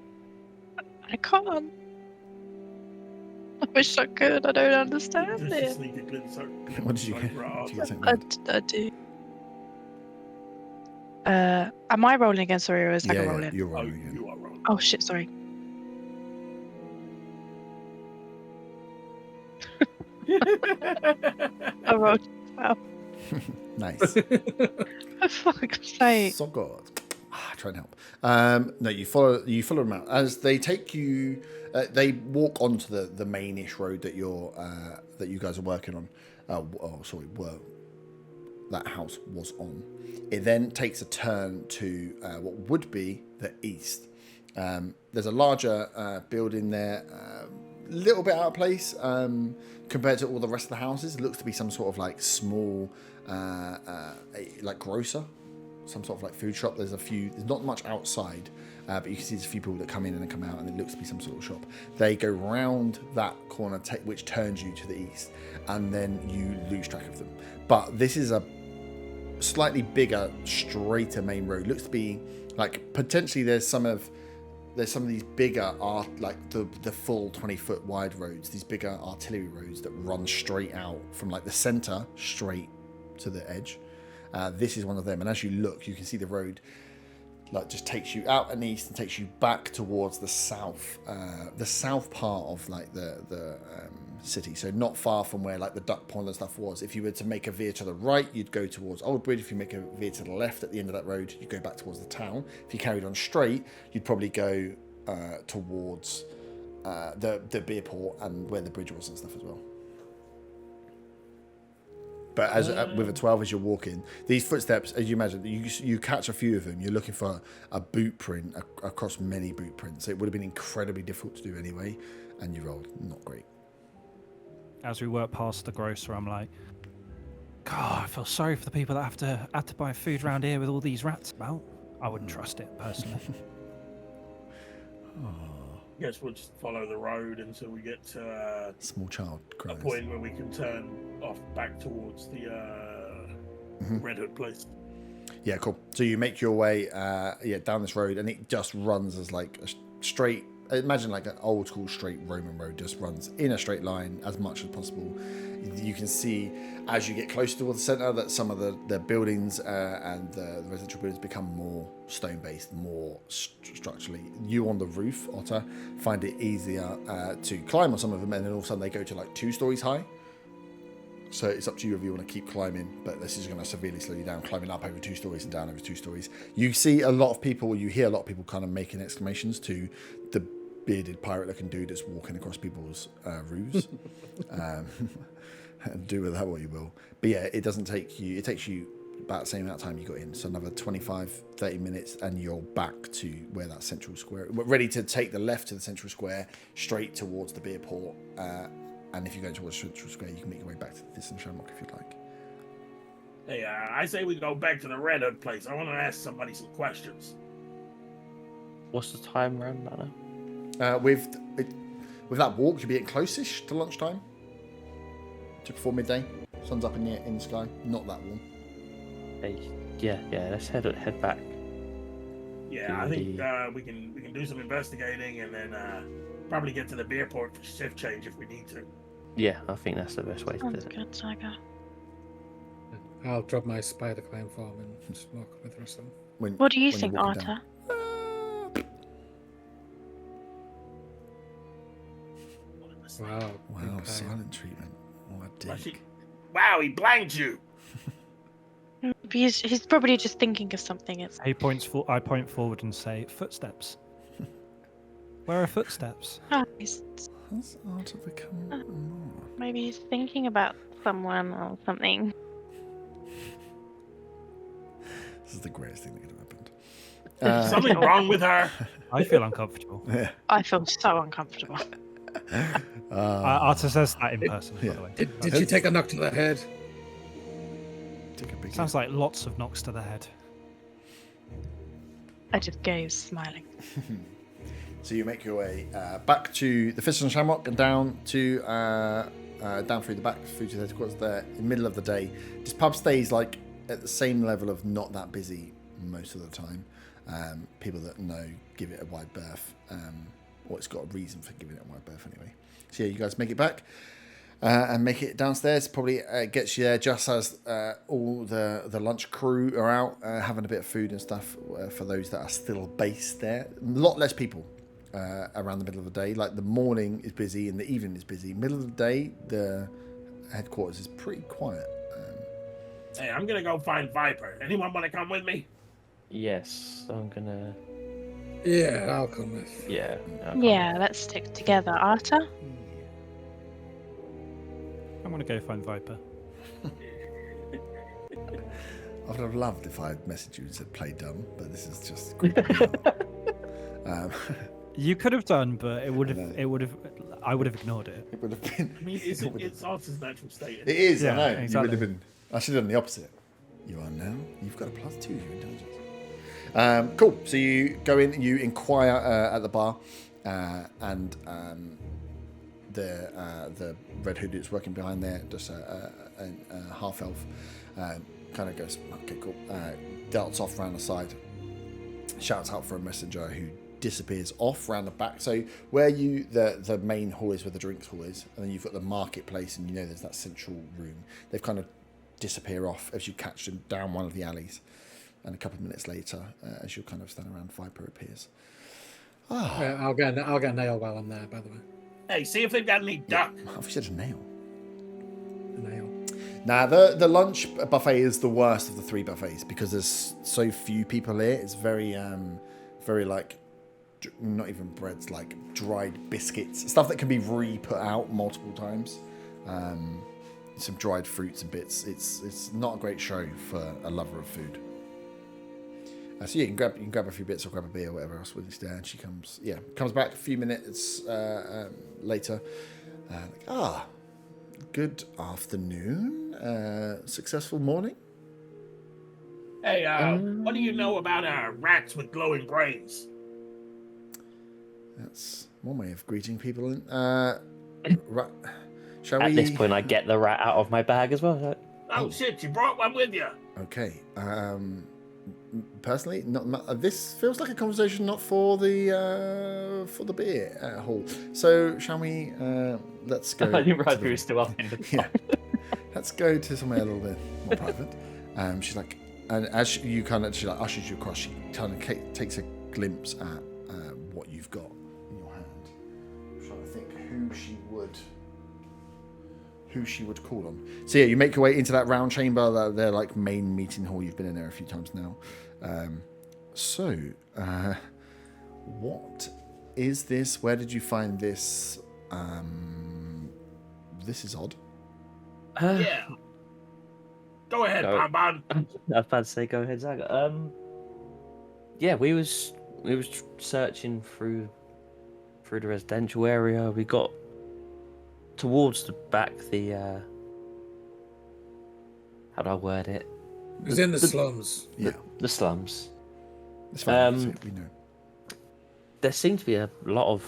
I can't. I wish I could. I don't understand Just a it. sneaky glimpse. What did you get? Did you get something bad? I do. Am I rolling again? Sorry, or is Zaga Yeah, rolling? you're Oh, rolling again. you are wrong. Oh shit! Sorry. I rolled. Wow. Nice. For fuck's sake. So good. Try and help. No, you follow them out as they take you. They walk onto the mainish road that you guys are working on. That house was on. It then takes a turn to what would be the east. There's a larger building there, a little bit out of place compared to all the rest of the houses. It looks to be some sort of like small, like grocer, some sort of like food shop. There's not much outside, but you can see there's a few people that come in and come out, and it looks to be some sort of shop. They go round that corner, which turns you to the east, and then you lose track of them. But this is a slightly bigger, straighter main road. Looks to be like potentially there's some of these bigger like the full 20-foot wide roads, these bigger artillery roads that run straight out from like the center straight to the edge. This is one of them, and as you look, you can see the road like just takes you out and east and takes you back towards the south part of like the city. So not far from where like the duck pond and stuff was. If you were to make a veer to the right, you'd go towards Old Bridge. If you make a veer to the left at the end of that road, you go back towards the town. If you carried on straight, you'd probably go towards the beer port and where the bridge was and stuff as well. But as with a 12, as you're walking, these footsteps, as you imagine, you catch a few of them. You're looking for a boot print across many boot prints. It would have been incredibly difficult to do anyway, and you rolled not great. As we work past the grocer, I'm like, God, I feel sorry for the people that have to buy food around here with all these rats about. I wouldn't trust it personally. Guess we'll just follow the road until we get to Small child a cries. point where we can turn off back towards the Red Hood place. Yeah, cool. So you make your way down this road, and it just runs as like a straight. Imagine like an old school straight Roman road, just runs in a straight line as much as possible. You can see as you get closer towards the centre that some of the buildings and the residential buildings become more stone based, more structurally. You on the roof, Otter, find it easier to climb on some of them, and then all of a sudden they go to like 2 stories high. So it's up to you if you want to keep climbing, but this is going to severely slow you down, climbing up over 2 stories and down over 2 stories. You see a lot of people, you hear a lot of people kind of making exclamations to the bearded pirate-looking dude that's walking across people's roofs. Do with that what you will. But yeah, it takes you about the same amount of time you got in. So another 25, 30 minutes, and you're back to where that central square, we're ready to take the left to the central square, straight towards the beer port. And if you're going towards Central Square, you can make your way back to the Distant Shamrock if you'd like. Hey, I say we go back to the Red Hood place. I want to ask somebody some questions. What's the time around that now? With that walk, you'll be getting close-ish to lunchtime. Just before midday. Sun's up in the sky. Not that warm. Hey, yeah. Let's head back. Yeah, I think we can do some investigating and then probably get to the beer port for shift change if we need to. Yeah, I think that's the best way to do Sounds it. good, Saga. I'll drop my spider climb form and just walk with the rest of them. What do you when think, you're walking Arta? Wow. Wow, okay. silent treatment. What a dick. Wow, he blanked you. He's probably just thinking of something. It's I point forward and say, footsteps. Where are footsteps? Has Arta become more? maybe he's thinking about someone or something. This is the greatest thing that could have happened. Something wrong with her? I feel uncomfortable. Yeah. I feel so uncomfortable. Arta says that in person, by the way. Did she take a knock to the head? Take a big Sounds like lots of knocks to the head. I just gaze, smiling. So you make your way back to the Fist and Shamrock and down to down through the back through to the headquarters there in the middle of the day. This pub stays like at the same level of not that busy most of the time. People that know give it a wide berth. or it's got a reason for giving it a wide berth anyway. So yeah, you guys make it back and make it downstairs. Probably gets you there just as all the lunch crew are out having a bit of food and stuff for those that are still based there. A lot less people around the middle of the day. Like the morning is busy and the evening is busy. Middle of the day, the headquarters is pretty quiet. Hey, I'm gonna go find Viper. Anyone want to come with me? Yes, I'm gonna. Yeah, I'll come with. Yeah. Yeah, let's stick together. Arta? I'm gonna go find Viper. I would have loved if I had messaged you and said play dumb, but this is just. You could have done, but I would have ignored it. It would have been. I mean, it's Arta's natural state. It is, Yeah, I know. exactly. You would have been. I should have done the opposite. You are now. You've got a +2 to your intelligence. Cool. So you go in, you inquire at the bar, and the red hood that's working behind there, just a half elf, kind of goes, okay, cool. Darts off around the side, shouts out for a messenger who disappears off around the back. So where the main hall is, where the drinks hall is, and then you've got the marketplace, and there's that central room. They've kind of disappear off as you catch them down one of the alleys, and a couple of minutes later, as you're kind of standing around, Viper appears. I'll get a nail while I'm there, by the way. Hey, see if they've got any duck. I've said a nail. A nail. Now the lunch buffet is the worst of the 3 buffets because there's so few people here. It's very like not even breads, like dried biscuits, stuff that can be re-put out multiple times. Some dried fruits and bits. It's not a great show for a lover of food. So you can grab a few bits or grab a beer or whatever else when it's there. And she comes back a few minutes later. Good afternoon. Successful morning. Hey, what do you know about rats with glowing brains? That's one way of greeting people. Shall At we? this point, I get the rat out of my bag as well. Oh shit! You brought one with you. Okay. Personally, this feels like a conversation not for the beer hall. So shall we? Let's go. I didn't realize to we were still up in the Yeah. Let's go to somewhere a little bit more private. She's like, and as she ushers you across, she kind of takes a glimpse at what you've got in your hand. I'm trying to think who she would call on. So yeah, you make your way into that round chamber, their like main meeting hall. You've been in there a few times now. What is this? Where did you find this? This is odd. Yeah. Go ahead, Bonbon. I was about to say, go ahead, Zaga. Yeah, we was searching through the residential area. We got towards the back. How do I word it? It was in the slums. Yeah, the slums. it's fine. We know. There seemed to be a lot of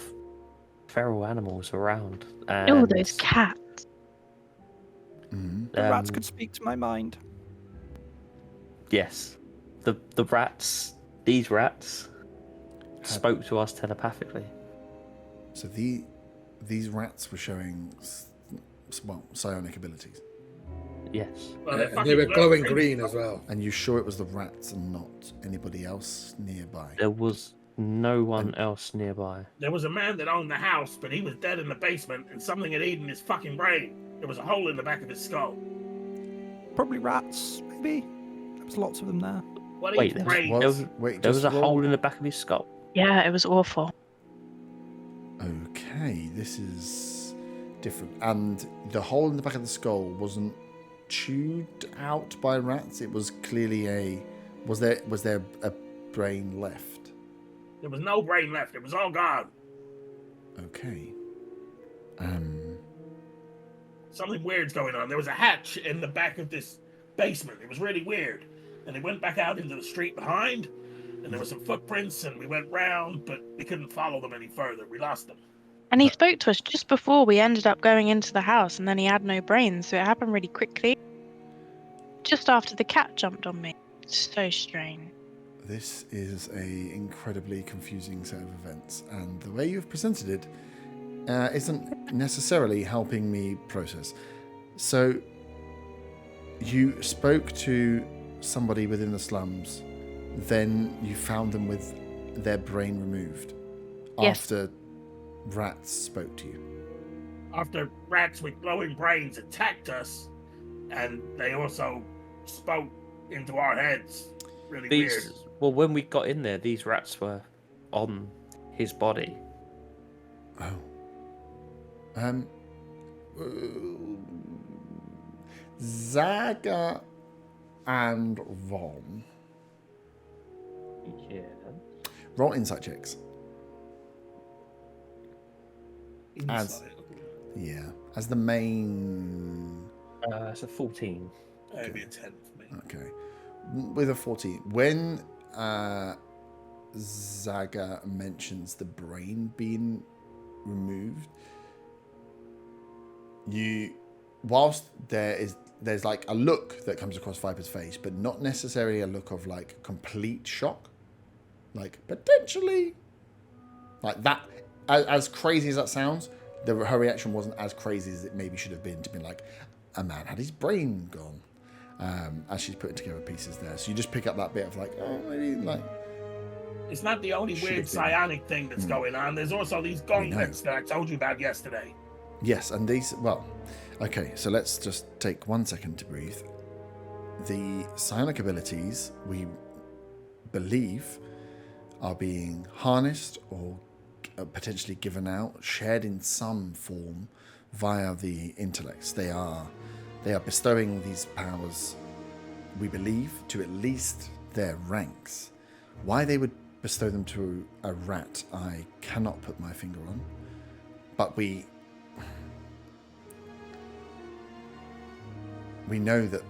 feral animals around. Oh, those cats. Mm-hmm. The rats could speak to my mind. Yes, the rats. These rats spoke to us telepathically. So these rats were showing psionic abilities. Yes. Well, They were glowing green as well. And you're sure it was the rats and not anybody else nearby? There was no one else nearby. There was a man that owned the house, but he was dead in the basement, and something had eaten his fucking brain. There was a hole in the back of his skull. Probably rats, maybe. There was lots of them there. What Wait, eats there brains? there was a hole in the back of his skull. Yeah, it was awful. Okay, this is different. And the hole in the back of the skull wasn't chewed out by rats. It was clearly was there a brain left? There was no brain left. It was all gone. Okay. Something weird's going on. There was a hatch in the back of this basement. It was really weird. And they went back out into the street behind, and there were some footprints, and we went round, but we couldn't follow them any further. We lost them. And he spoke to us just before we ended up going into the house, and then he had no brains, so it happened really quickly. Just after the cat jumped on me. So strange. This is a incredibly confusing set of events, and the way you've presented it isn't necessarily helping me process. So, you spoke to somebody within the slums, then you found them with their brain removed Yes. after rats spoke to you. After rats with glowing brains attacked us, and they also spoke into our heads. Really weird. Well, when we got in there, these rats were on his body. Oh. Zaga and Ron. Yeah. Roll insight checks. Insight. As the main. It's a 14. That'd be a 10 for me. Okay. With a 14. When Zaga mentions the brain being removed, whilst there's like a look that comes across Viper's face, but not necessarily a look of like complete shock. Like potentially like that, as crazy as that sounds, her reaction wasn't as crazy as it maybe should have been to be like, a man had his brain gone. As she's putting together pieces there. So you just pick up that bit of like, oh, maybe like... It's not the only Should weird have been. psionic thing that's going on. There's also these gauntlets that I told you about yesterday. Yes, and these... Well, okay, so let's just take 1 second to breathe. The psionic abilities, we believe, are being harnessed or potentially given out, shared in some form via the intellects. They are bestowing these powers, we believe, to at least their ranks. Why they would bestow them to a rat, I cannot put my finger on. But we know that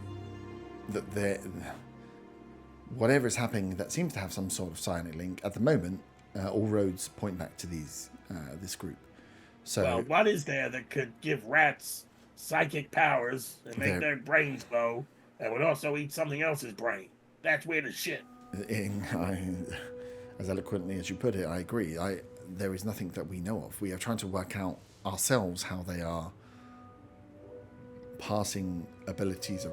whatever is happening that seems to have some sort of psionic link, at the moment, all roads point back to this group. So, Well, what is there that could give rats psychic powers and make their brains glow and would also eat something else's brain? That's weird as shit. As eloquently as you put it, I agree. There is nothing that we know of. We are trying to work out ourselves how they are passing abilities.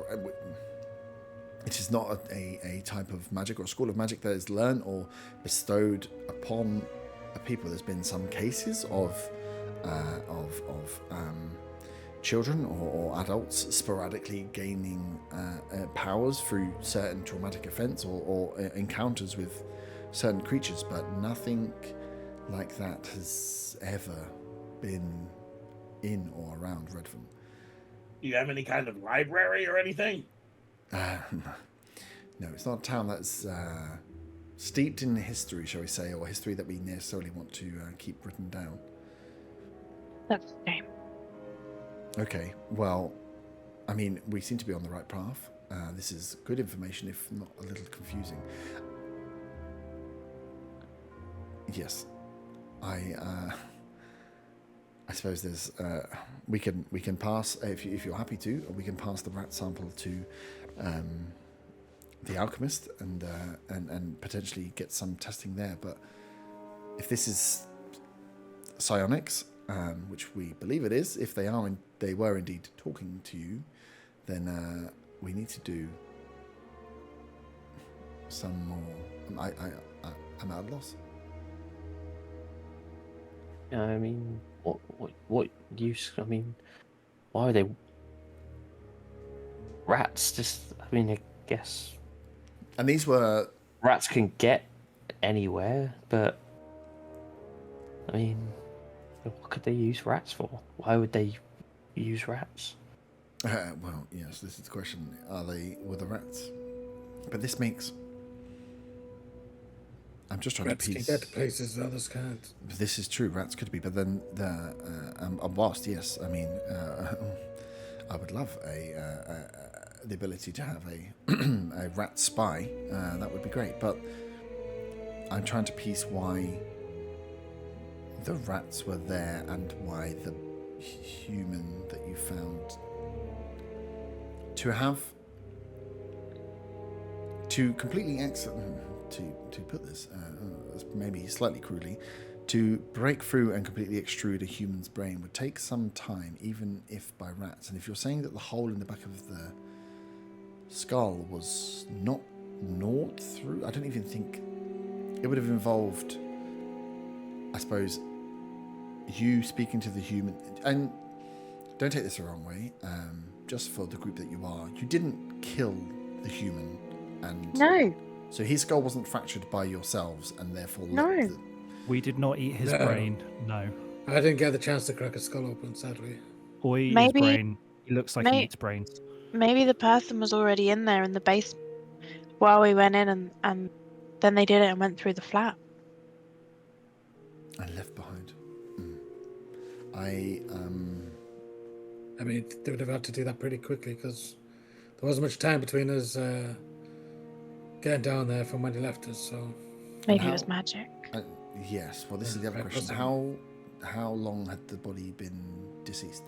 It is not a type of magic or a school of magic that is learned or bestowed upon a people. There's been some cases of children or adults sporadically gaining powers through certain traumatic events or encounters with certain creatures, but nothing like that has ever been in or around Redvant. Do you have any kind of library or anything? No, it's not a town that's steeped in history, shall we say, or history that we necessarily want to keep written down. That's a shame. Okay, well, I mean, we seem to be on the right path. This is good information, if not a little confusing. Yes, I suppose there's we can pass if you're happy to. We can pass the rat sample to the alchemist and potentially get some testing there. But if this is psionics, which we believe it is, if they were indeed talking to you, then we need to do some more. I'm at a loss. I mean, what use? I mean, why are they rats? Just, I mean, I guess. And these were rats can get anywhere, but I mean, what could they use rats for? Why would they use rats? Well, yes, this is the question. Were the rats? But this makes. I'm just trying Rats to can piece. get to places that others can't. This is true. Rats could be, but then whilst yes, I mean, I would love the ability to have a rat spy. That would be great. But I'm trying to piece why the rats were there and why the human that you found to completely to put this, maybe slightly crudely, to break through and completely extrude a human's brain would take some time, even if by rats. And if you're saying that the hole in the back of the skull was not gnawed through, I don't even think it would have involved, I suppose, you speaking to the human. And don't take this the wrong way, just for the group that you are, you didn't kill the human, and No. so his skull wasn't fractured by yourselves, and therefore No. We did not eat his No. brain. No. I didn't get the chance to crack his skull open, sadly. Or eat Maybe- his brain. He looks like he may- eats brains. Maybe the person was already in there in the basement while we went in, and then they did it and went through the flap. and left behind. I mean, they would have had to do that pretty quickly because there wasn't much time between us getting down there from when he left us. So Maybe how- it was magic. Yes. Well, this is the other Right, question. possible. How long had the body been deceased?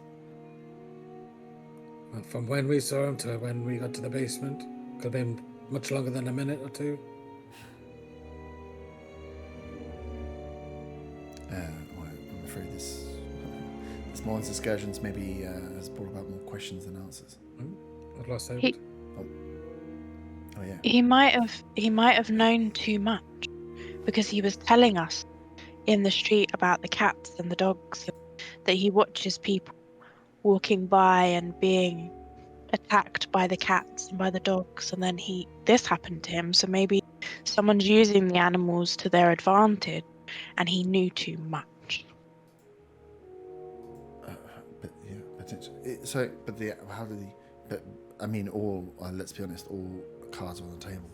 and from when we saw him to when we got to the basement, could have been much longer than a minute or two. Well, I'm afraid this morning's excursions maybe has brought about more questions than answers. I've lost hope. He- Oh yeah. He might have known too much because he was telling us in the street about the cats and the dogs, that he watches people walking by and being attacked by the cats and by the dogs, and then this happened to him. So maybe someone's using the animals to their advantage, and he knew too much. But yeah, potentially. How did he? But I mean, let's be honest, all cards are on the table.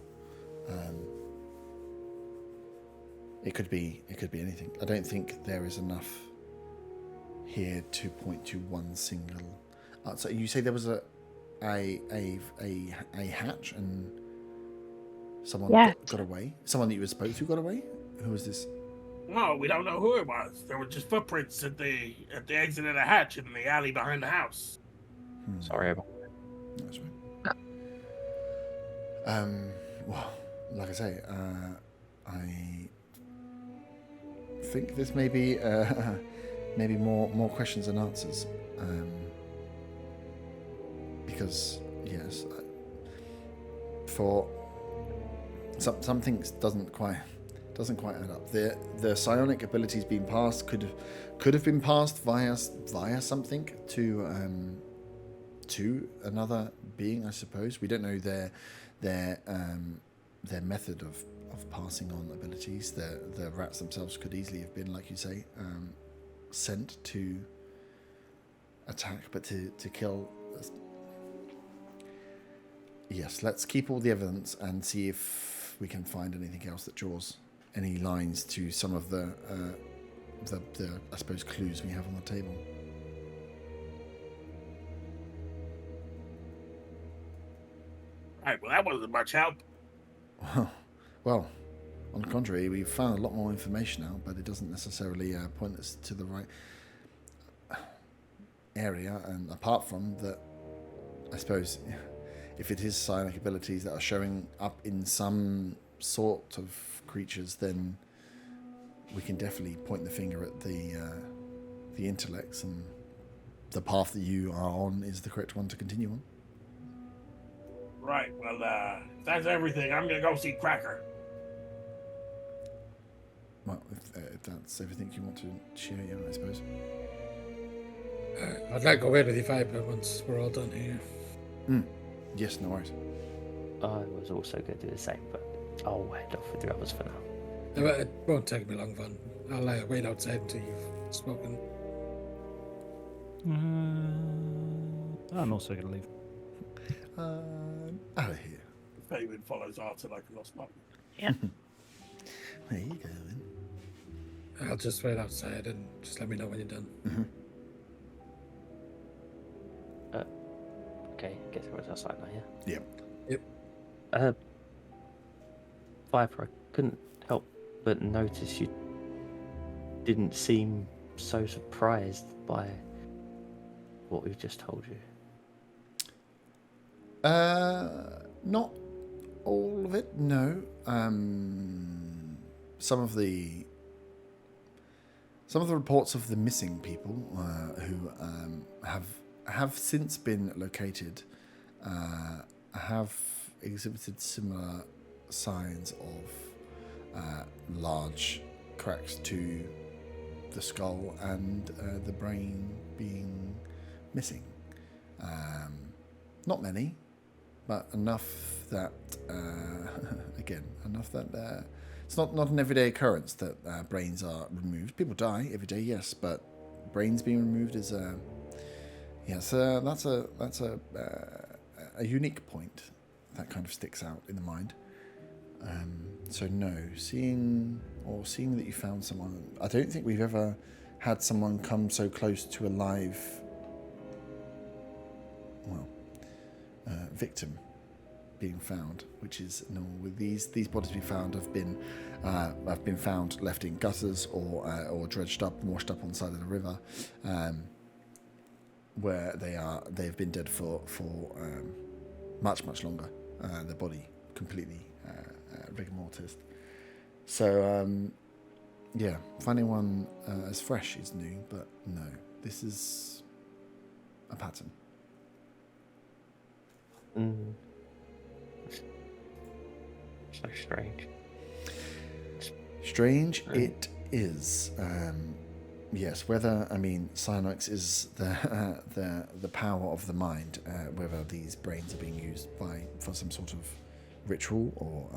It could be anything. I don't think there is enough here to point to one single answer. You say there was a hatch and someone got away. Someone that you were supposed to got away. Who was this? No, we don't know who it was. There were just footprints at the exit of the hatch in the alley behind the house. Sorry about That's right. Well, like I say, I think this may be maybe more questions than answers, because yes, for some things doesn't quite add up. The psionic abilities being passed could have been passed via something to another being, I suppose. We don't know their method of passing on abilities. The rats themselves could easily have been, like you say, sent to attack, but to kill. Yes, let's keep all the evidence and see if we can find anything else that draws any lines to some of the I suppose clues we have on the table. Right, well, that wasn't much help. Well, on the contrary, we've found a lot more information out, but it doesn't necessarily point us to the right area. And apart from that, I suppose, if it is psionic abilities that are showing up in some sort of creatures, then we can definitely point the finger at the intellects, and the path that you are on is the correct one to continue on. Right, well, if that's everything, I'm gonna go see Cracker. Well, if that's everything you want to share, yeah, I suppose. I'd like to go in with you, Viper, once we're all done here. Yes, no worries. I was also going to do the same, but I'll head off with the others for now. It won't take me long, Van. I'll wait outside until you've spoken. I'm also going to leave. Out of here. Fabian follows Arthur like a lost puppy. There you go, then. I'll just wait outside and just let me know when you're done. Okay, I guess everyone's outside now, yeah? Yep. Viper, I couldn't help but notice you didn't seem so surprised by what we've just told you. Not all of it, no. Some of the reports of the missing people who have since been located have exhibited similar signs of large cracks to the skull and the brain being missing. Not many, but enough that it's not an everyday occurrence that brains are removed. People die every day, yes, but brains being removed is that's a unique point that kind of sticks out in the mind. So no, seeing that you found someone, I don't think we've ever had someone come so close to a live, victim being found, which is normal. With these bodies being found have been found left in gutters or dredged up, washed up on the side of the river, where they've been dead for much longer. The body completely rigor mortis. So finding one as fresh is new, but no, this is a pattern. So strange. Strange it is. Yes, whether cyanox is the power of the mind, whether these brains are being used for some sort of ritual or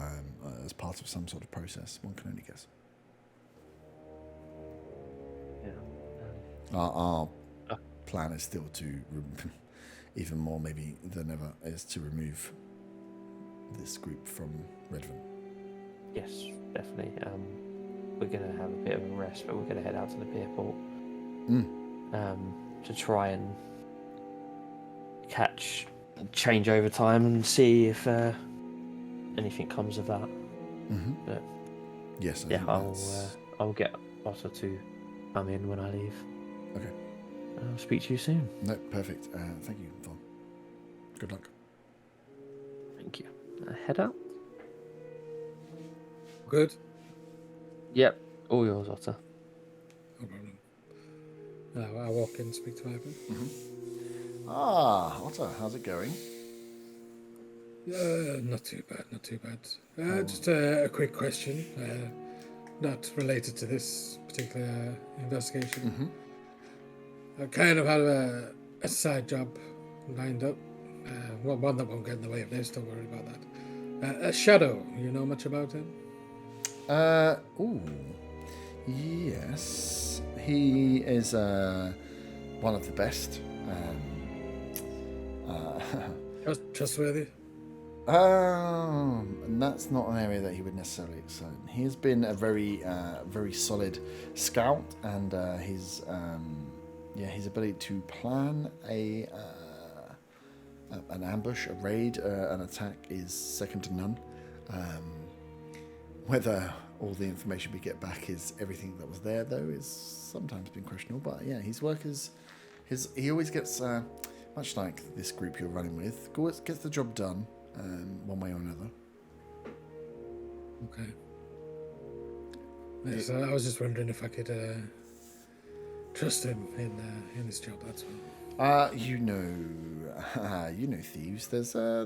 as part of some sort of process, one can only guess. Yeah. Our plan is still to, even more maybe than ever, is to remove this group from Redvant. Yes, definitely. We're going to have a bit of a rest, but we're going to head out to the beer port to try and catch change over time and see if anything comes of that. Mm-hmm. But yes, I'll get Otter to come in when I leave. Okay. I'll speak to you soon. No, perfect. Thank you, Vaughn. Good luck. Thank you. Head out. Good. Yep, all yours, Otter. No problem. I walk in and speak to Ivan. Mm-hmm. Otter, how's it going? Not too bad. Just a quick question, not related to this particular investigation. Mm-hmm. I kind of had a side job lined up. One that won't get in the way of this, don't worry about that. A Shadow, you know much about him? Yes. He is one of the best. Trustworthy? And that's not an area that he would necessarily excel in. He has been a very solid scout, and his ability to plan an ambush, a raid, an attack is second to none. Whether all the information we get back is everything that was there, though, is sometimes been questionable. But yeah, his work is he always gets much like this group you're running with, gets the job done one way or another. Okay. Yes, I was just wondering if I could trust him in this job. That's all. You know thieves. There's a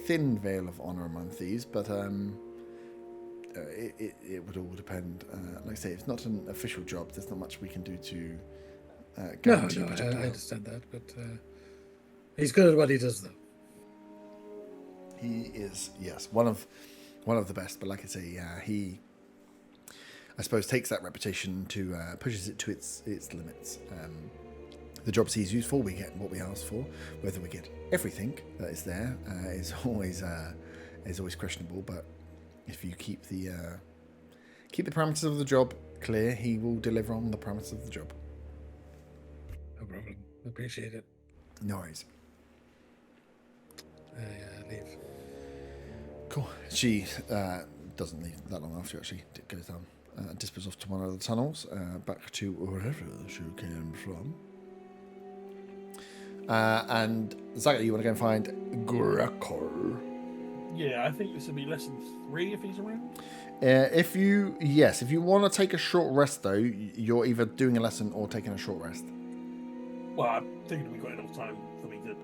thin veil of honor among thieves, but it would all depend. Like I say, it's not an official job. There's not much we can do to guarantee. No, I understand that, but he's good at what he does, though. He is, yes, one of the best. But like I say, he, I suppose, takes that reputation to pushes it to its limits. The jobs he's used for, we get what we ask for. Whether we get everything that is there is always questionable. But if you keep the parameters of the job clear, he will deliver on the parameters of the job. No problem. Appreciate it. No worries. Leave. Cool. She doesn't leave that long after. Actually, it goes down, dispers off to one of the tunnels, back to wherever she came from. And Zaga, you want to go and find Grakor? Yeah, I think this would be lesson 3 if he's around. If you want to take a short rest though, you're either doing a lesson or taking a short rest. Well, I think we've got enough time for me to.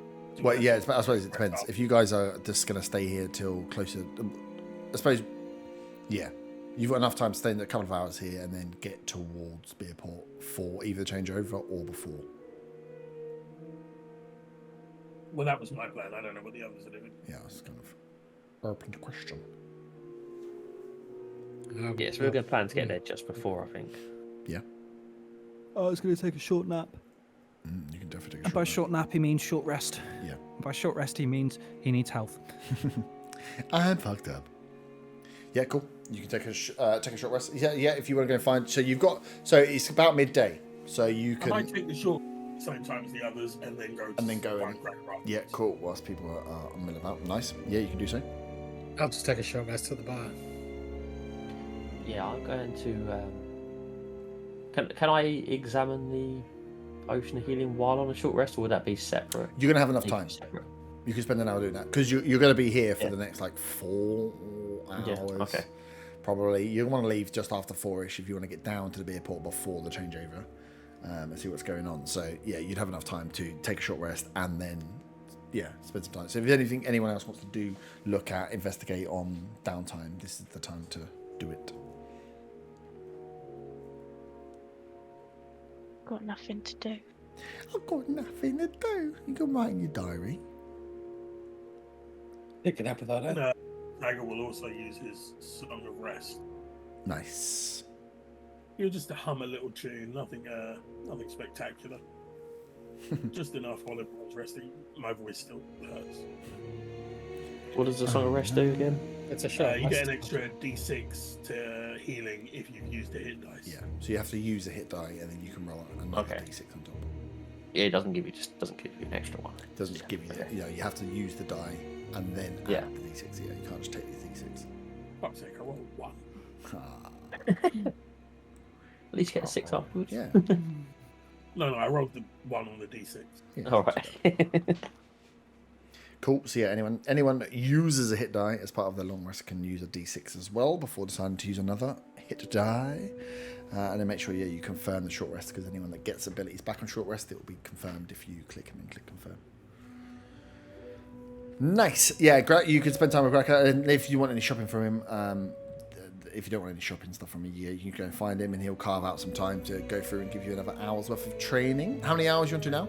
Well, yeah, I suppose it depends. If you guys are just going to stay here till closer, I suppose, yeah, you've got enough time to stay in a couple of hours here and then get towards Beerport for either changeover or before. Well, that was my plan. I don't know what the others are doing. Yeah, it's kind of open to question. Yes, we were going to plan to get there just before, I think. Yeah. Oh, I was going to take a short nap. You can definitely take a And by short nap, he means short rest. Yeah. By short rest, he means he needs health. I'm fucked up. Yeah, cool. You can take a short rest. Yeah, if you want to go find. So you've got. So it's about midday. So you can. I might take the short same time as the others and then go. Yeah, cool. Whilst people are milling about. Nice. Yeah, you can do so. I'll just take a short rest at the bar. Yeah, I'm going to. Can I examine the ocean of healing while on a short rest, or would that be separate? You're gonna have enough time. You can spend an hour doing that because you're going to be here for the next 4 hours. Yeah. Okay. Probably you want to leave just after 4ish if you want to get down to the Beerport before the changeover and see what's going on. So yeah, you'd have enough time to take a short rest and then spend some time. So if there's anything anyone else wants to do, look at, investigate on downtime, this is the time to do it. Got nothing to do. I've got nothing to do. You can write in your diary. Pick it up without it. And Tiger will also use his Song of Rest. Nice. He'll just hum a little tune, nothing spectacular. Just enough while everyone's resting. My voice still hurts. What does the Song of Rest do again? It's a short You rest. get an extra D6 to healing if you've used a hit dice. Yeah. So you have to use a hit die and then you can roll another D6 on top. Yeah, it doesn't give you an extra one. It doesn't give you that. You have to use the die and then add the D6. Yeah, you can't just take the D6. Fuck's sake, I rolled 1. At least get a 6 afterwards. Yeah. No, I rolled the 1 on the D6. Yeah. All right. Cool. So yeah, anyone that uses a hit die as part of their long rest can use a D6 as well before deciding to use another hit die. And then make sure you confirm the short rest, because anyone that gets abilities back on short rest, it will be confirmed if you click and then click confirm. Nice. Yeah, you can spend time with Graka, and if you want any shopping from him, if you don't want any shopping stuff from me, you can go and find him, and he'll carve out some time to go through and give you another hour's worth of training. How many hours you want to now?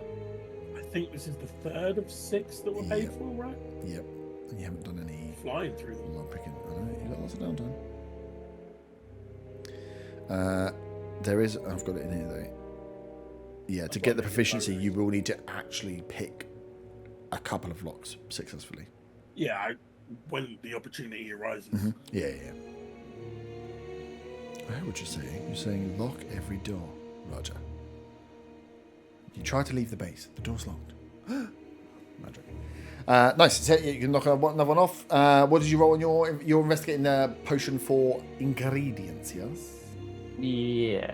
I think this is the 3rd of 6 that we're paid for, right? Yep. And you haven't done any Flying through them. long picking. I know, you've got lots of downtime. There is, I've got it in here though. Yeah, to get the proficiency, you will need to actually pick a couple of locks successfully. Yeah, when the opportunity arises. Mm-hmm. Yeah. What would you say? You're saying lock every door, Roger. You try to leave the base. The door's locked. Magic. Nice. So you can knock another one off. What did you roll on you're investigating the potion for ingredients, yes? Yeah.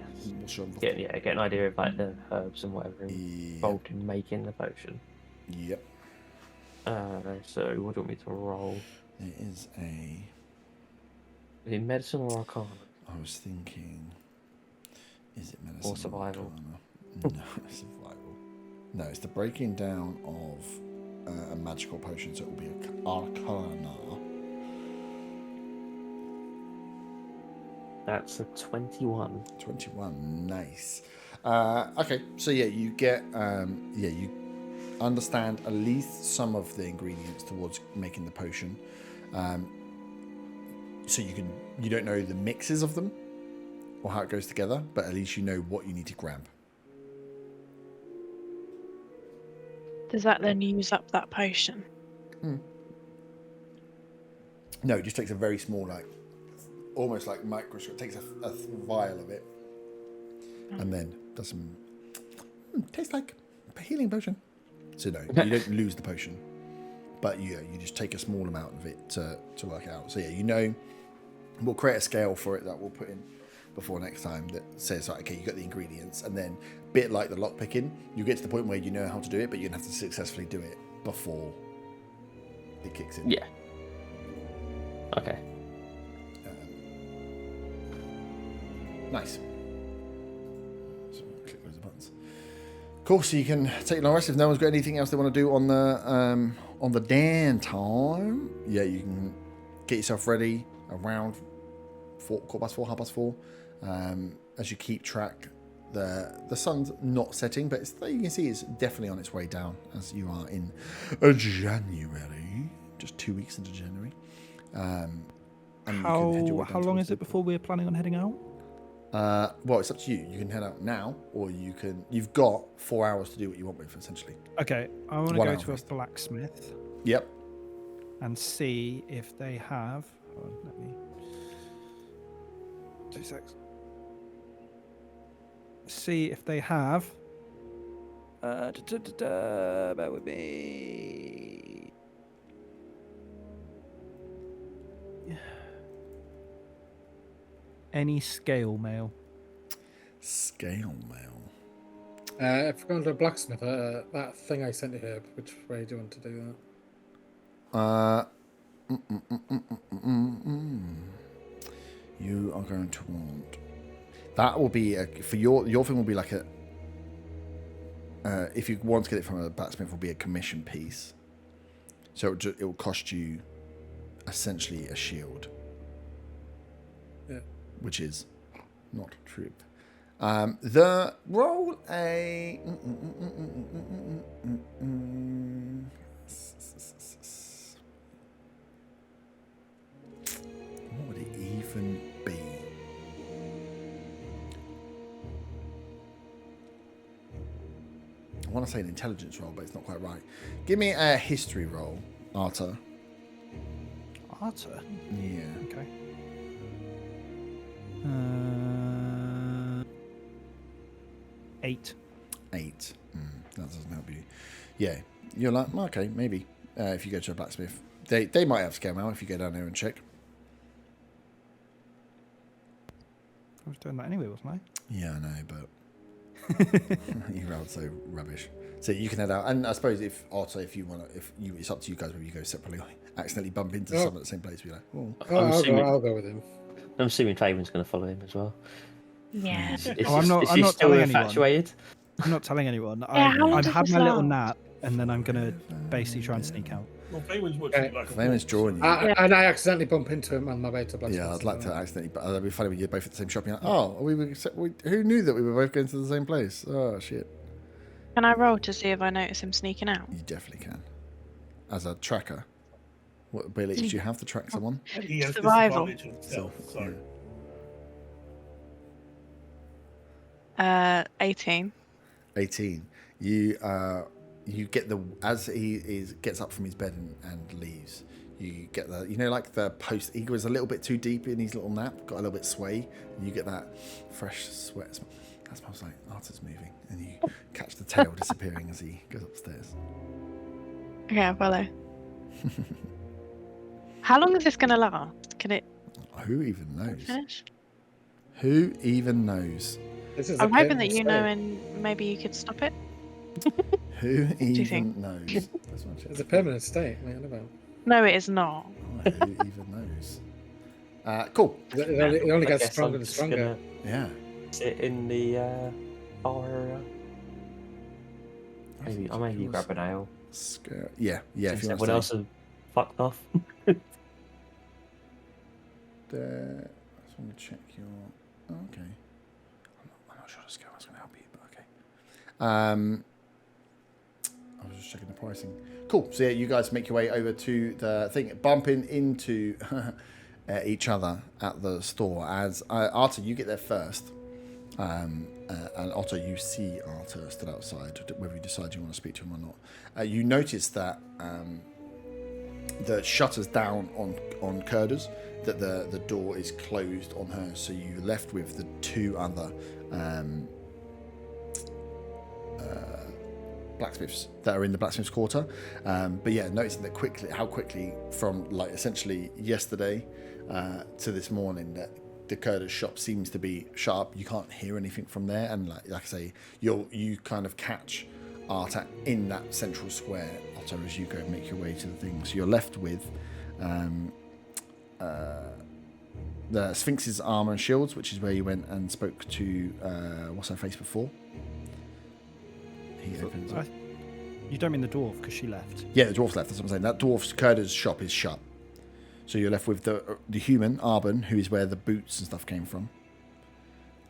Get an idea of the herbs and whatever involved in making the potion. Yep. So what do you want me to roll? It is Is it medicine or arcana? I was thinking, is it medicine or survival? No, survival. No, it's the breaking down of a magical potion, so it will be an arcana. That's a 21. 21, nice. Okay, so you get, you understand at least some of the ingredients towards making the potion. So you don't know the mixes of them or how it goes together, but at least you know what you need to grab. Does that then use up that potion? No, it just takes a very small, almost like microscope. It takes a vial of it, and then does some. Tastes like a healing potion. So no, you don't lose the potion, but you just take a small amount of it to work out. So we'll create a scale for it that we'll put in before next time that says, okay, you got the ingredients, and then bit like the lock picking, you get to the point where you know how to do it, but you're gonna have to successfully do it before it kicks in. Yeah. Okay. Nice. So click those buttons. Cool. So you can take your long rest. If no one's got anything else they want to do on the Dan time, yeah, you can get yourself ready around 4:15, 4:30. As you keep track, the sun's not setting, but you can see it's definitely on its way down as you are in January, just 2 weeks into January. And How long is it before we're planning on heading out? Well, it's up to you. You can head out now, or you've got 4 hours to do what you want with, essentially. Okay, I want to 1 go hour to a first. blacksmith Yep. and see if they have. Hold on, let me. 2 seconds. See if they have. Bear with me. Any scale mail? Scale mail. If we're going to a blacksmith, that thing I sent you here, which way do you want to do that? You are going to want. That will be for your thing. Will be like a. If you want to get it from a blacksmith, will be a commission piece. So it will cost you, essentially, a shield. Yeah. Which is not true. The roll a. What would it even be? I want to say an intelligence roll, but it's not quite right. Give me a history roll, Arta. Arta? Yeah. Okay. 8. 8. That doesn't help you. Yeah. You're like, okay, maybe. If you go to a blacksmith. They might have scale mail if you go down there and check. I was doing that anyway, wasn't I? Yeah, I know, but you rolled so rubbish. So you can head out, and I suppose if you want to, it's up to you guys whether you go separately or accidentally bump into someone at the same place. Be like, oh. I'll go with him. I'm assuming Fabian's going to follow him as well. Yeah. Is I'm not still telling infatuated? I'm not telling anyone. Yeah, how long I've does had this my little last? nap, and then I'm gonna basically try and sneak out. Well, Fabian's watching Okay. like a Famous horse. drawing you. And I accidentally bump into him on my way to blacksmith. Yeah, I'd like to accidentally, but that'd be funny when you're both at the same shop. You're like, oh, who knew that we were both going to the same place? Oh shit! Can I roll to see if I notice him sneaking out? You definitely can. As a tracker, what abilities do you have to track someone? He has Survival. disadvantage himself, so Yeah. 18. 18. You get as he gets up from his bed and leaves. You get like the post. He was a little bit too deep in his little nap, got a little bit sway. And you get that fresh sweat. That smells like Arthur's moving, and you catch the tail disappearing as he goes upstairs. Okay, I'll follow. How long is this going to last? Can it Who even knows? finish? Who even knows? I'm hoping that you know and maybe you could stop it. Who you even think? knows? That's what It's a permanent state. What are you on about? No, it is not. who even knows? Cool. It only I gets guess stronger I'm and just stronger. gonna Yeah. sit in the bar. Maybe I'll maybe grab an ale. Yeah. If Since you want everyone else to has fucked off. I just want to check your. Oh, okay. I'm not sure the scale is going to help you, but okay. I was just checking the pricing. Cool. So yeah, you guys make your way over to the thing, bumping into each other at the store. As Arthur, you get there first, and Otto, you see Arthur stood outside. Whether you decide you want to speak to him or not, you notice that the shutters down on Kurda's. That the door is closed on her, so you're left with the two other blacksmiths that are in the blacksmith's quarter. But yeah, noticing that how quickly from like essentially yesterday to this morning that the Kurda's shop seems to be shut up. You can't hear anything from there, and like I say, you kind of catch Arta in that central square, Otto, as you go and make your way to the thing. So you're left with the Sphinx's armor and shields, which is where you went and spoke to what's her face before. He opens up. You don't mean the dwarf because she left. Yeah, the dwarf's left. That's what I'm saying. That dwarf's Kurda's shop is shut. So you're left with the human, Arbon, who is where the boots and stuff came from.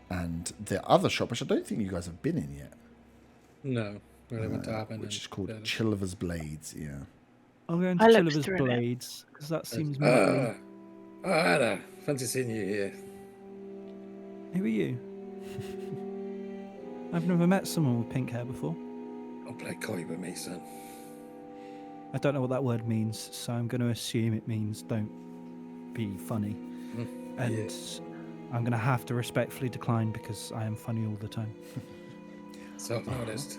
And the other shop, which I don't think you guys have been in yet. No, we went to Arben. Which is called Chilliver's Blades, yeah. I'm going I to looked Chilliver's through it. Blades because that seems more. Anna, fancy seeing you here. Who are you? I've never met someone with pink hair before. Don't play coy with me, son. I don't know what that word means, so I'm going to assume it means don't be funny. And Yes. I'm going to have to respectfully decline because I am funny all the time. So I've noticed.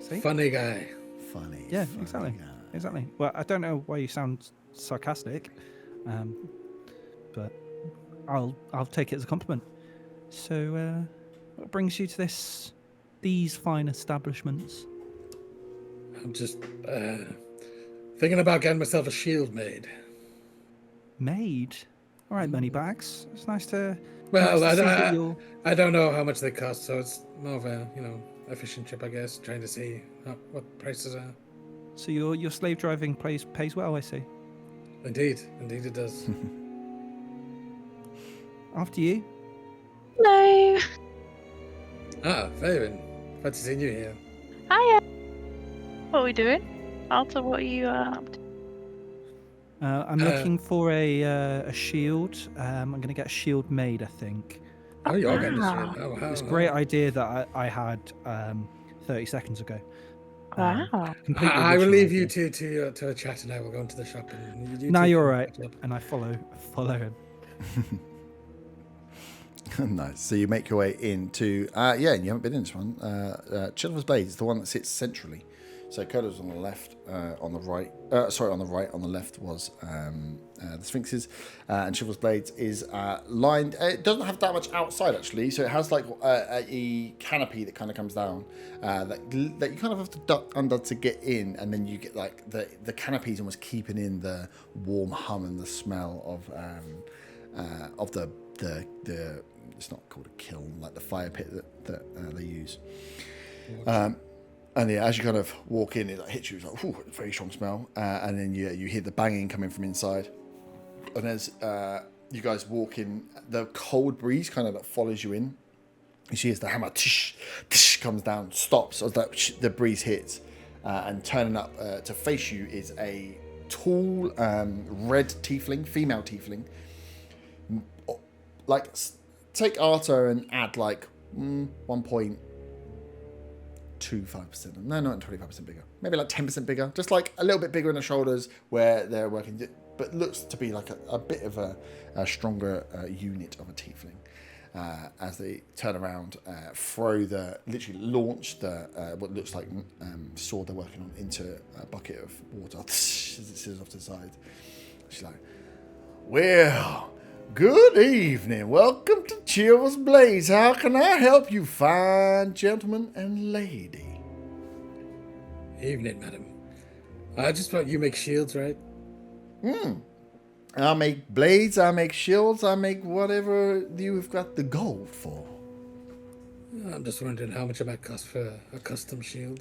See? Funny guy. Funny. Yeah, funny exactly. guy. Exactly. Well, I don't know why you sound sarcastic, but I'll take it as a compliment. So, what brings you to these fine establishments? I'm just thinking about getting myself a shield made. Made? All right, Moneybags. It's nice to. Well, nice to see that you're- I don't know how much they cost, so it's more of a efficient trip, I guess. Trying to see what prices are. So your slave driving pays well, I see. Indeed it does. After you. Hello. Faven. Fancy seeing you here. Hiya. What are we doing? Alta, what are you up to? I'm looking for a shield. I'm going to get a shield made, I think. Oh, you're getting wow. the shield. Oh, how? It's a great idea that I had 30 seconds ago. Wow. Completely I will original leave you idea. to a chat, and I will go into the shop. And you No, two you're can right. catch up. And I follow him. Nice. So you make your way into and you haven't been in this one. Chilliver's Blades is the one that sits centrally. So Kurda's on the left, on the right. On the right, on the left was the Sphinx's, and Chilliver's Blades is lined. It doesn't have that much outside actually, so it has like a canopy that kind of comes down that you kind of have to duck under to get in, and then you get like the canopy's almost keeping in the warm hum and the smell of the it's not called a kiln, like the fire pit that they use. And yeah, as you kind of walk in, it like hits you. It's like, ooh, very strong smell. And then you hear the banging coming from inside. And as you guys walk in, the cold breeze kind of like follows you in. You see as the hammer tish, tish, comes down, stops as the breeze hits. And turning up to face you is a tall red tiefling, female tiefling. Like, take Arta and add like 1.25%. No, not 25% bigger. Maybe like 10% bigger. Just like a little bit bigger in the shoulders where they're working, but looks to be like a bit of a stronger unit of a tiefling. As they turn around, literally launch what looks like sword they're working on into a bucket of water as it sits off to the side. She's like, well, good evening. Welcome to Chilliver's Blades. How can I help you, fine gentleman and lady? Evening, madam. I just thought you make shields, right? I make blades, I make shields, I make whatever you've got the gold for. I'm just wondering how much it might cost for a custom shield.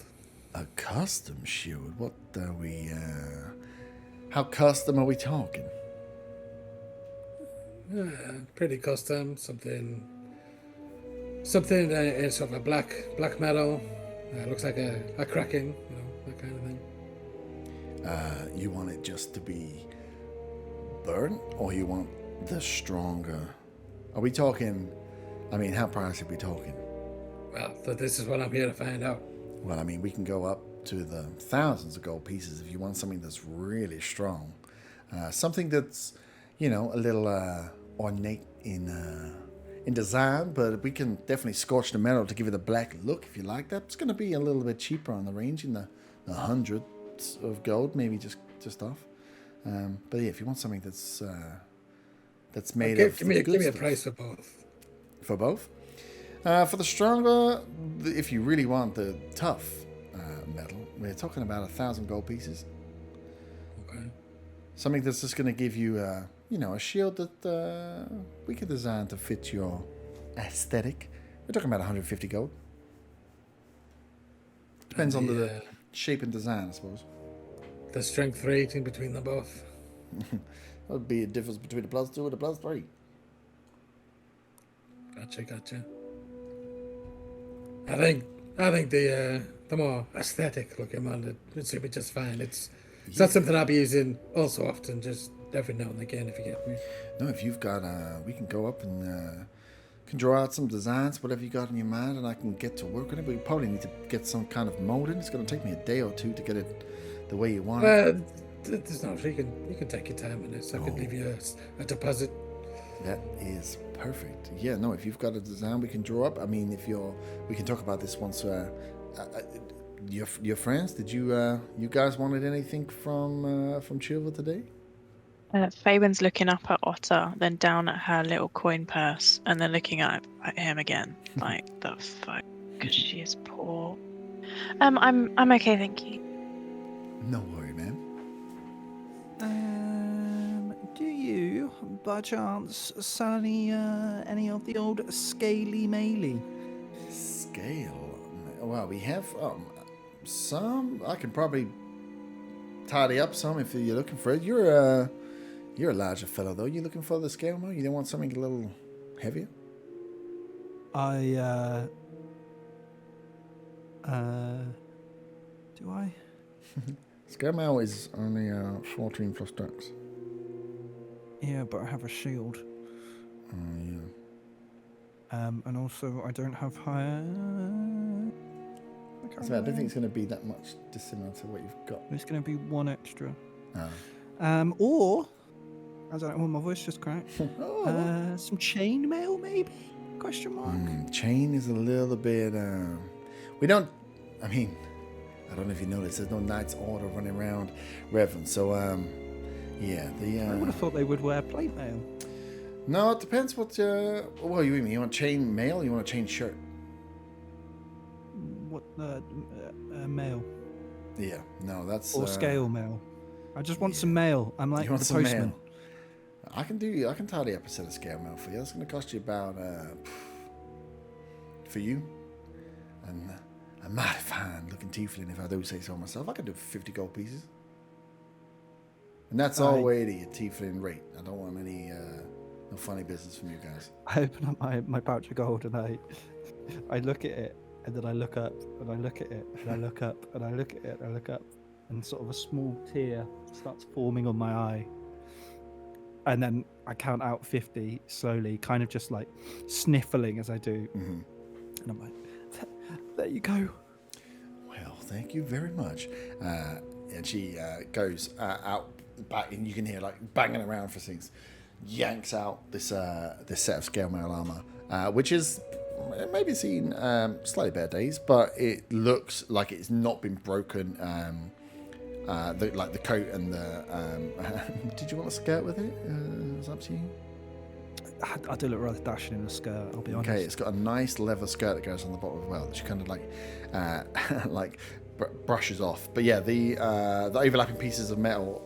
A custom shield? What are we, how custom are we talking? Pretty custom, something in sort of a black metal. Looks like a kraken, that kind of thing. You want it just to be burnt, or you want the stronger? Are we talking, how pricey are we talking? Well, this is what I'm here to find out. Well, we can go up to the thousands of gold pieces if you want something that's really strong. Something that's, a little ornate in design, but we can definitely scorch the metal to give it a black look if you like that. It's going to be a little bit cheaper on the range, in the hundreds of gold, maybe just off. But yeah, if you want something that's made of Give me a stuff. price for both. For both? For the stronger, if you really want the tough metal, we're talking about 1,000 gold pieces. Okay. Something that's just going to give you, a shield that we can design to fit your aesthetic. We're talking about 150 gold. Depends on the shape and design, I suppose. The strength rating between them both. That would be a difference between a +2 and a +3. Gotcha. I think the more aesthetic looking one would suit me just fine. It's not something I'll be using all so often, just every now and again, if you get me. No, if you've got, we can go up and can draw out some designs, whatever you got in your mind, and I can get to work on it. But we probably need to get some kind of molding. It's going to take me a day or two to get it the way you want it. There's no, you can take your time on it. So I could leave you a deposit. That is perfect. Yeah, no, if you've got a design we can draw up. I mean, we can talk about this once. Your friends, did you guys wanted anything from Chilva today? Fabian's looking up at Otter, then down at her little coin purse, and then looking at him again. Like, the fuck? Because she is poor. I'm okay, thank you. No worry, man. Do you, by chance, sell any of the old scaly maily? Scale? Well, we have some. I can probably tidy up some if you're looking for it. You're a larger fellow, though. You looking for the scale mail? You don't want something a little heavier? Do I? Scale mail is only 14 plus dex. Yeah, but I have a shield. Oh, yeah. And also I don't have higher... I don't think it's going to be that much dissimilar to what you've got. It's going to be one extra. Ah. Or, I don't know when my voice just cracked, some chain mail maybe? Question mark. Chain is a little bit... we don't... I mean, I don't know if you noticed, there's no Knight's Order running around Redvant, so... yeah, I would have thought they would wear plate mail. No, it depends what... Well, you mean? You want chain mail or you want a chain shirt? What, mail? Yeah, no, that's... Or scale mail. I just want some mail. I'm like the postman. Mail? I can tidy up a set of scale mail for you. That's going to cost you about... for you, and a mighty fine looking tiefling, if I do say so myself. I can do 50 gold pieces. And that's already a tiefling rate. I don't want any no funny business from you guys. I open up my pouch of gold and I look at it, and then I look up, and I look at it, and I look up, and I look at it, and I look up, and sort of a small tear starts forming on my eye. And then I count out 50 slowly, kind of just like sniffling as I do. Mm-hmm. And I'm like, there you go. Well, thank you very much. And she goes out back, and you can hear like banging around for things. Yanks out this set of scale mail armor, which is maybe seen slightly better days, but it looks like it's not been broken. The coat and the did you want a skirt with it? It's up to you. I do look rather dashing in a skirt, I'll be honest. Okay, it's got a nice leather skirt that goes on the bottom as well, that she kind of like brushes off. But yeah, the overlapping pieces of metal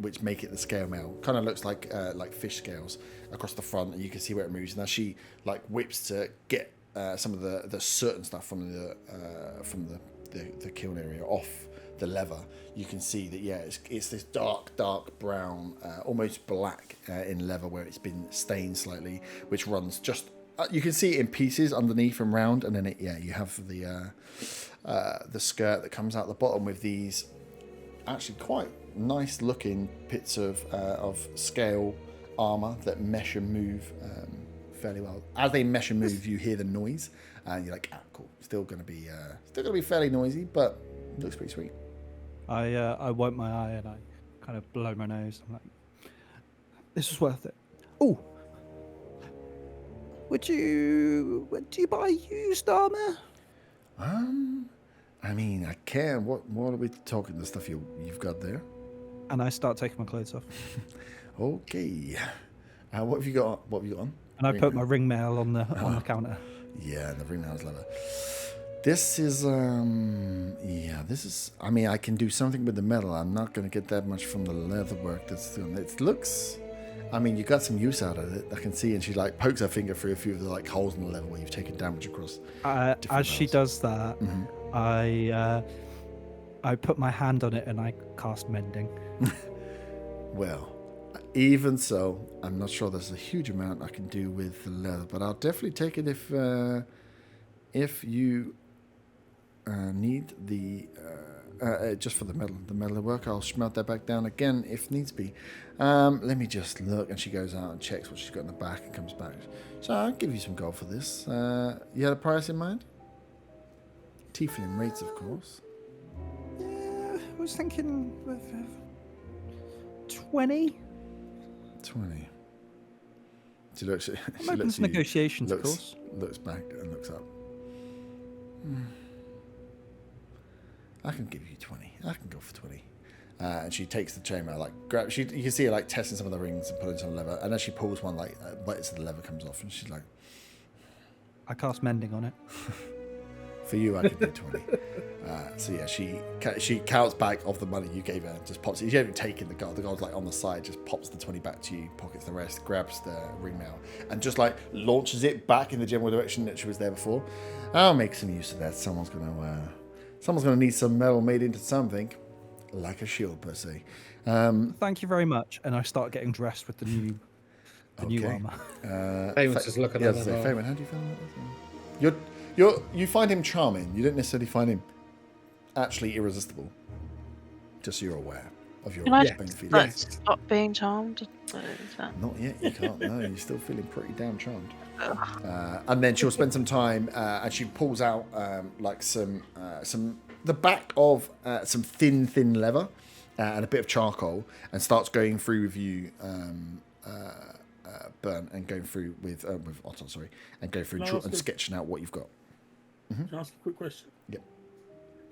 which make it the scale mail kind of looks like fish scales across the front, and you can see where it moves. And as she like whips to get some of the certain stuff from the kiln area off the leather, you can see that it's this dark brown, almost black in leather, where it's been stained slightly, which runs just you can see it in pieces underneath and round, and then you have the skirt that comes out the bottom with these actually quite nice looking bits of scale armor that mesh and move fairly well. As they mesh and move, you hear the noise, and you're like, cool, still gonna be fairly noisy, but looks pretty sweet. I wipe my eye and I kind of blow my nose. I'm like, this is worth it. Oh, do you buy used armor? I mean, I can. What are we talking? The stuff you've got there? And I start taking my clothes off. Okay. What have you got? What have you got on? And I put my ring mail on the counter. Yeah, the ring mail's leather. This is, this is, I mean, I can do something with the metal. I'm not going to get that much from the leather work that's doing it. It looks, I mean, you got some use out of it. I can see, and she like pokes her finger through a few of the like holes in the leather where you've taken damage across. As she does that, I put my hand on it and I cast mending. Well, even so, I'm not sure there's a huge amount I can do with the leather, but I'll definitely take it if you need the just for the metal work. I'll smelt that back down again if needs be. Let me just look. And she goes out and checks what she's got in the back and comes back. So I'll give you some gold for this. You had a price in mind? Tiefling rates, of course. Yeah, I was thinking 20. 20. She looks. I'm open to negotiations, of course. Looks back and looks up. I can give you 20. I can go for 20. And she takes the chain out, like grab. You can see her like testing some of the rings and pulling some leather. And as she pulls one, like bits of the leather comes off, and she's like, I cast mending on it. For you, I can do 20. So yeah, she counts back of the money you gave her, just pops it. You haven't taken the gold. The gold's like on the side, just pops the 20 back to you, pockets the rest, grabs the ring mail, and just like launches it back in the general direction that she was there before. I'll make some use of that. Someone's gonna need some metal made into something, like a shield per se. Thank you very much. And I start getting dressed with the new armor. Faye's just looking at it. Fayeman, how do you feel about this? You find him charming. You don't necessarily find him actually irresistible. Just so you're aware of your own feelings. Stop being charmed? Not yet, you can't. No, you're still feeling pretty damn charmed. And then she'll spend some time, and she pulls out like the back of some thin leather and a bit of charcoal, and starts going through with you, Burn, and going through with Otto, and go through and sketching out what you've got. Can I ask a quick question? Yep.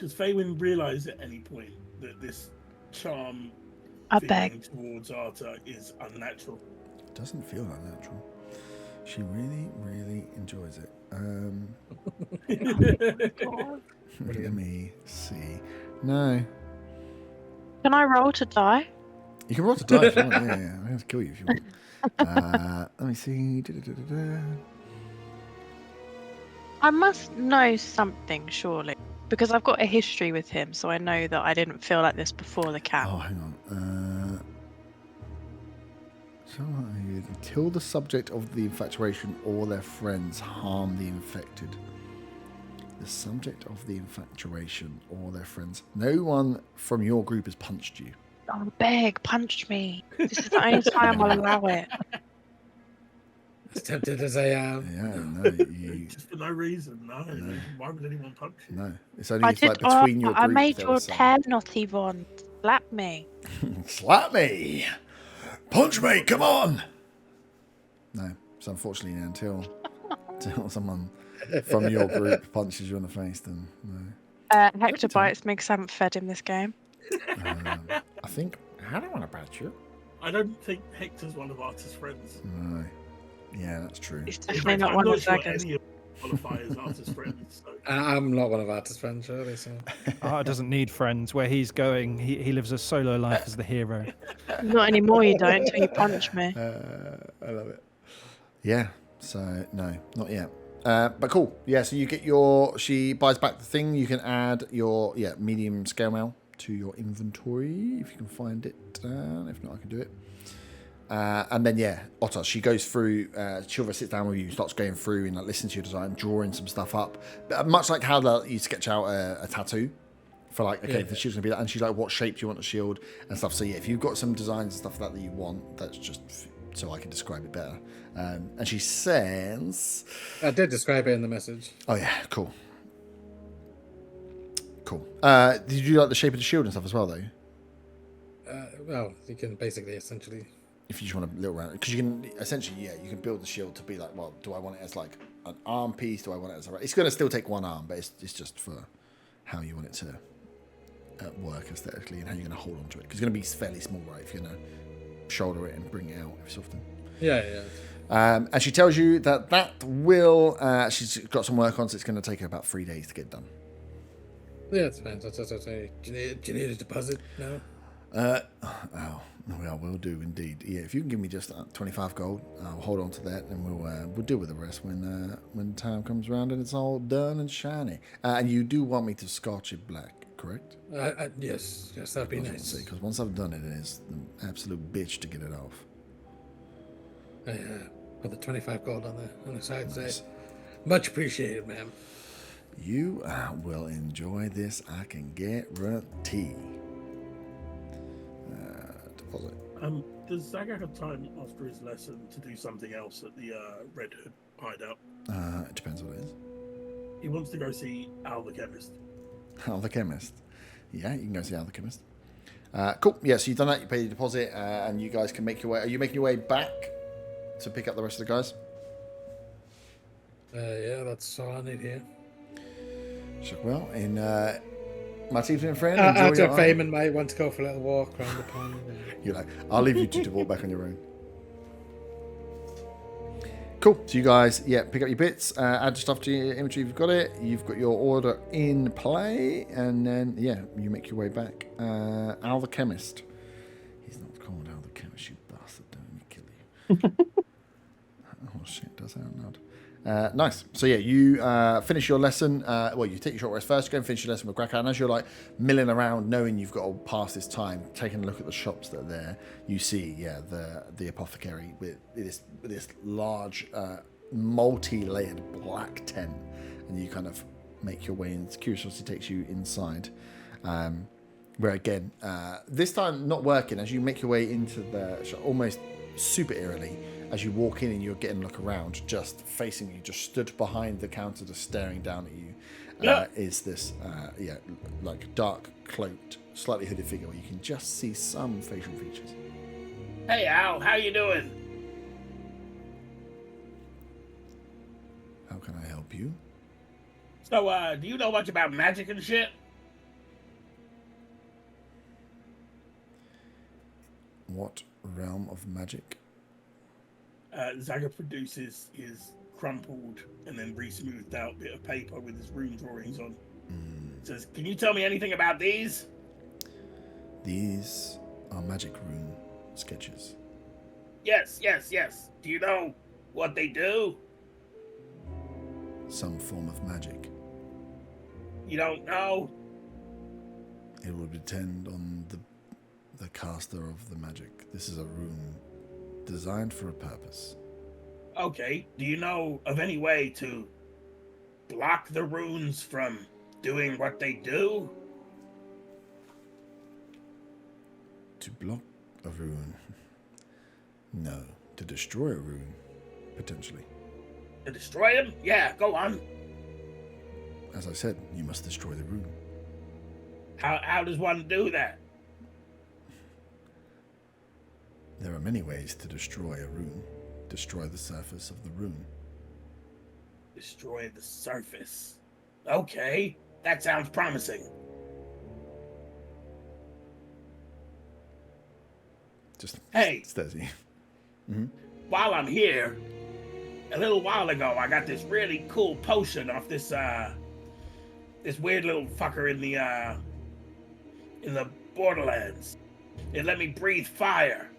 Does Faywin realise at any point that this charm towards Arta is unnatural? It doesn't feel unnatural. She really, really enjoys it. Let me see. No. Can I roll to die? You can roll to die if you want. Yeah. I'm going to kill you if you want. Let me see. I must know something, surely. Because I've got a history with him, so I know that I didn't feel like this before the camp. Oh, hang on. Until the subject of the infatuation or their friends harm the infected. The subject of the infatuation or their friends. No one from your group has punched you. Oh, beg, punch me. This is the only time I'll allow it. As tempted as I am. Yeah, no. Just for no reason, no. Why would anyone punch you? No. It's only between your group. I made your hair not even. Slap me. Slap me. Punch me, come on. No. So unfortunately, until someone from your group punches you in the face, then no. Hector bites me because I haven't fed him this game. I think, I don't want to bite you. I don't think Hector's one of Arta's friends. No. Yeah, that's true. He's definitely not one of Dragon's. Any of qualify as Arta's friends. So. I'm not one of Arta's friends, surely. So. Art doesn't need friends. Where he's going, he lives a solo life as the hero. Not anymore, you don't, until you punch me. I love it. Yeah, so no, not yet. But cool. Yeah, so you get she buys back the thing. You can add your medium scale mail to your inventory if you can find it. If not, I can do it. And then Otter, she goes through. Chilva sits down with you, starts going through and listening to your design, drawing some stuff up. Much like how you sketch out a tattoo for the shield's gonna be that, and she's like, what shape do you want the shield and stuff. So if you've got some designs and stuff that you want, that's just so I can describe it better. And she says, I did describe it in the message. Oh yeah, cool. Did you do like the shape of the shield and stuff as well, though? Well, you can essentially. If you just want a little round, because you can essentially, you can build the shield to be like, well, do I want it as like an arm piece? Do I want it as it's going to still take one arm, but it's just for how you want it to work aesthetically and how you're going to hold on to it. Because it's going to be fairly small, right? If you're going to shoulder it and bring it out every so often. Yeah. And she tells you that will. She's got some work on, so it's going to take her about 3 days to get done. Yeah, it's fine. Do you need a deposit now? Well, we'll do indeed. Yeah, if you can give me just 25 gold, I'll hold on to that, and we'll deal with the rest when time comes around and it's all done and shiny. And you do want me to scotch it black, correct? Yes, that'd be nice. Because once I've done it, it is an absolute bitch to get it off. Put the 25 gold on the side. Nice. Much appreciated, ma'am. You will enjoy this. I can guarantee. Deposit. Does Zaga have time after his lesson to do something else at the Red Hood hideout? It depends what it is. He wants to go see Al the chemist. Al the chemist. Yeah, you can go see Al the chemist. Cool. Yeah, so you've done that. You pay your deposit, and you guys can make your way. Are you making your way back to pick up the rest of the guys? Yeah, that's all I need here. Well, in my team friend, after Feynman might want to go for a little walk around the pond. You're like, I'll leave you two to walk back on your own. Cool. So you guys, pick up your bits, add stuff to your inventory. You've got it. You've got your order in play, and then you make your way back. Al the chemist. He's not called Al the chemist, you bastard. Don't let me kill you. Oh shit! Does that out loud. Nice. So you finish your lesson. You take your short rest first. Go and finish your lesson with Gracker. And as you're like milling around, knowing you've got to pass this time, taking a look at the shops that are there, you see the apothecary with this large, multi-layered black tent, and you kind of make your way in. Curiosity takes you inside, where again, this time not working. As you make your way into the shop, almost super eerily. As you walk in and you're getting a look around, just facing you, just stood behind the counter, just staring down at you, is this, like dark cloaked, slightly hooded figure where you can just see some facial features. Hey Al, how you doing? How can I help you? So, do you know much about magic and shit? What realm of magic? Zaga produces his crumpled and then re-smoothed out bit of paper with his rune drawings on. Says, can you tell me anything about these? These are magic rune sketches. Yes. Do you know what they do? Some form of magic. You don't know? It will depend on the caster of the magic. This is a rune designed for a purpose. Okay, do you know of any way to block the runes from doing what they do? To block a rune? No. To destroy a rune? Potentially. To destroy them? Yeah, go on. As I said, you must destroy the rune. How does one do that? There are many ways to destroy a rune. Destroy the surface of the rune. Destroy the surface. Okay, that sounds promising. Just hey, stares at you. Mm-hmm. While I'm here, a little while ago, I got this really cool potion off this weird little fucker in the Borderlands. It let me breathe fire.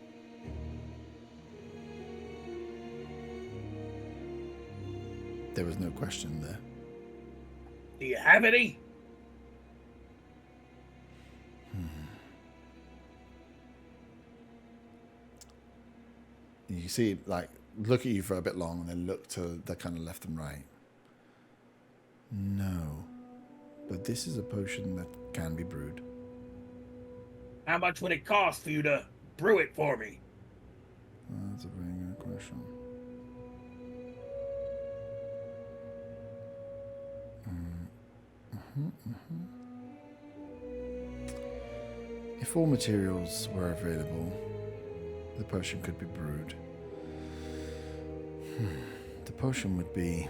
There was no question there. Do you have any? You see, like, look at you for a bit long and then look to the kind of left and right. No. But this is a potion that can be brewed. How much would it cost for you to brew it for me? That's a very good question. If all materials were available, the potion could be brewed. The potion would be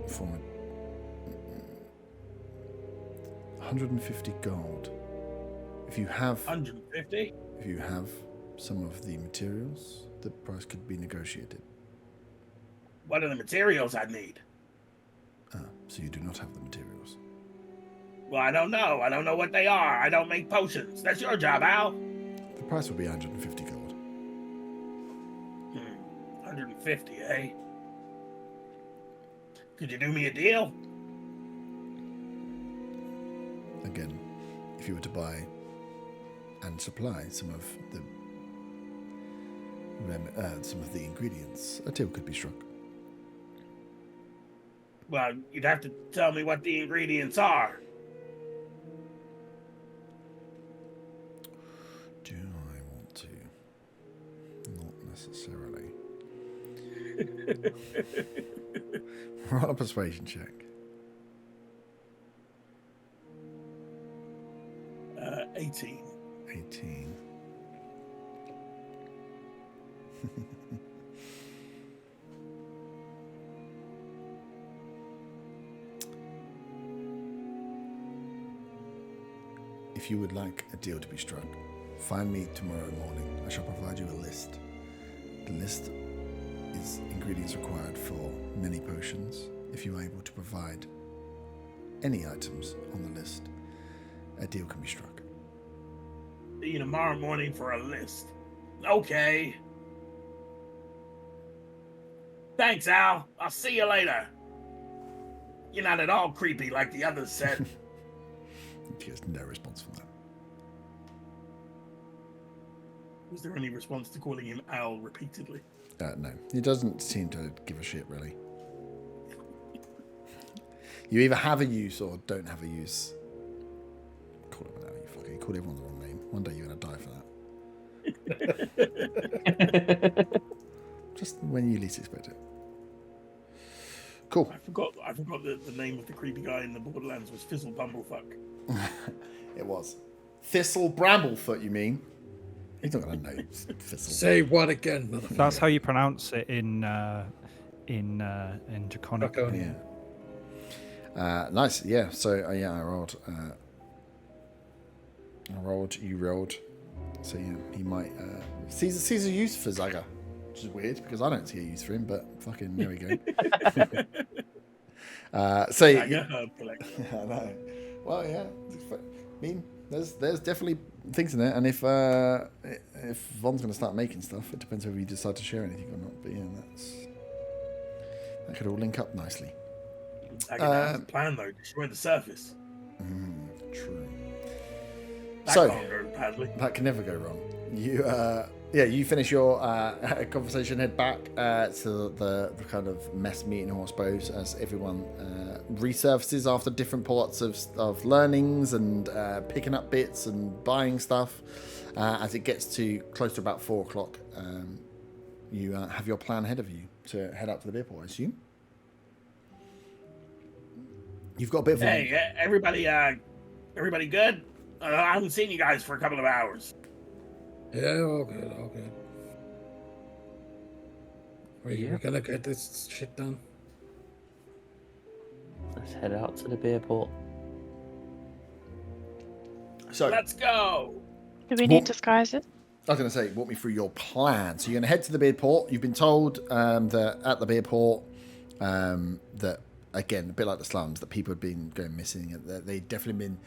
for 150 gold. If you have 150? If you have some of the materials, the price could be negotiated. What are the materials I need? So you do not have the materials. Well, I don't know. I don't know what they are. I don't make potions. That's your job, Al. The price will be 150 gold. 150, eh? Could you do me a deal? Again, if you were to buy and supply some of the ingredients, a deal could be struck. Well, you'd have to tell me what the ingredients are. Do I want to? Not necessarily. Roll a persuasion check. 18. 18. If you would like a deal to be struck, find me tomorrow morning. I shall provide you a list. The list is ingredients required for many potions. If you are able to provide any items on the list, a deal can be struck. See you tomorrow morning for a list. Okay. Thanks, Al. I'll see you later. You're not at all creepy like the others said. He has no response from that. Was there any response to calling him Al repeatedly? No, he doesn't seem to give a shit, really. You either have a use or don't have a use. Call him an Al, you fucker. You called everyone the wrong name. One day you're going to die for that. Just when you least expect it. Cool. I forgot the name of the creepy guy in the Borderlands was Fizzle Bumblefuck. It was. Thistle Bramblefoot, you mean? He's not going to know Thistle. Say what again, motherfucker? That's how you pronounce it in Draconic. Draconian. Yeah. Nice. Yeah. So I rolled. You rolled. So yeah, he might sees a use for Zaga, which is weird because I don't see a use for him. But fucking there we go. So Zaga herb collector. I know. Well, yeah. I mean, there's definitely things in there, and if Von's going to start making stuff, it depends whether you decide to share anything or not. But yeah, that could all link up nicely. Zaga has a plan though. Destroy the surface. True. That So can't go badly. that can never go wrong. You finish your conversation, head back to the kind of mess meeting hall, I suppose, as everyone resurfaces after different parts of learnings and picking up bits and buying stuff. As it gets to close to about 4 o'clock, you have your plan ahead of you to head out to the beer port, I assume. You've got a bit of Hey, everybody good? I haven't seen you guys for a couple of hours. Yeah, all good, all good. We're gonna get this shit done. Let's head out to the beer port. So Let's go. Do we need disguises? I was going to say, walk me through your plan. So you're going to head to the beer port. You've been told that at the beer port, that, again, a bit like the slums, that people have been going missing. They've definitely been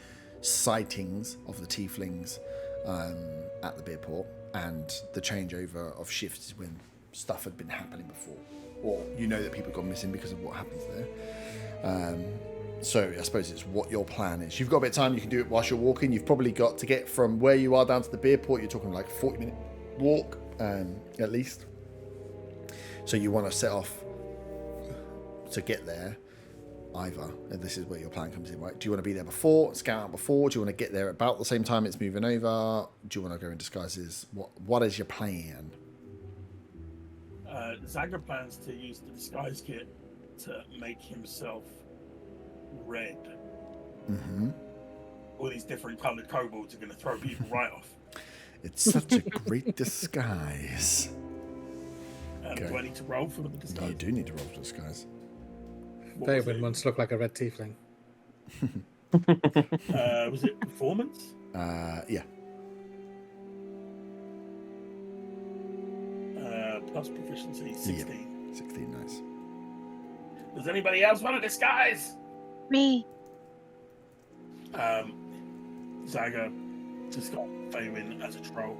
sightings of the tieflings at the beer port. And the changeover of shifts when stuff had been happening before. Or you know that people have gone missing because of what happens there. So I suppose it's what your plan is. You've got a bit of time. You can do it whilst you're walking. You've probably got to get from where you are down to the beer port. You're talking like a 40-minute walk, at least. So you want to set off to get there. Either, and this is where your plan comes in, right? Do you want to be there before, scout out before? Do you want to get there about the same time it's moving over? Do you want to go in disguises? What is your plan? Zaga plans to use the disguise kit to make himself red. Mm-hmm. All these different coloured kobolds are going to throw people right off. It's such a great disguise. Okay. Do I need to roll for the disguise? You do need to roll for disguise. Favorite ones look like a red tiefling. Was it performance? Yeah. Plus proficiency, 16. Yeah. 16, nice. Does anybody else want a disguise? Me. Zaga just got Faywin as a troll.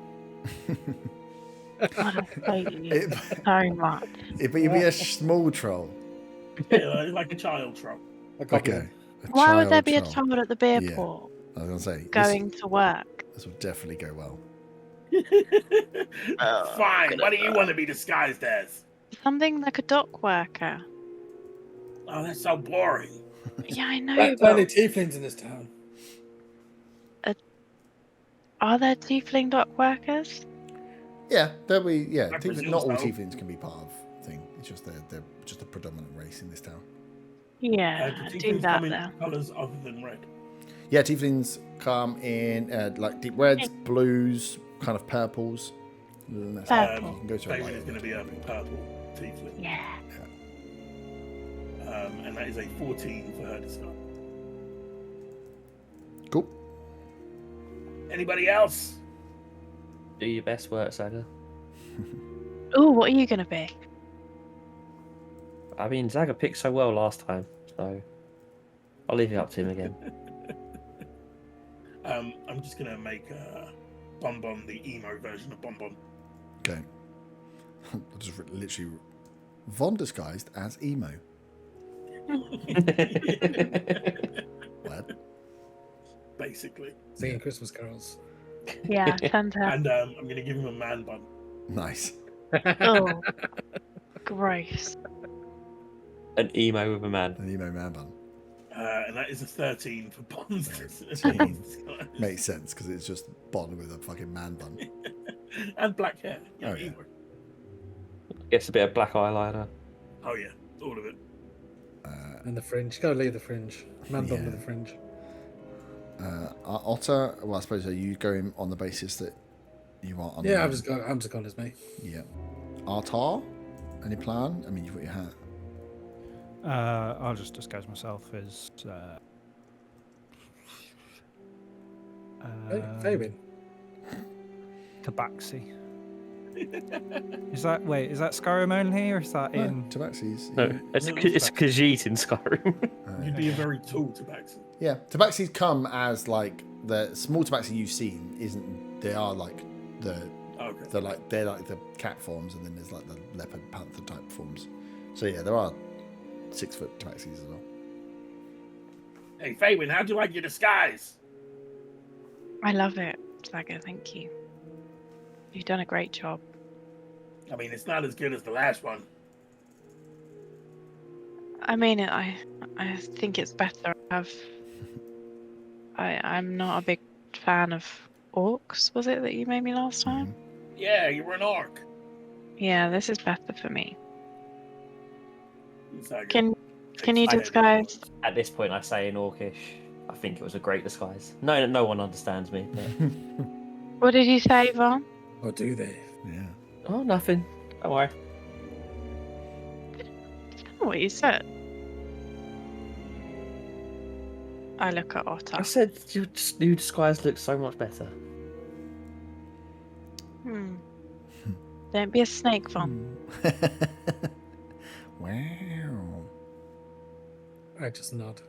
I hate you so much. But you'd be a small troll. Yeah, like a child troll. Okay. Why would there be a troll. child at the beer Yeah. port I was going to say. going to work? This will definitely go well. Fine. What do you want to be disguised as? Something like a dock worker. Oh, that's so boring. Yeah, I know. There are plenty of tieflings in this town. Are there tiefling dock workers? Yeah, there'll be. Yeah, I presume not all so. tieflings can be part of thing. It's just they're just a predominant race in this town. Yeah, Do do tieflings that come in then. colours other than red? Yeah, tieflings come in like deep reds, blues, kind of purples. And that's Purple. You can go to a Faywin light is going to be a purple tiefling. Yeah. And that is a 14 for her disguise. Cool. Anybody else? Do your best work, Zaga. Oh, what are you gonna be? I mean, Zaga picked so well last time, so I'll leave it up to him again. I'm just going to make Bonbon the emo version of Bonbon. Okay. I'll just literally Von disguised as emo. What? Basically. Singing Christmas carols. Yeah, send her. And I'm going to give him a man bun. Nice. Oh, gross. An emo with a man. An emo man bun. And that is a 13 for Bon's. Makes sense because it's just Bond with a fucking man bun. And black hair. Oh, yeah. emo. Gets a bit of black eyeliner. Oh, yeah. All of it. And the fringe. Go leave the fringe. Man bun Yeah. with the fringe. Otter, well, I suppose are you going on the basis that you are on Yeah, the I'm just gone as me. Yeah. Artar, any plan? I mean, you've got your hat. I'll just disguise myself as. Faywin. Tabaxi. Is that Skyrim only, or is that in? Tabaxi's. No, it's Khajiit in Skyrim. You'd be a very tall tabaxi. Yeah, Tabaxi's come as like the small Tabaxi you've seen isn't. They are like the. Okay. They're like the cat forms, and then there's like the leopard panther type forms. So yeah, there are 6 foot Tabaxis as well. Hey, Faywin, how'd you like your disguise? I love it, Saga. Thank you. You've done a great job. I mean, it's not as good as the last one. I mean, I think it's better. I'm not a big fan of orcs. Was it that you made me last time? Yeah, you were an orc. Yeah, this is better for me. Zaga Can you takes disguise? At this point, I say in Orcish, I think it was a great disguise. No one understands me. But... What did you say, Von? Or do they? Yeah. Oh, nothing. Don't worry. What you said? I look at Otter. I said your new disguise looks so much better. Don't be a snake, Von. Wow. I just nod.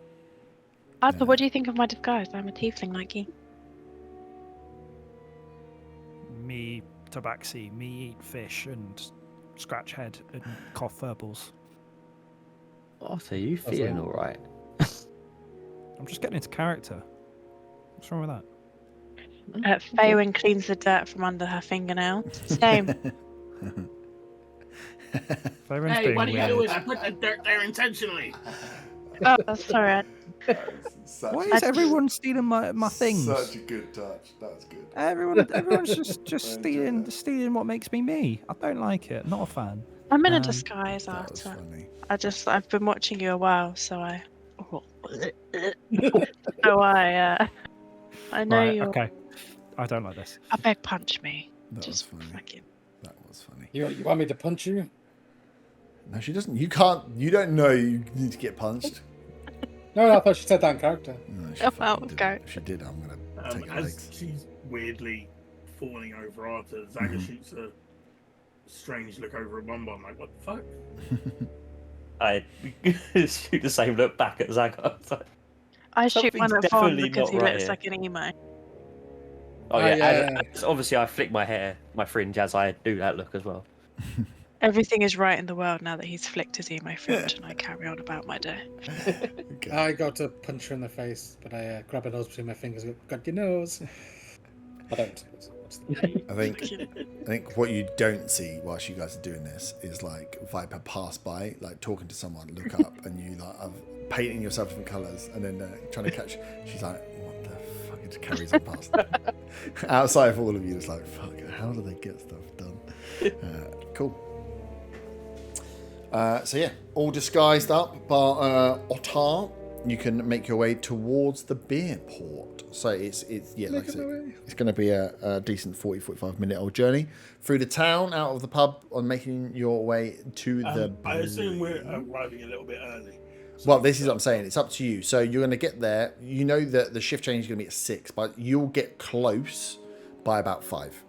Otter, what do you think of my disguise? I'm a tiefling like you. Me Tabaxi, me eat fish and scratch head and cough verbals. Otter, you feeling all right? I'm just getting into character. What's wrong with that? Faywin cleans the dirt from under her fingernails. Same. Faywin's Hey, being what are you weird. doing? I put that dirt there intentionally. Oh, sorry. Why is everyone stealing my things? Such a good touch. That's good. Everyone's just stealing what makes me me. I don't like it. Not a fan. I'm in a disguise, That was Otter. funny. I've been watching you a while, so I know Right, you're. okay. I don't like this. I beg punch me. That was Just funny. fucking. That was funny. You want me to punch you? No, she doesn't. You can't. You don't know you need to get punched. No, I thought she said that in character. No, she Oh, fucking okay. didn't. If she did, I'm gonna take her As legs. she's weirdly falling over Arthur, Zaga shoots a strange look over at Bonbon, like, what the fuck? I shoot the same look back at Zagar. It's like, I shoot one something's at Von definitely because not he right looks here. like an emo. Oh yeah, yeah. as obviously I flick my hair, my fringe as I do that look as well. Everything is right in the world now that he's flicked his emo fringe, and I carry on about my day. Okay. I got to punch her in the face, but I grab her nose between my fingers and go, got your nose. I don't. I think what you don't see whilst you guys are doing this is like Viper pass by, like talking to someone, look up, and you like are painting yourself different colours, and then trying to catch. She's like, "What the fuck?" It just carries on past. Outside of all of you, it's like, "Fuck! How do they get stuff done?" Cool. So yeah, all disguised up, but Ottar, you can make your way towards the beer port. So it's like I said, it's going to be a decent 45 minute old journey through the town, out of the pub, on making your way to the. I assume we're arriving a little bit early. Well, this is what I'm saying. It's up to you. So you're going to get there. You know that the shift change is going to be at 6, but you'll get close by about 5.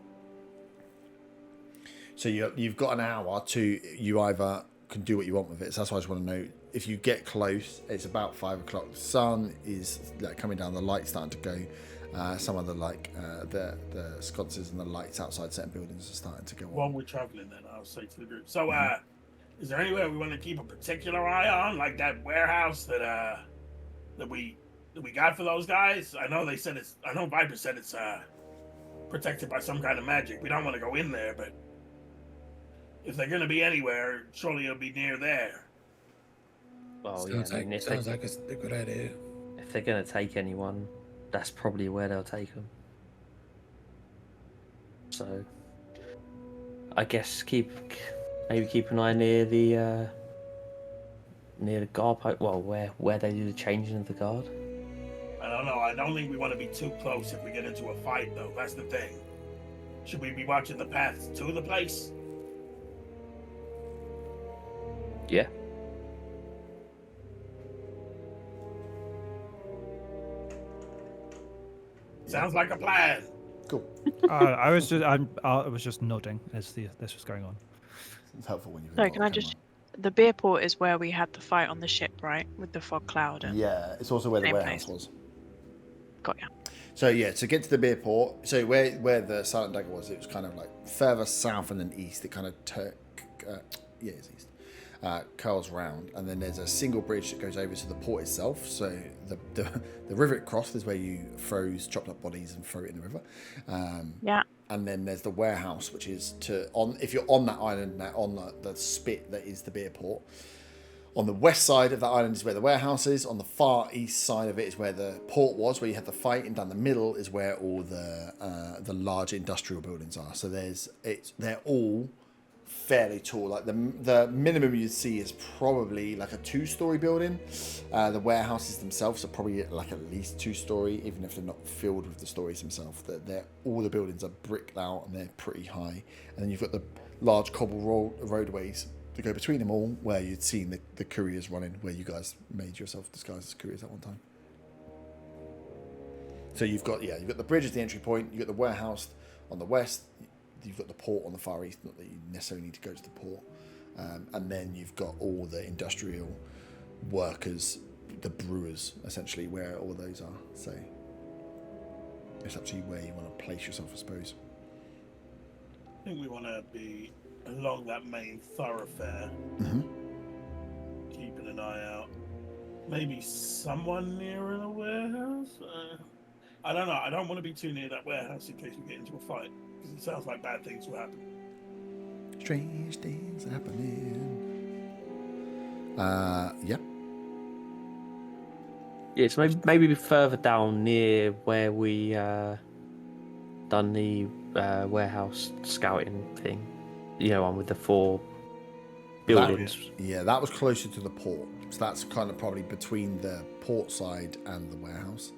So you've got an hour to, you either can do what you want with it. So that's why I just want to know, if you get close, it's about 5 o'clock. The sun is like coming down, the light's starting to go. Some of the the sconces and the lights outside certain buildings are starting to go on. While we're traveling, then I'll say to the group. So, is there anywhere we want to keep a particular eye on, like that warehouse that we got for those guys? I know they said it's. I know Viper said it's protected by some kind of magic. We don't want to go in there, but if they're going to be anywhere, surely it'll be near there. Well, Sounds yeah, I mean, like it's a good idea. if they're going to take anyone, that's probably where they'll take them. So, I guess maybe keep an eye near the guard post. Well, where they do the changing of the guard. I don't know. I don't think we want to be too close if we get into a fight, though. That's the thing. Should we be watching the paths to the place? Yeah. Sounds like a plan. Cool. I was just nodding as this was going on. It's helpful when you. Sorry, can I just? The beer port is where we had the fight on the ship, right? With the fog cloud. And... Yeah, it's also where the Same warehouse place. was. Got ya. So yeah, to get to the beer port, so where the Silent Dagger was, it was kind of like further south and then east. It kind of it's east. Curls round, and then there's a single bridge that goes over to the port itself. So the river it crossed is where you froze chopped up bodies and throw it in the river. Yeah. And then there's the warehouse, which is if you're on that island now, on the spit that is the beer port. On the west side of that island is where the warehouse is. On the far east side of it is where the port was, where you had the fight, and down the middle is where all the large industrial buildings are. So they're all fairly tall. Like the minimum you'd see is probably like a 2-story building. The warehouses themselves are probably like at least 2-story, even if they're not filled with the stories themselves. All the buildings are bricked out and they're pretty high. And then you've got the large cobble roadways to go between them all, where you'd seen the couriers running, where you guys made yourself disguise as couriers at one time. So you've got the bridge as the entry point, you've got the warehouse on the west, you've got the port on the far east, not that you necessarily need to go to the port, and then you've got all the industrial workers, the brewers, essentially, where all those are. So it's up to you where you want to place yourself, I suppose. I think we want to be along that main thoroughfare, keeping an eye out. Maybe someone near a warehouse? I don't know. I don't want to be too near that warehouse in case we get into a fight, because it sounds like bad things will happen. Strange things happening. Yeah. Yeah, so maybe be further down near where we done the warehouse scouting thing. You know, one with the 4 buildings. That was closer to the port. So that's kind of probably between the port side and the warehouse.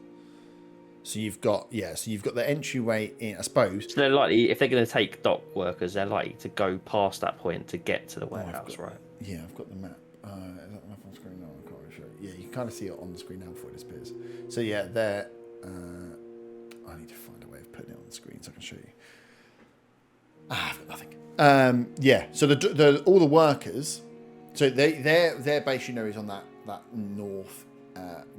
So you've got the entryway in, I suppose. So they're likely, if they're going to take dock workers, they're likely to go past that point to get to the warehouse, right? Yeah, I've got the map. Is that the map on screen now? I can't really show it. Yeah, you can kind of see it on the screen now before it disappears. So yeah, they're. I need to find a way of putting it on the screen so I can show you. I've got nothing. Yeah, so all the workers So their base, you know, is on that north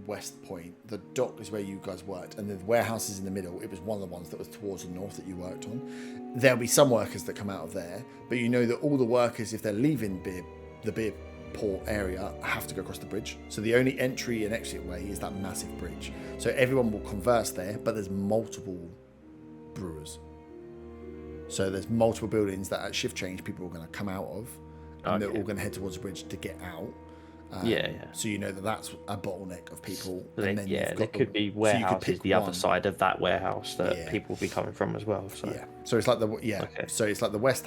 west point. The dock is where you guys worked, and the warehouse is in the middle. It was one of the ones that was towards the north that you worked on. There'll be some workers that come out of there, but you know that all the workers, if they're leaving the beer port area, have to go across the bridge. So the only entry and exit way is that massive bridge. So everyone will converse there, but there's multiple brewers. So there's multiple buildings that at shift change people are going to come out of, and they're all going to head towards the bridge to get out. So you know that's a bottleneck of people. And then there could be warehouses the other side of that warehouse that people will be coming from as well. So so it's like so it's like the west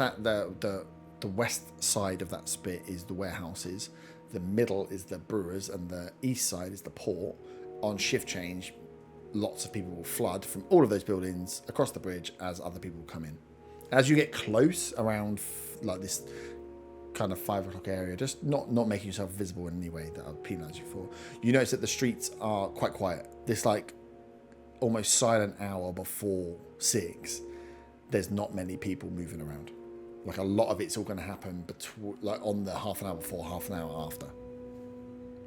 the west side of that spit is the warehouses, the middle is the brewers, and the east side is the port. On shift change, lots of people will flood from all of those buildings across the bridge as other people come in. As you get close around like this kind of 5 o'clock area, just not making yourself visible in any way that I'll penalise you for, you notice that the streets are quite quiet. This like almost silent hour before 6, there's not many people moving around. Like a lot of it's all going to happen like on the half an hour before, half an hour after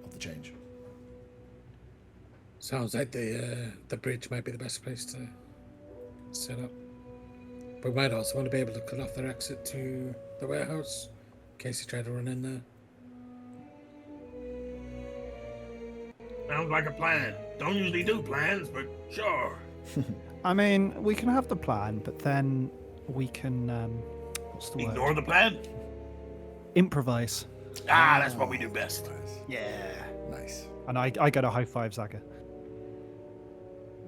of the change. Sounds like the bridge might be the best place to set up. But we might also want to be able to cut off their exit to the warehouse in case they try to run in there. Sounds like a plan. Don't usually do plans, but sure. I mean, we can have the plan, but then we can what's the word? Ignore the plan? Improvise. That's what we do best. Yeah. Nice. And I go to high five Zaga.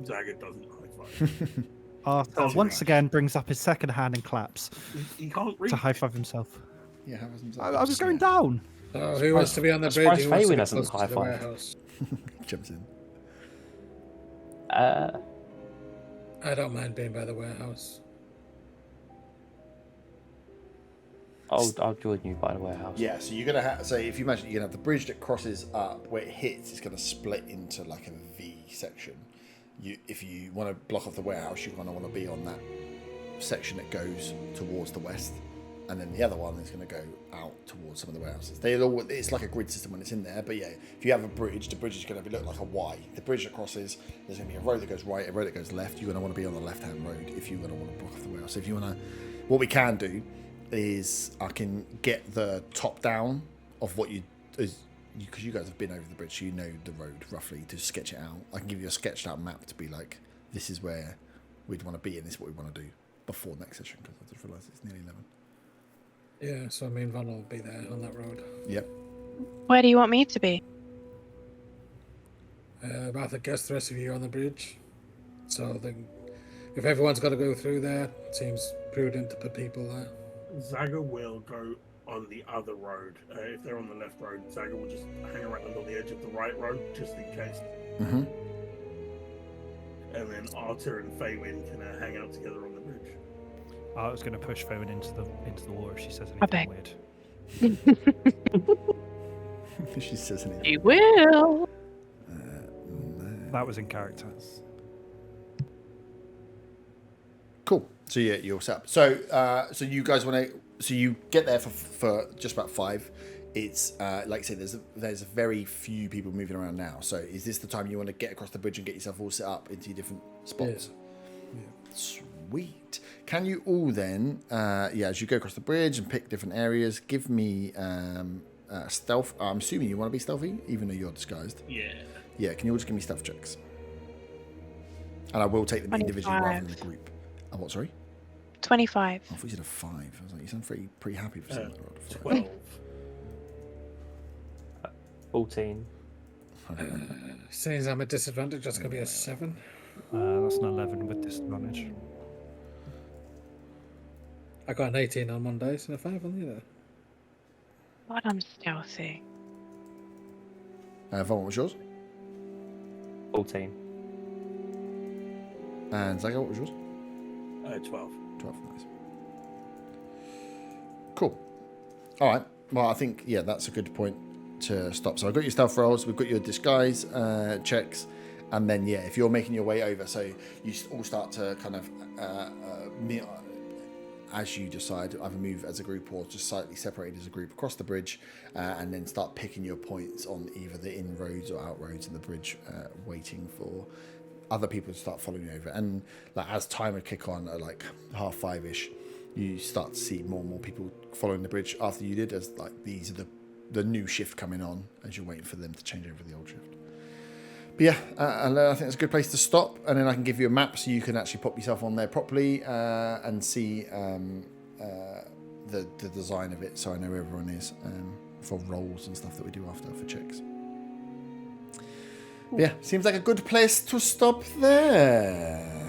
Zaga doesn't high five. Arthur once again brings up his second hand and claps He can't reach. to high five himself. Yeah, how was himself? I was going down. Oh, who wants to be on the bridge? Who wants to be doesn't close to the high-five. warehouse? Jumps in. I don't mind being by the warehouse. I'll join you by the warehouse. Yeah, so you're gonna have. So if you imagine, you're gonna have the bridge that crosses up where it hits. It's gonna split into like a V section. If you want to block off the warehouse, you're gonna want to be on that section that goes towards the west, and then the other one is gonna go out towards some of the warehouses. It's like a grid system when it's in there. But yeah, if you have a bridge, the bridge is gonna look like a Y. The bridge that crosses, there's gonna be a road that goes right, a road that goes left. You're gonna want to be on the left-hand road if you're gonna want to block off the warehouse. So if you wanna, what we can do is I can get the top down of what because you guys have been over the bridge, so you know the road roughly to sketch it out. I can give you a sketched out map to be like, this is where we'd want to be and this is what we want to do before next session, because I just realised it's nearly 11. Yeah, so me and Von will be there on that road. Yep. Where do you want me to be? I guess the rest of you are on the bridge. So then, if everyone's got to go through there, it seems prudent to put people there. Zaga will go on the other road. If they're on the left road, Zaga will just hang around on the edge of the right road, just in case. Mm-hmm. And then Arthur and Faywin can hang out together on the bridge. I was going to push Faywin into the water if she says I beg. anything weird. If she says anything. You will. No. That was in character. Cool. So yeah, you're set up. So so you guys want to. So you get there for just about 5. It's like I say, there's very few people moving around now. So is this the time you want to get across the bridge and get yourself all set up into your different spots? Yeah. Sweet. Can you all then, as you go across the bridge and pick different areas, give me stealth. I'm assuming you want to be stealthy, even though you're disguised. Yeah. Yeah. Can you all just give me stealth checks? And I will take them individually rather than the group. Oh, what? Sorry. 25. I thought you said a 5. I was like, you sound pretty happy for something. 12. 14. Since I'm at disadvantage, that's going to be a 7. That's an 11 with disadvantage. I got an 18 on one dice and a 5 on the other. But I'm stealthy. Von, what was yours? 14. And Zaga, what was yours? 12. 12, nice. Cool. All right. Well, I think, that's a good point to stop. So I've got your stealth rolls, we've got your disguise checks, and then, if you're making your way over, so you all start to kind of as you decide either move as a group or just slightly separated as a group across the bridge, and then start picking your points on either the inroads or outroads in the bridge, waiting for other people to start following you over. And like as time would kick on at like 5:30ish, you start to see more and more people following the bridge after you did, as like these are the new shift coming on as you're waiting for them to change over the old shift. But yeah, and I think it's a good place to stop, and then I can give you a map so you can actually pop yourself on there properly and see the design of it, so I know where everyone is for rolls and stuff that we do after for checks. But yeah, seems like a good place to stop there.